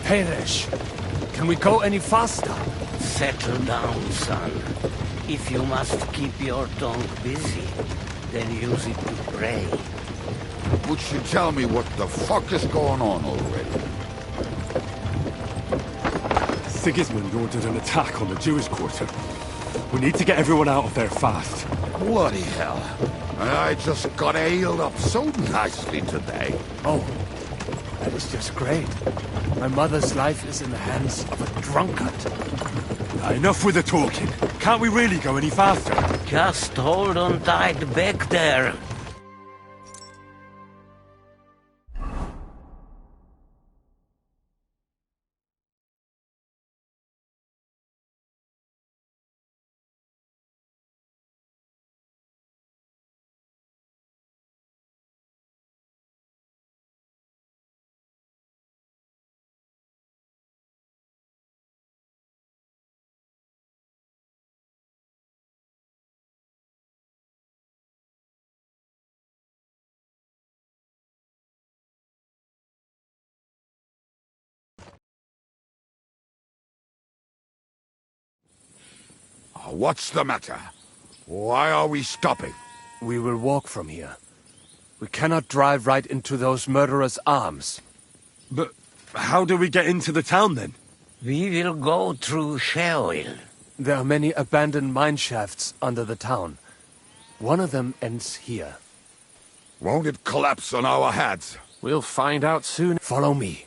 Speaker 21: Perish. Can we go any faster?
Speaker 16: Settle down, son. If you must keep your tongue busy, then use it to pray.
Speaker 23: Would you tell me what the fuck is going on already?
Speaker 18: Sigismund ordered an attack on the Jewish quarter. We need to get everyone out of there fast.
Speaker 23: Bloody hell. I just got ailed up so nicely today.
Speaker 21: Oh, that is just great. My mother's life is in the hands of a drunkard.
Speaker 18: Enough with the talking. Can't we really go any faster?
Speaker 16: Just hold on tight back there.
Speaker 23: What's the matter? Why are we stopping?
Speaker 21: We will walk from here. We cannot drive right into those murderers' arms.
Speaker 18: But how do we get into the town then?
Speaker 16: We will go through Sheol.
Speaker 21: There are many abandoned mine shafts under the town. One of them ends here.
Speaker 23: Won't it collapse on our heads?
Speaker 2: We'll find out soon.
Speaker 21: Follow me.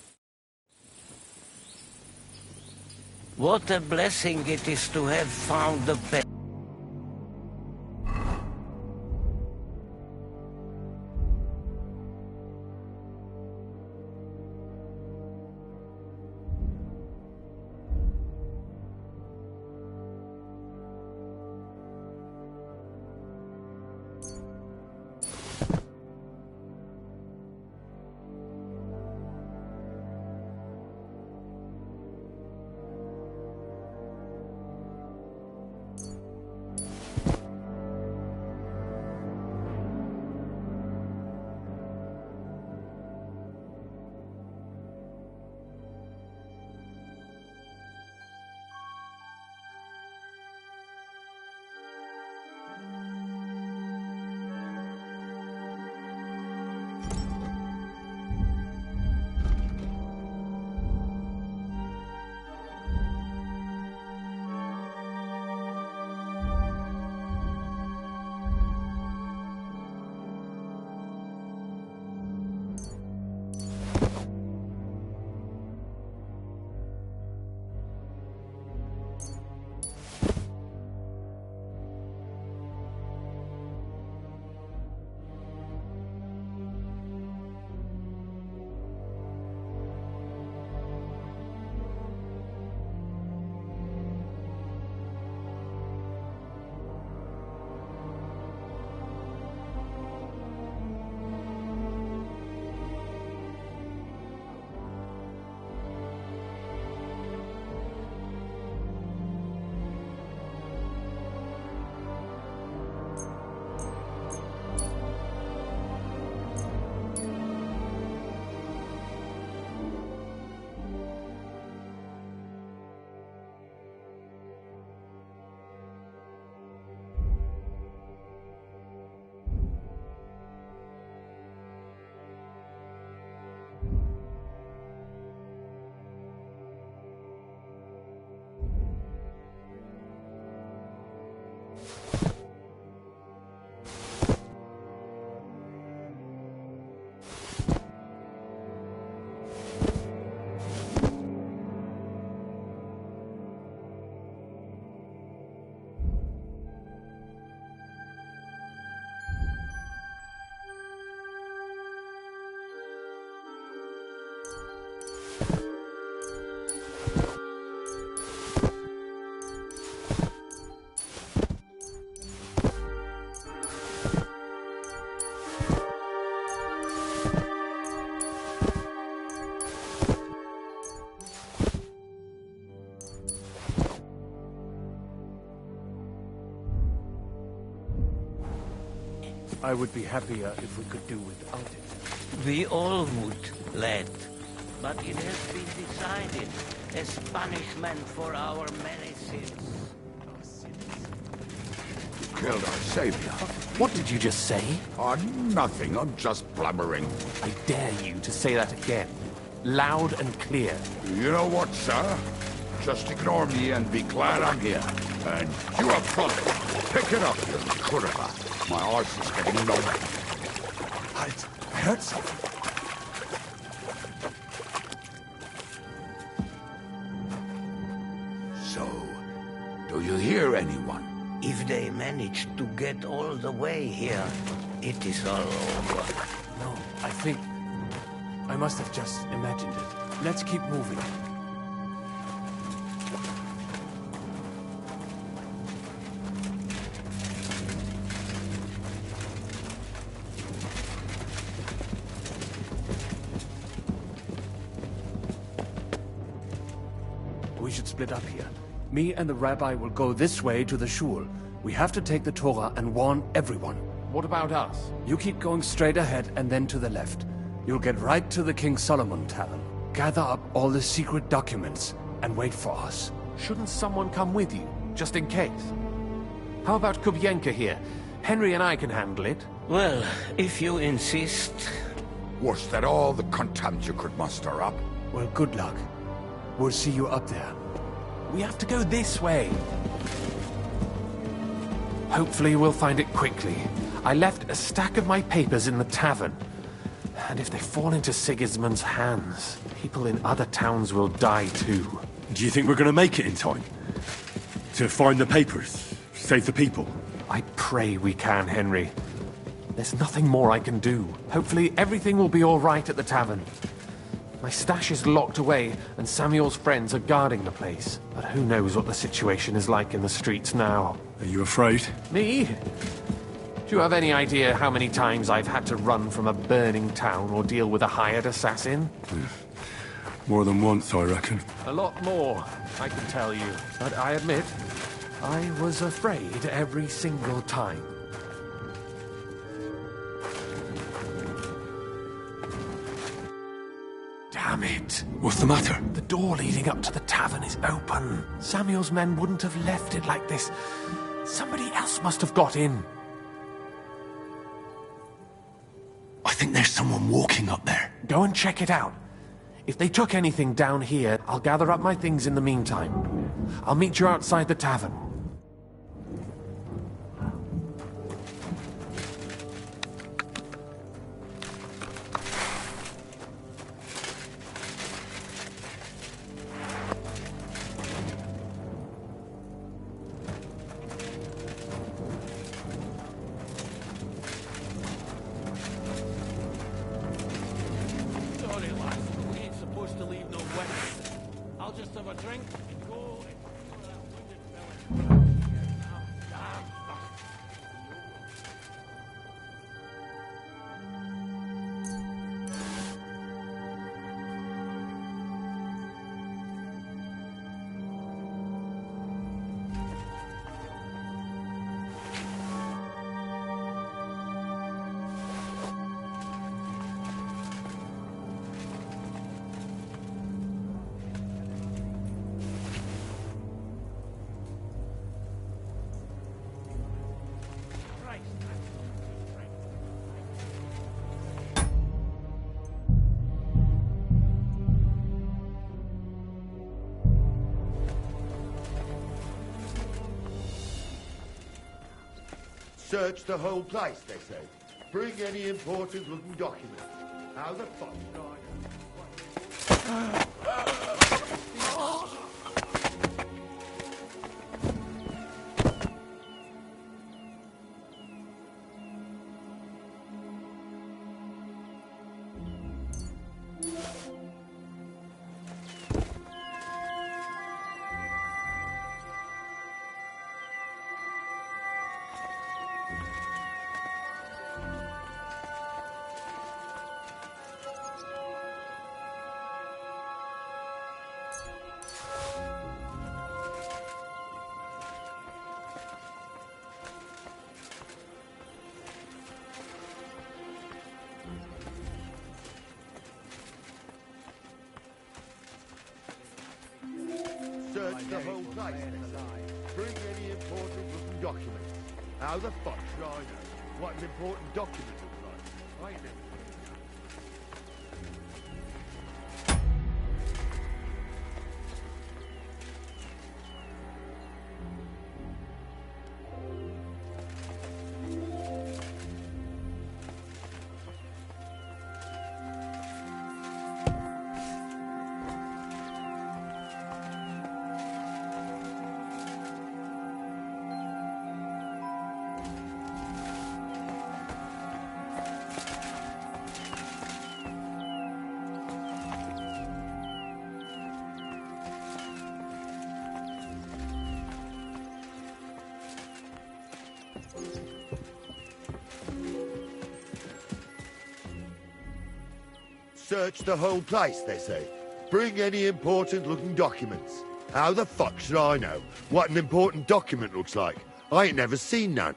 Speaker 16: What a blessing it is to have found the pet.
Speaker 21: I would be happier if we could do without it.
Speaker 16: We all would, lad. but it has been decided as punishment for our many sins.
Speaker 23: Killed our savior.
Speaker 2: What did you just say?
Speaker 23: Oh, nothing. I'm just blabbering.
Speaker 2: I dare you to say that again. Loud and clear.
Speaker 23: You know what, sir? Just ignore me and be glad I'm here. And you up front, pick it up, you curva. My arse is getting numb.
Speaker 15: I heard something.
Speaker 23: So, do you hear anyone?
Speaker 16: If they manage to get all the way here, it is all over.
Speaker 21: No, I think... I must have just imagined it. Let's keep moving. We should split up here. Me and the rabbi will go this way to the shul. We have to take the Torah and warn everyone.
Speaker 2: What about us?
Speaker 21: You keep going straight ahead and then to the left. You'll get right to the King Solomon Tavern. Gather up all the secret documents and wait for us.
Speaker 2: Shouldn't someone come with you, just in case? How about Kubyenka here? Henry and I can handle it.
Speaker 16: Well, if you insist...
Speaker 23: Was that all the contempt you could muster up?
Speaker 21: Well, good luck. We'll see you up there.
Speaker 2: We have to go this way. Hopefully we'll find it quickly. I left a stack of my papers in the tavern. And if they fall into Sigismund's hands, people in other towns will die too.
Speaker 18: Do you think we're gonna make it in time? To find the papers? Save the people?
Speaker 2: I pray we can, Henry. There's nothing more I can do. Hopefully everything will be all right at the tavern. My stash is locked away, and Samuel's friends are guarding the place. But who knows what the situation is like in the streets now.
Speaker 18: Are you afraid?
Speaker 2: Me? Do you have any idea how many times I've had to run from a burning town or deal with a hired assassin?
Speaker 18: More than once, I reckon.
Speaker 2: A lot more, I can tell you. But I admit, I was afraid every single time. Damn it!
Speaker 18: What's the matter?
Speaker 2: The door leading up to the tavern is open. Samuel's men wouldn't have left it like this. Somebody else must have got in.
Speaker 15: I think there's someone walking up there.
Speaker 2: Go and check it out. If they took anything down here, I'll gather up my things in the meantime. I'll meet you outside the tavern.
Speaker 3: Search the whole place, they say. Bring any important looking document. How the fuck the whole place. Bring any important looking documents. How the fuck should I know what an important document looks like? I never. Search the whole place, they say. Bring any important looking documents. How the fuck should I know what an important document looks like? I ain't never seen none.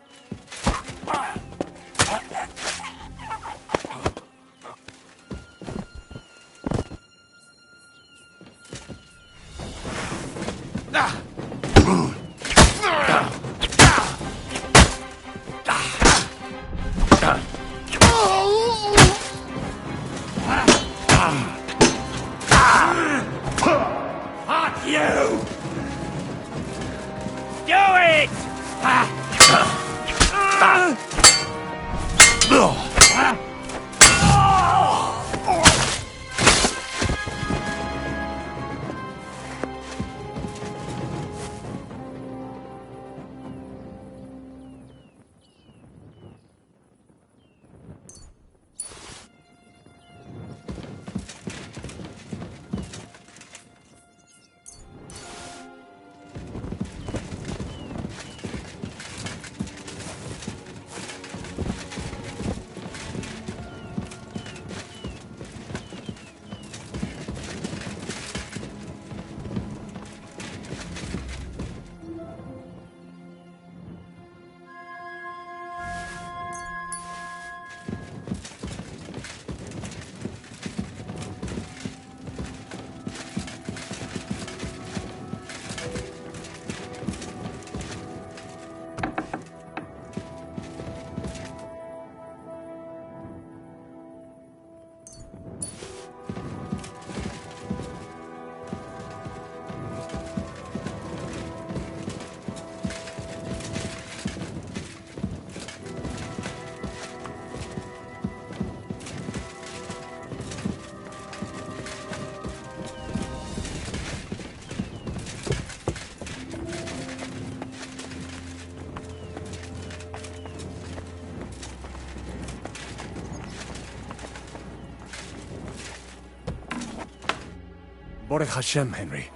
Speaker 15: Baruch Hashem, Henry.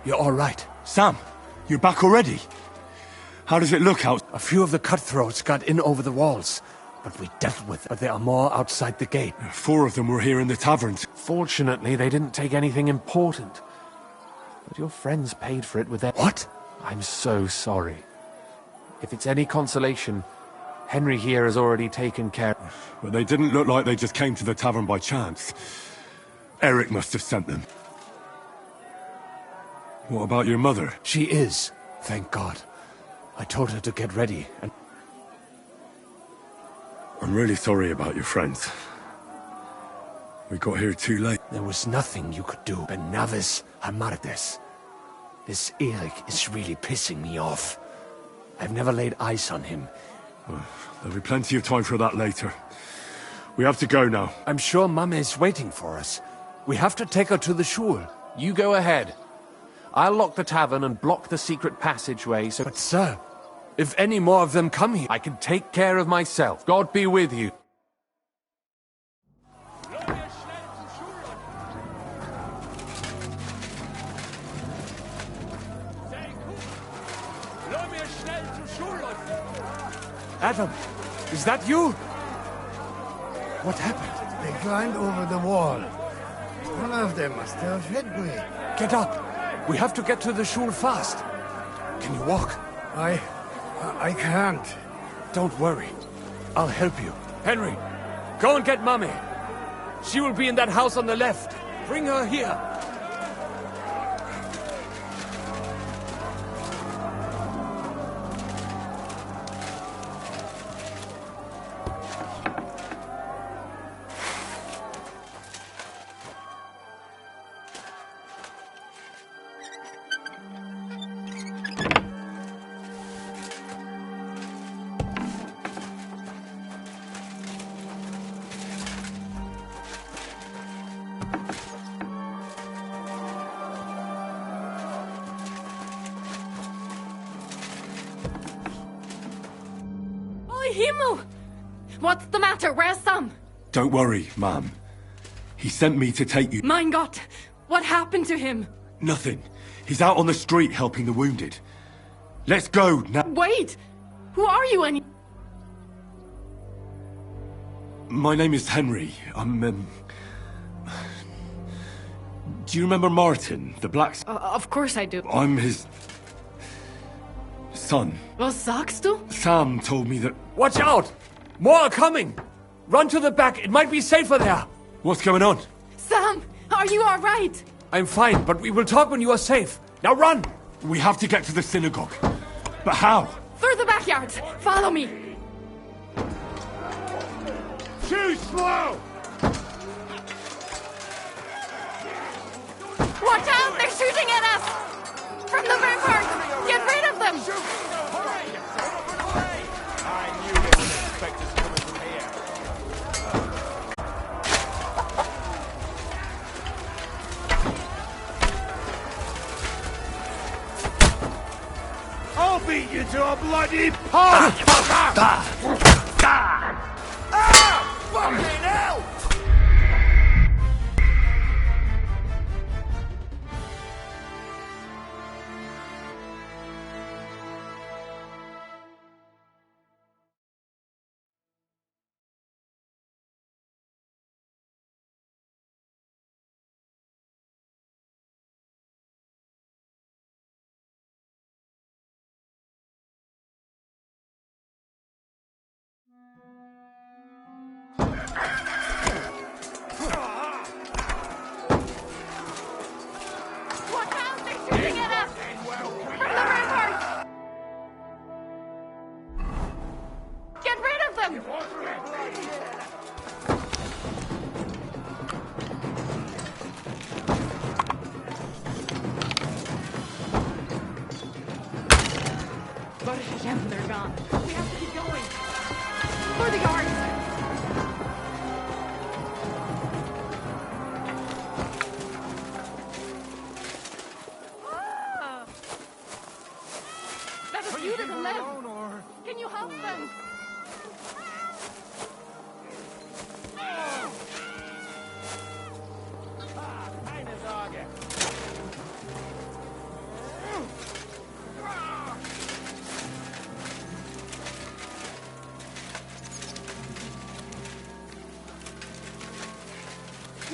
Speaker 15: You're all right. Sam, you're back already? How does it look out? A few of the cutthroats got in over the walls, but we dealt with it. But there are more outside the gate.
Speaker 18: 4 of them were here in the taverns.
Speaker 2: Fortunately, they didn't take anything important. But your friends paid for it with their...
Speaker 15: What?
Speaker 2: I'm so sorry. If it's any consolation, Henry here has already taken care...
Speaker 18: But they didn't look like they just came to the tavern by chance. Eric must have sent them. What about your mother?
Speaker 15: She is, thank God. I told her to get ready, and...
Speaker 18: I'm really sorry about your friends. We got here too late.
Speaker 15: There was nothing you could do. Ben Navis Hamardes. This Eric is really pissing me off. I've never laid eyes on him.
Speaker 18: There'll be plenty of time for that later. We have to go now.
Speaker 15: I'm sure Mama is waiting for us. We have to take her to the shul.
Speaker 2: You go ahead. I'll lock the tavern and block the secret passageway so...
Speaker 15: But sir, if any more of them come here...
Speaker 2: I can take care of myself. God be with you.
Speaker 15: Adam, is that you? What happened?
Speaker 11: They climbed over the wall. One of them must have headway.
Speaker 15: Get up. We have to get to the shul fast. Can you walk?
Speaker 11: I can't.
Speaker 15: Don't worry. I'll help you. Henry, go and get Mummy. She will be in that house on the left. Bring her here.
Speaker 9: Himmel! What's the matter? Where's Sam?
Speaker 18: Don't worry, ma'am. He sent me to take you.
Speaker 9: Mein Gott! What happened to him?
Speaker 18: Nothing. He's out on the street helping the wounded. Let's go now.
Speaker 9: Wait! Who are you any?
Speaker 18: My name is Henry. I'm, Do you remember Martin, the blacksmith?
Speaker 9: Of course I do.
Speaker 18: I'm his... son.
Speaker 9: Was sagst du?
Speaker 18: Sam told me that...
Speaker 21: Watch out! More are coming! Run to the back, it might be safer there!
Speaker 18: What's going on?
Speaker 9: Sam, are you alright?
Speaker 21: I'm fine, but we will talk when you are safe. Now run!
Speaker 18: We have to get to the synagogue. But how?
Speaker 9: Through the backyards! Follow me!
Speaker 23: Too slow!
Speaker 9: Watch out! They're shooting at us! From the ramparts! Get rid of them!
Speaker 1: I knew there were inspectors coming from here.
Speaker 23: I'll beat you to a bloody pulp! Fucking hell!
Speaker 9: They're gone. We have to keep going. For the guards! That is you to the left. Can you help them?
Speaker 1: Keine Sorge.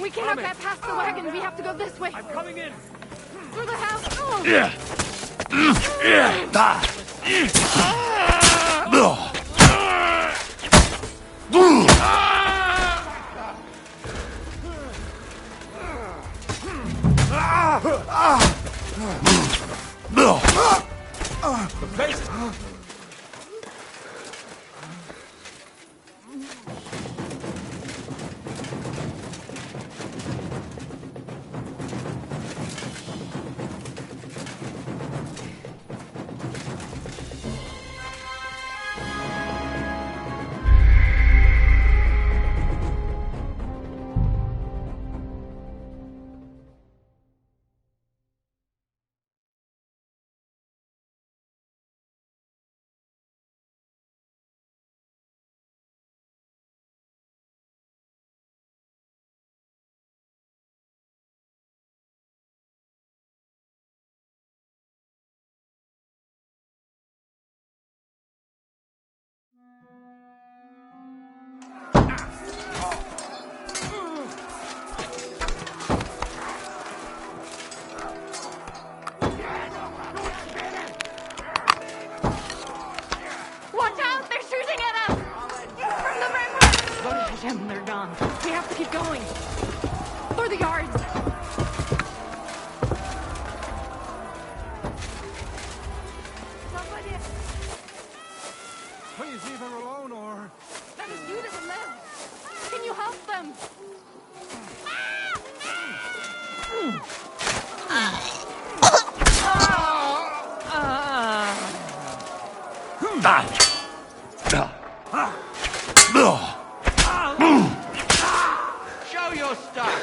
Speaker 9: We cannot get past the wagons. We have to go this way.
Speaker 1: I'm coming in.
Speaker 9: Through the house. Oh.
Speaker 1: The place is...
Speaker 9: They're gone. We have to keep going. For the guards.
Speaker 23: Please leave her alone, or...
Speaker 9: That is you to the left. Can you help them?
Speaker 13: Show your stuff.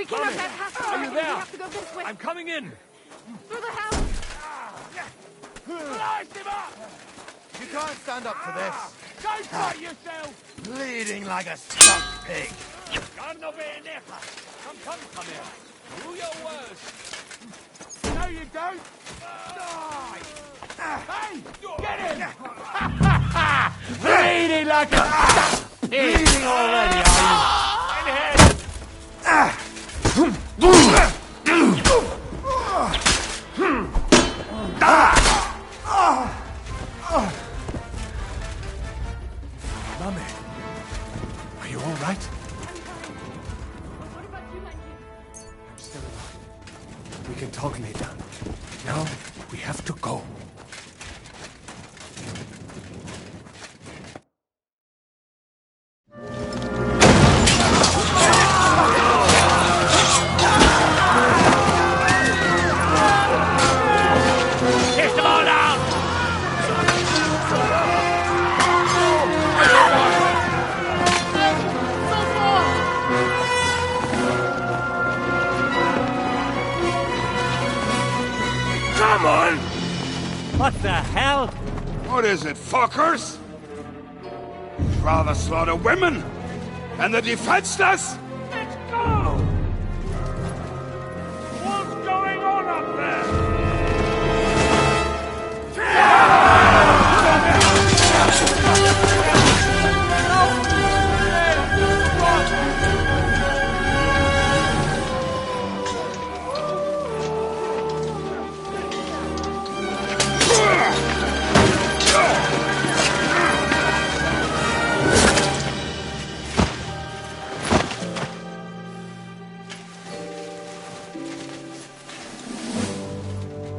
Speaker 4: We cannot get past the
Speaker 7: Are you
Speaker 4: barricade.
Speaker 7: there?
Speaker 4: We have to go this way.
Speaker 7: I'm coming in.
Speaker 4: Through the house.
Speaker 7: Light him up!
Speaker 17: You can't stand up to this.
Speaker 7: Don't fight yourself!
Speaker 17: Bleeding like a stuck pig.
Speaker 7: I'm not being there. Come here. Do your worst. No, you don't. Hey, get him! Bleeding like a pig. Bleeding already, are you?
Speaker 15: Mummy, are you all right? I'm still alive. We can talk later. Now, we have to go.
Speaker 7: Kiss them all down!
Speaker 23: Come on!
Speaker 7: What the hell?
Speaker 23: What is it, fuckers? Rather slaughter women and the defenseless?
Speaker 7: Let's go! What's going on up there?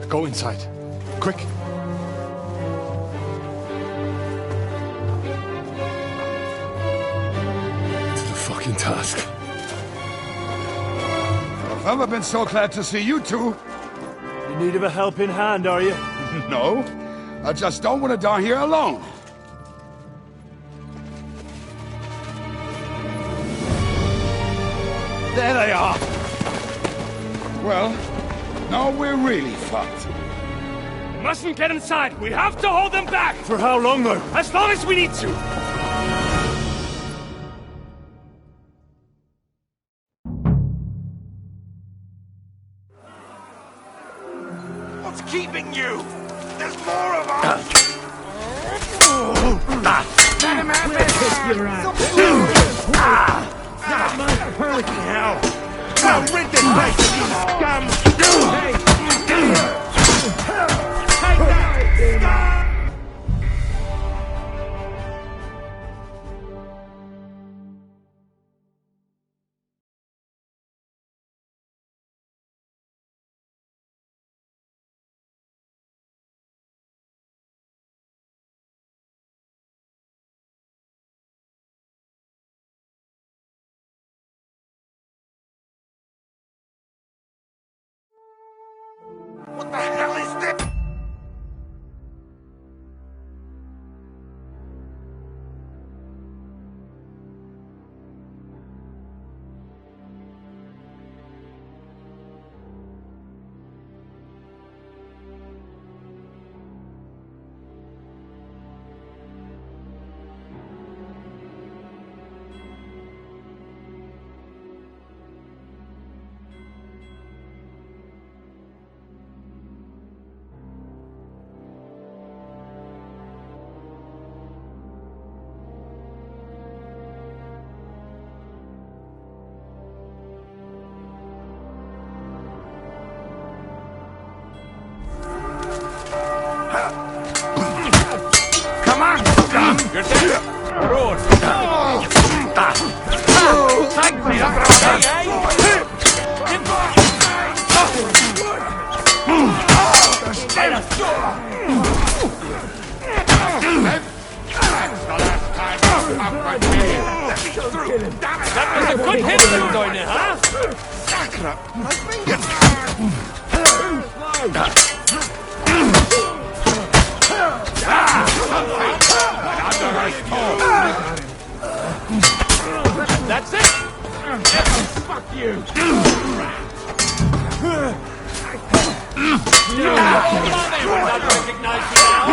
Speaker 15: Go inside. Quick. It's the fucking task.
Speaker 23: I've never been so glad to see you two.
Speaker 5: In need of a helping hand, are you?
Speaker 23: No, I just don't want to die here alone. There they are. Well, now we're really fucked.
Speaker 7: Mustn't get inside. We have to hold them back.
Speaker 5: For how long, though?
Speaker 7: As long as we need to.
Speaker 23: What's keeping you? There's more of us!
Speaker 7: Let him have it! Kiss your ass! Hurricane hell! I'll rid this place of you scum! Take that!
Speaker 23: What the hell is this?
Speaker 7: You're dead. Roar. Thank me. That was a good hit you were doing it, huh?
Speaker 23: Sacra! My fingers!
Speaker 7: That's it! Fuck you!
Speaker 5: They will not recognize you now!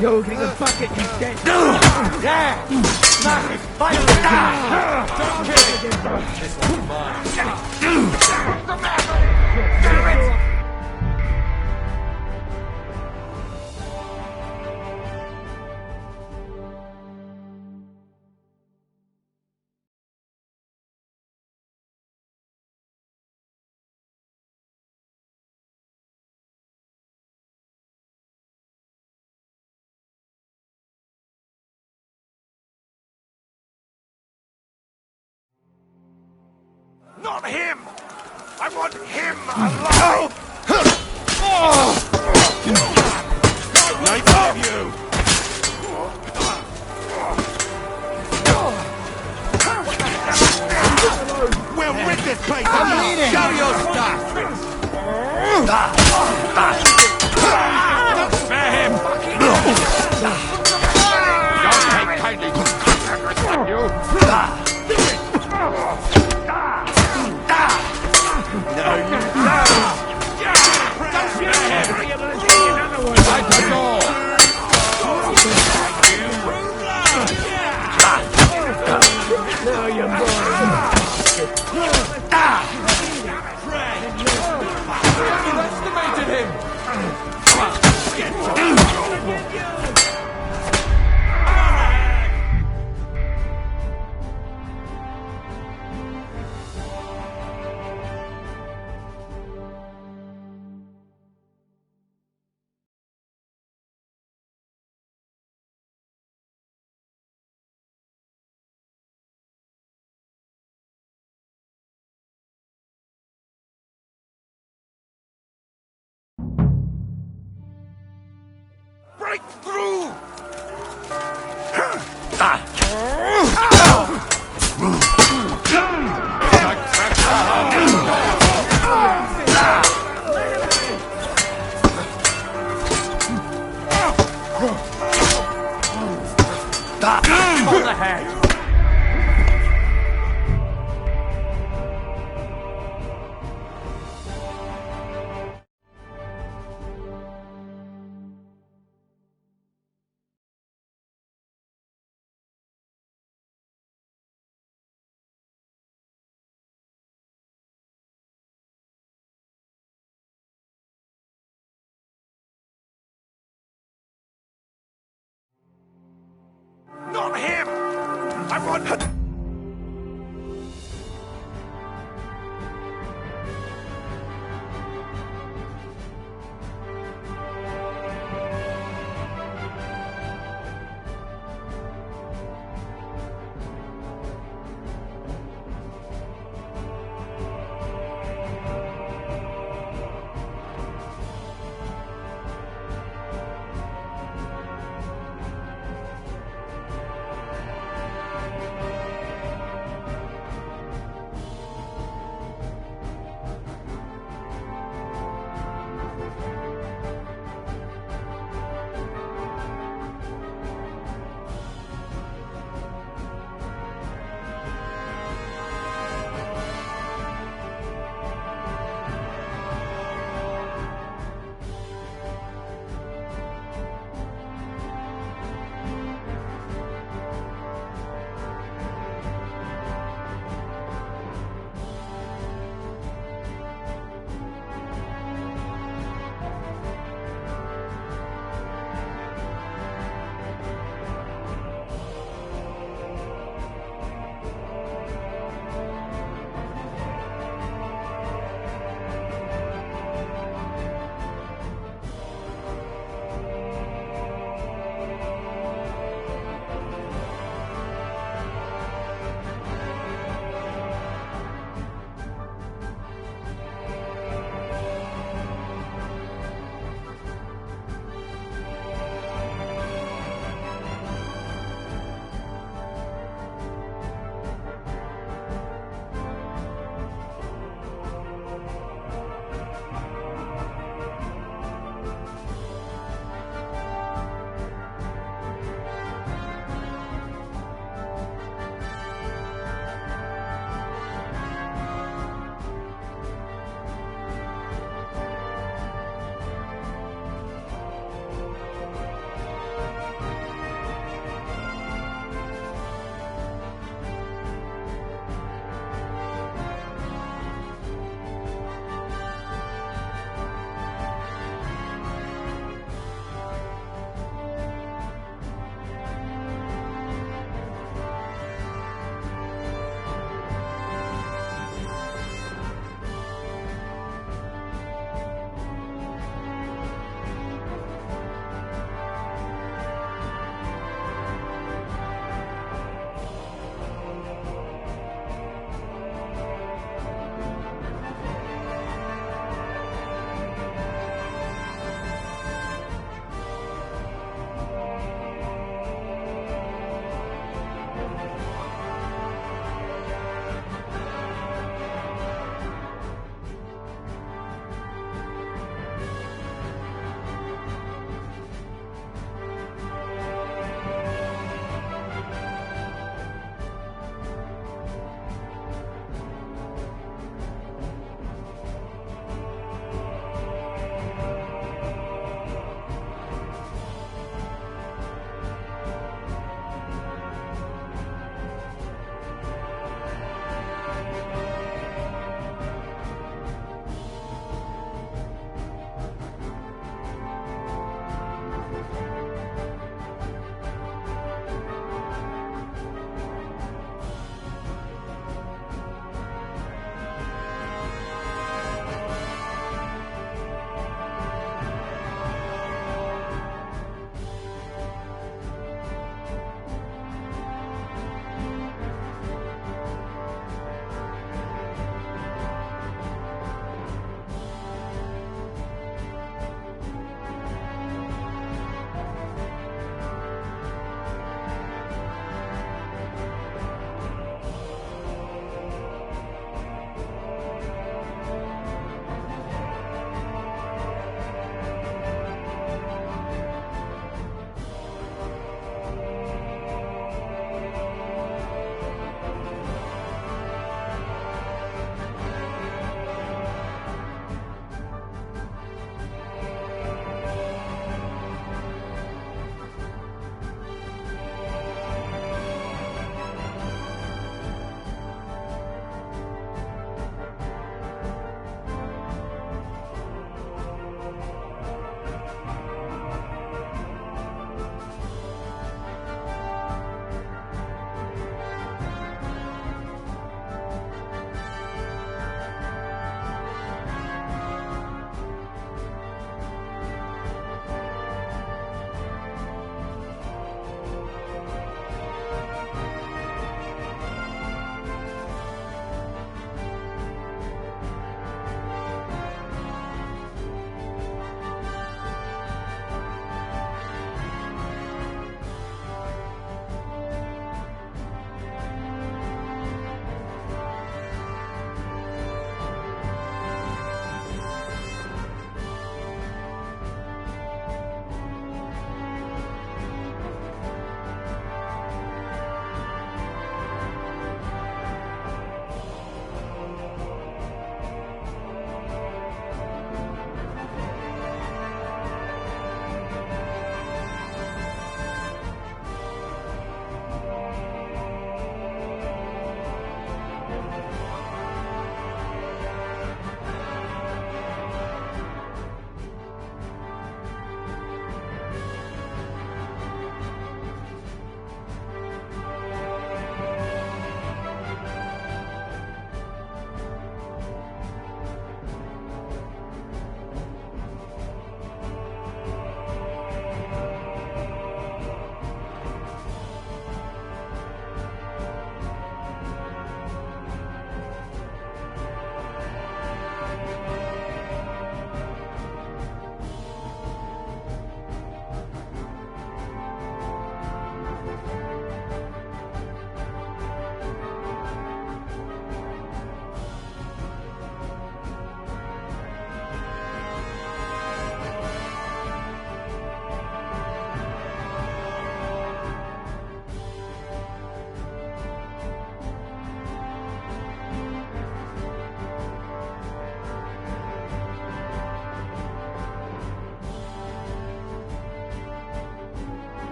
Speaker 7: You're getting a bucket, you dead! Yeah! Smack it! Fight it! Don't kill it! This one's mine. Damn it!
Speaker 15: Not him! I want him alive! Nice of you! We'll rid this place of you! Show your stuff! Don't spare him! Don't take kindly to you! Break through!
Speaker 7: On the head!
Speaker 15: Not him! I want...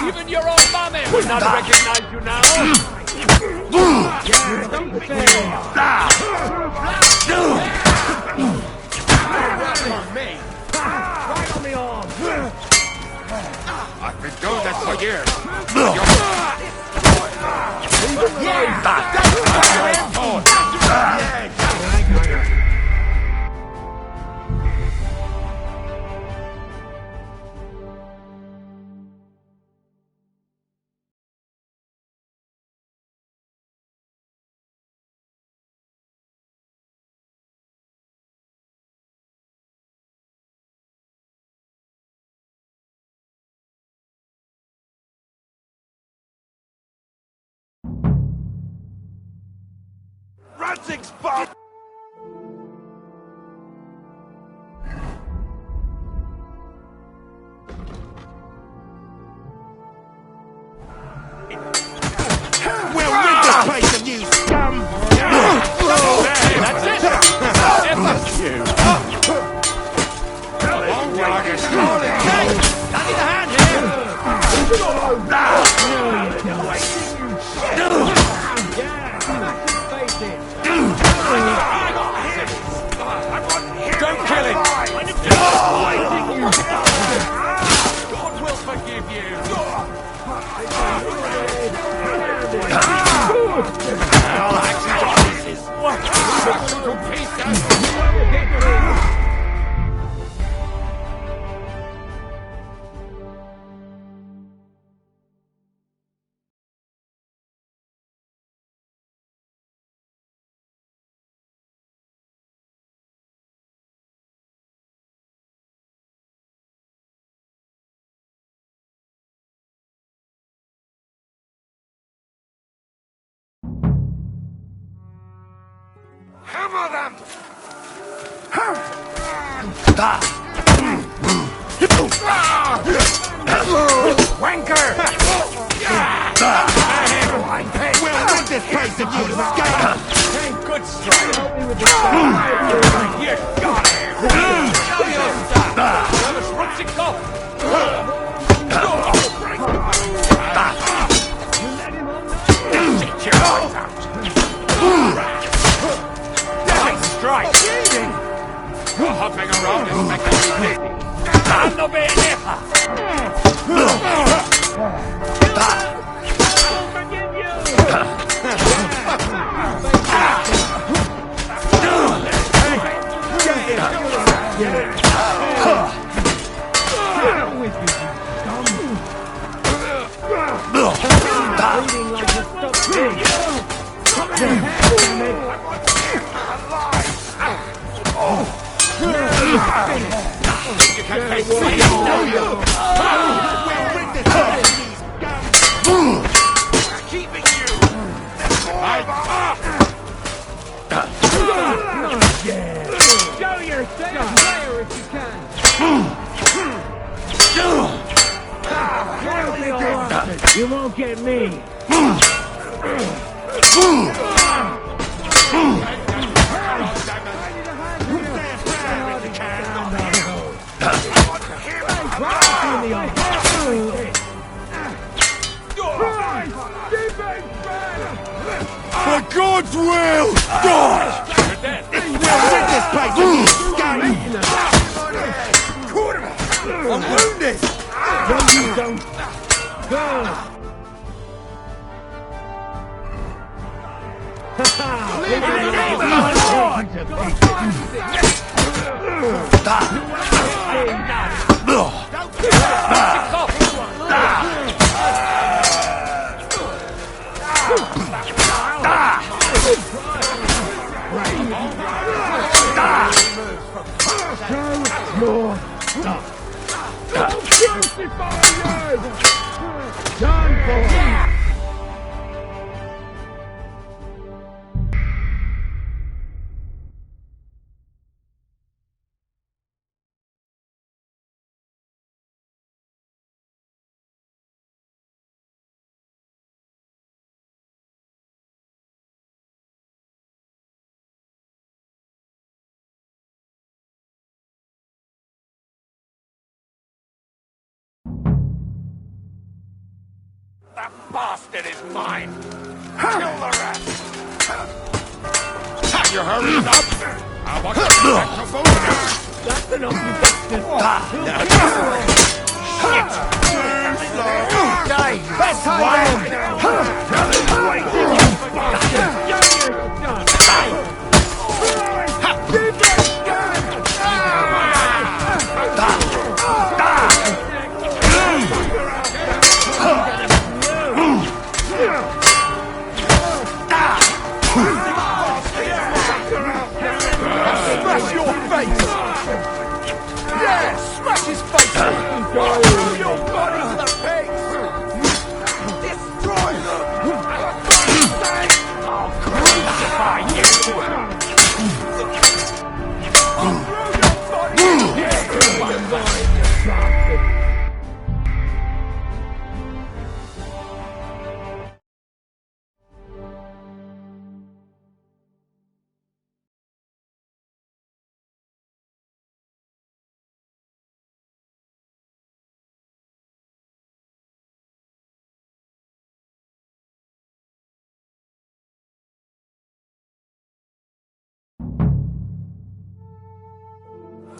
Speaker 7: Even your own mummy would not recognize you now.
Speaker 23: I've been doing this for years.
Speaker 7: Ranting spot! We'll rid this place of you, scum! That's it! Fuck you! I need a hand here! Don't kill him! God will forgive you! Hammer them! Wanker! We'll rid this place of you, scum! Good strike! You got it! Show your stuff! Have a schrutzig cough! Sit your eyes out! Strike! You're hopping around and making me dizzy. Stand up in here! I will forgive you! Bleeding like a stuck pig! Come here, damn it! You can take me now, you! We'll rid this place of these guns! Keeping you! Show yourself player if you can! You won't get me!
Speaker 23: God's will! God!
Speaker 7: We'll rid this place of you scum!
Speaker 23: I'm wounded!
Speaker 7: No, you don't. In the name of
Speaker 23: That bastard is mine! Kill the rest! You hurry up! I want to get back to Boulder!
Speaker 7: That's enough, you bastard!
Speaker 23: Shit!
Speaker 7: Die! Best time! Tell him right, you bastard!
Speaker 23: Smash your face! Yeah! Smash his face! Throw your body to the pigs! Destroy them! I'll crucify you!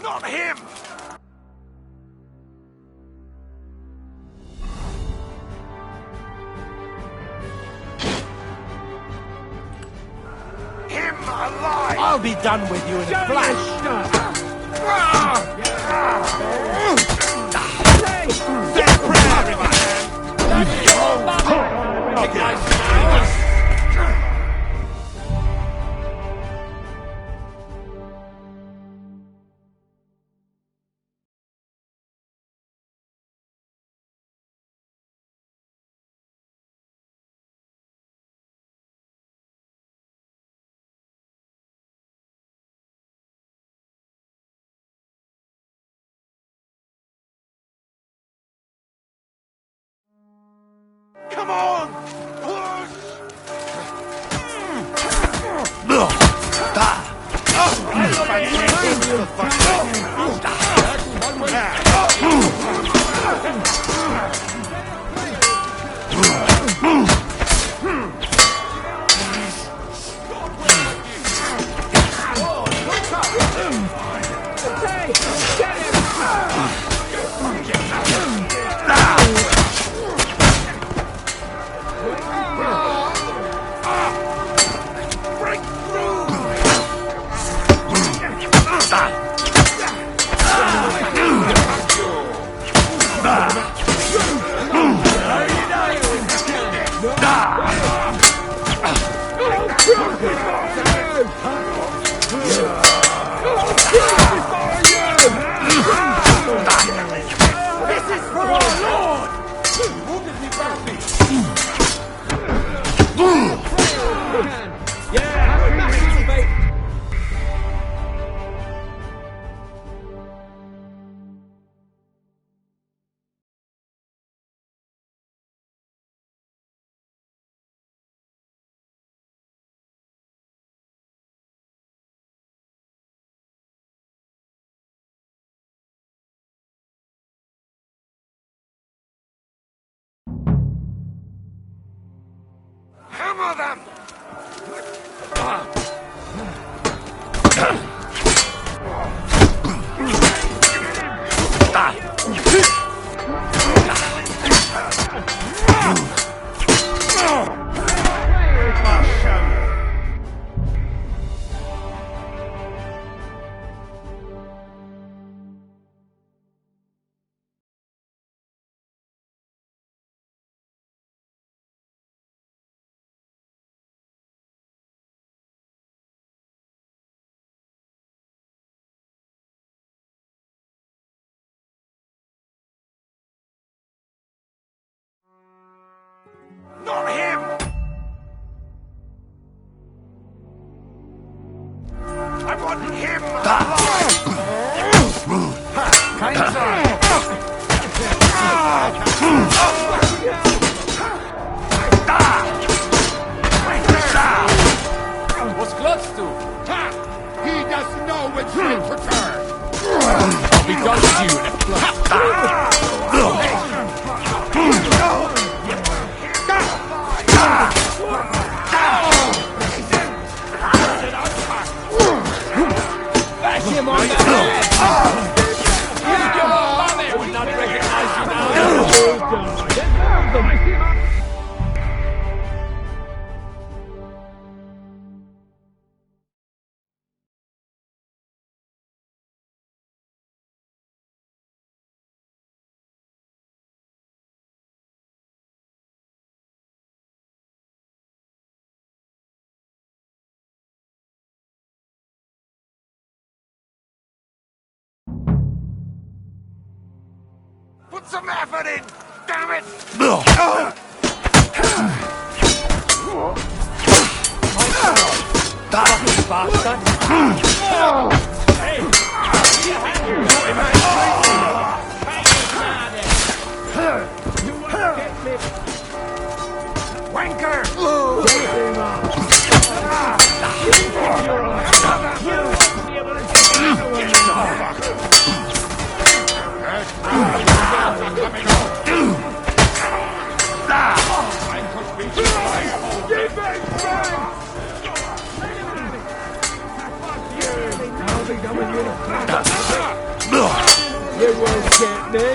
Speaker 23: Not him! Him alive!
Speaker 7: I'll be done with you in a flash!
Speaker 23: Come on! Push! Hammer them!
Speaker 7: Not him! I want him alive! What's Glutz do? He doesn't know which way to turn!
Speaker 1: I'll be done with you in a flash.
Speaker 7: Bash him on the head!
Speaker 1: They would not recognize you now.
Speaker 7: Put some effort in, damn it! You won't get me!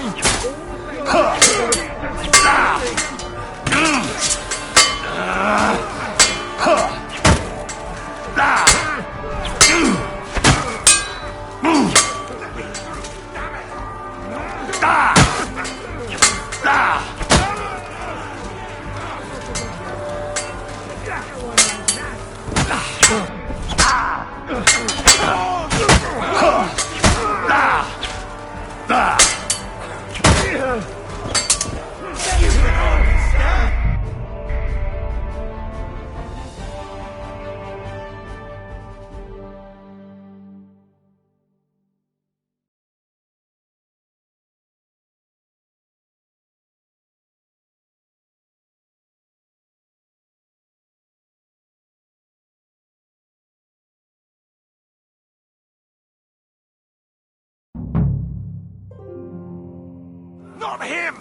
Speaker 7: Not him!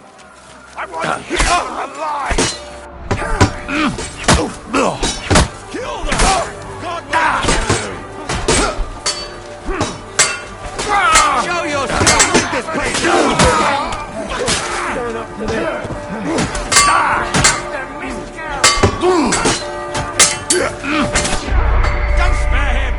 Speaker 7: I want him alive! Kill them! God show yourself! Leave this place! Stand up to this! Don't spare him!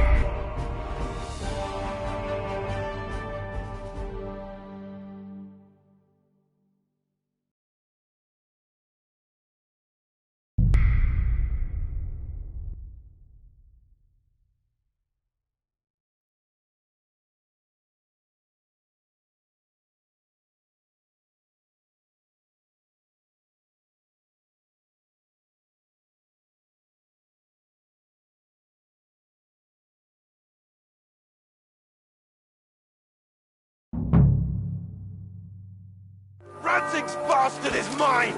Speaker 7: Ranzig's bastard is mine!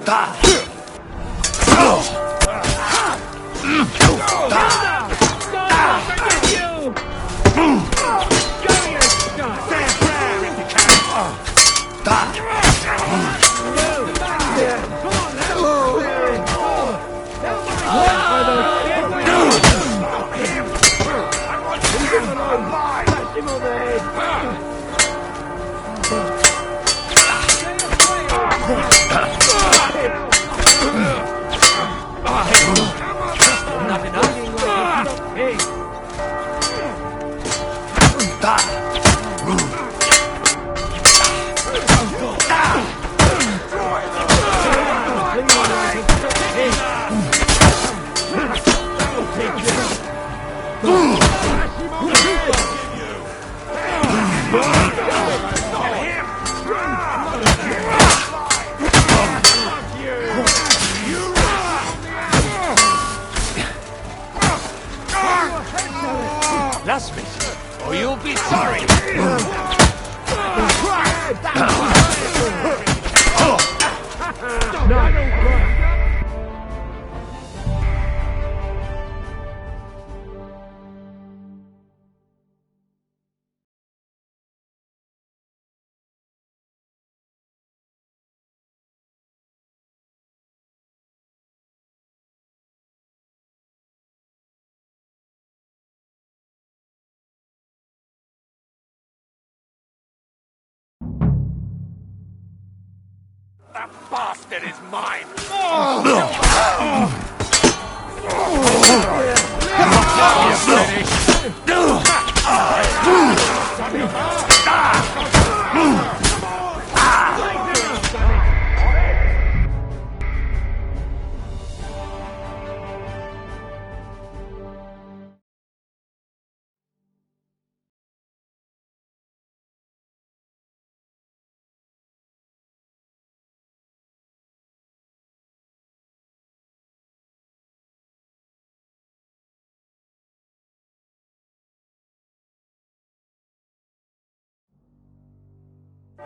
Speaker 7: bastard is mine!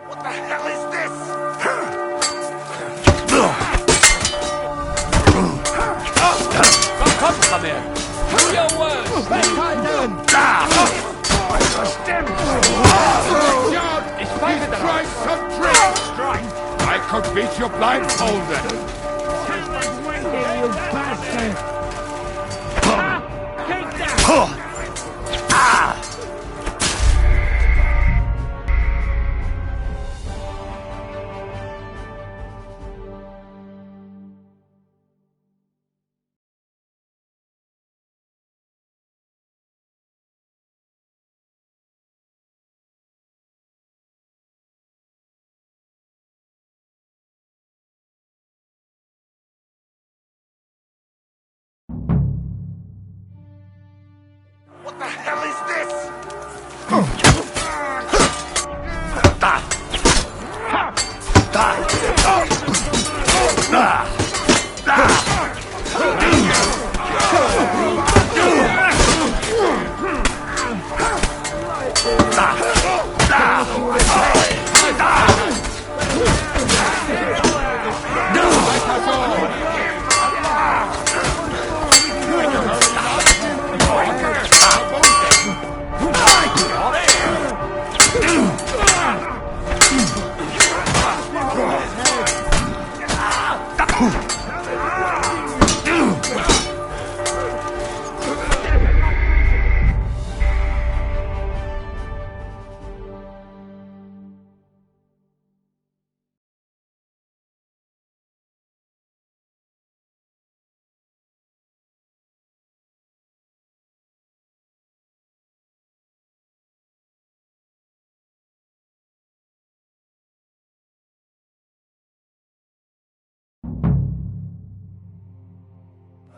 Speaker 7: What the hell is this?
Speaker 22: Come here. Do your worst.
Speaker 23: Try some tricks! I could beat you blindfolded!
Speaker 19: You bastard! Take that!
Speaker 7: What the hell is this?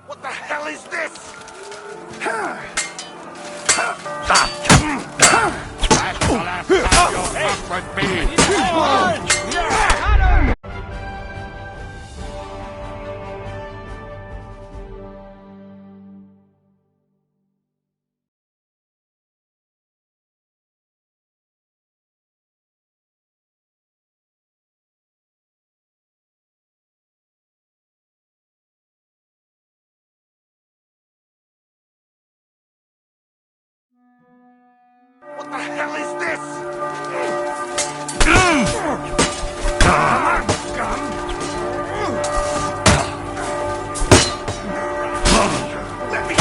Speaker 7: What the hell is this? What the hell is this? Let me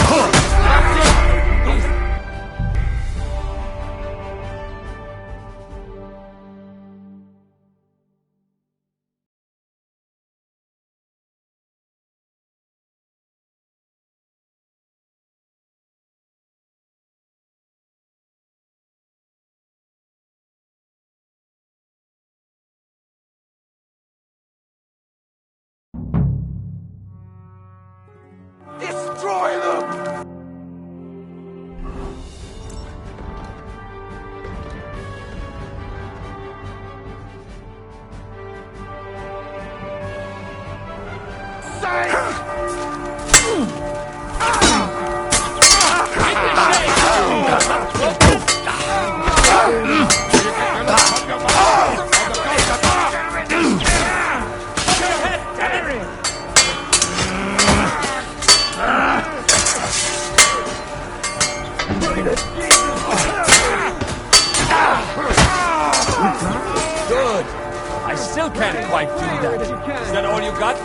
Speaker 7: destroy them!
Speaker 22: Good. I still can't quite do that. Is that all you got,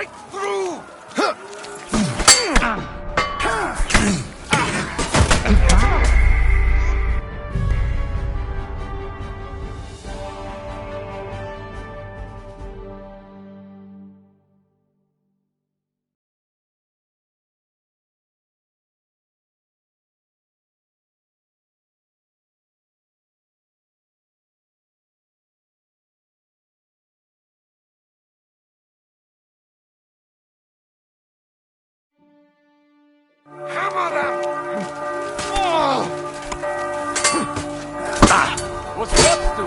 Speaker 23: right through! Hammer them! Oh!
Speaker 7: What's that do?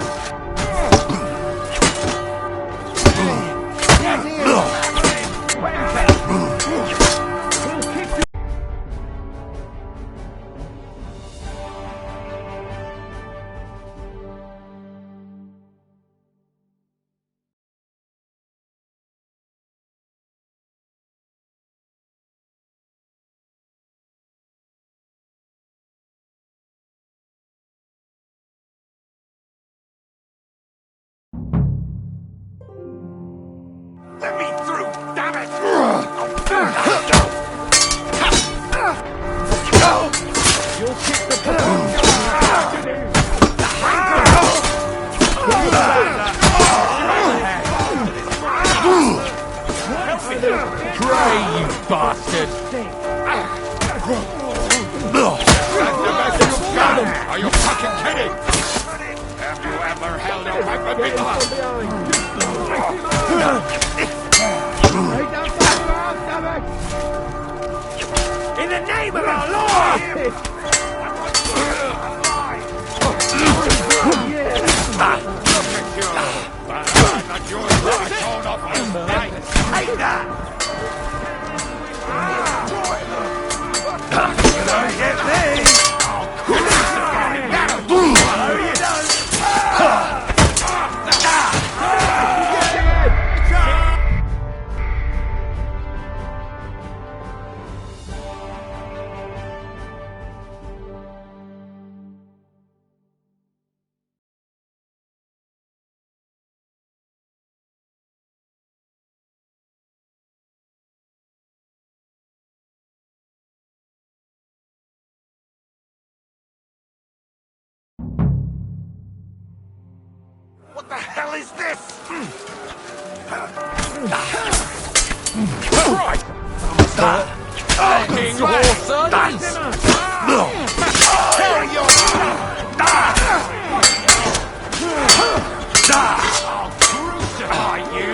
Speaker 23: Let me through, damn it!
Speaker 7: You'll kick the Pray, you bastard!
Speaker 23: Are you fucking kidding? Have you ever held a weapon before?
Speaker 7: In the name of our Lord!
Speaker 23: What the hell is this?
Speaker 7: Right! King Horse!
Speaker 23: Carry your... I'll crucify you!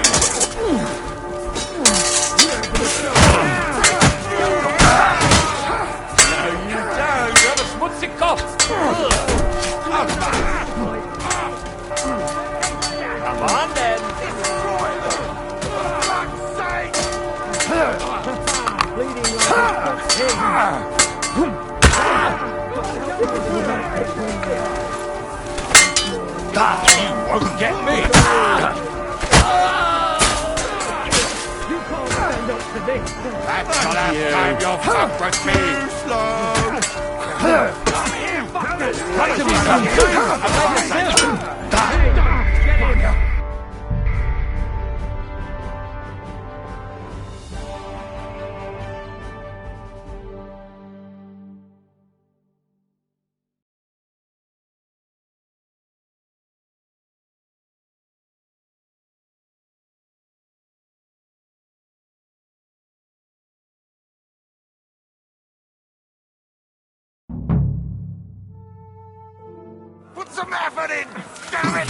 Speaker 7: No, you don't! You're the smutsy cop! Come on, then!
Speaker 23: Destroy them! For fuck's sake!
Speaker 7: Bleeding
Speaker 23: You won't get me!
Speaker 7: You can't stand up to this!
Speaker 23: That's the last time you'll fuck with me! Too slow!
Speaker 7: Come to me, son!
Speaker 23: Put some effort in! Damn it!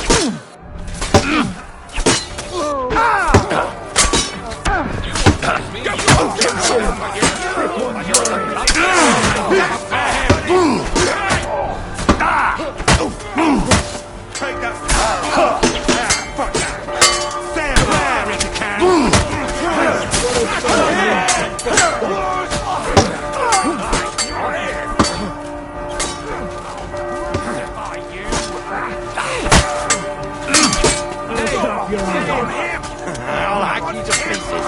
Speaker 23: Take that! Fuck that! Stand there if you can! I'll hack you to pieces!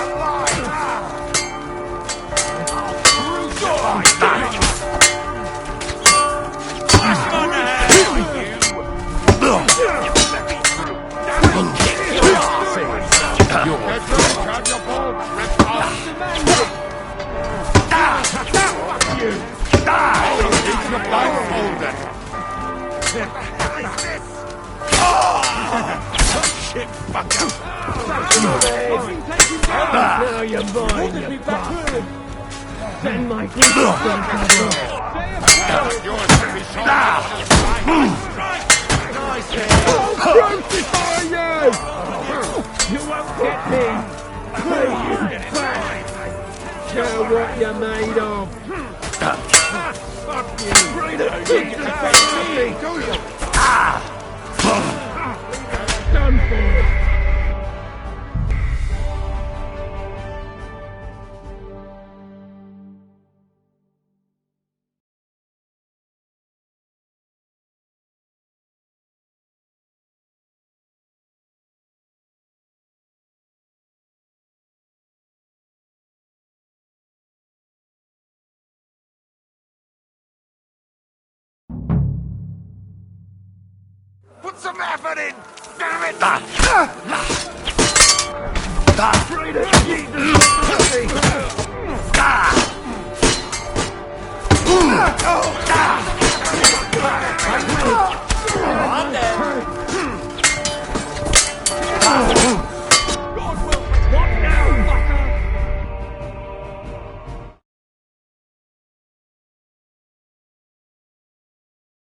Speaker 7: Shit, fucker!
Speaker 8: Now you're mine, you bastard! Send my yours
Speaker 7: to be shot.
Speaker 8: Nice I'll crucify you! You won't get me! Pay you back! Show what you're made of! Fuck you! You can face me! Done for!
Speaker 7: Put some effort in! Damn it!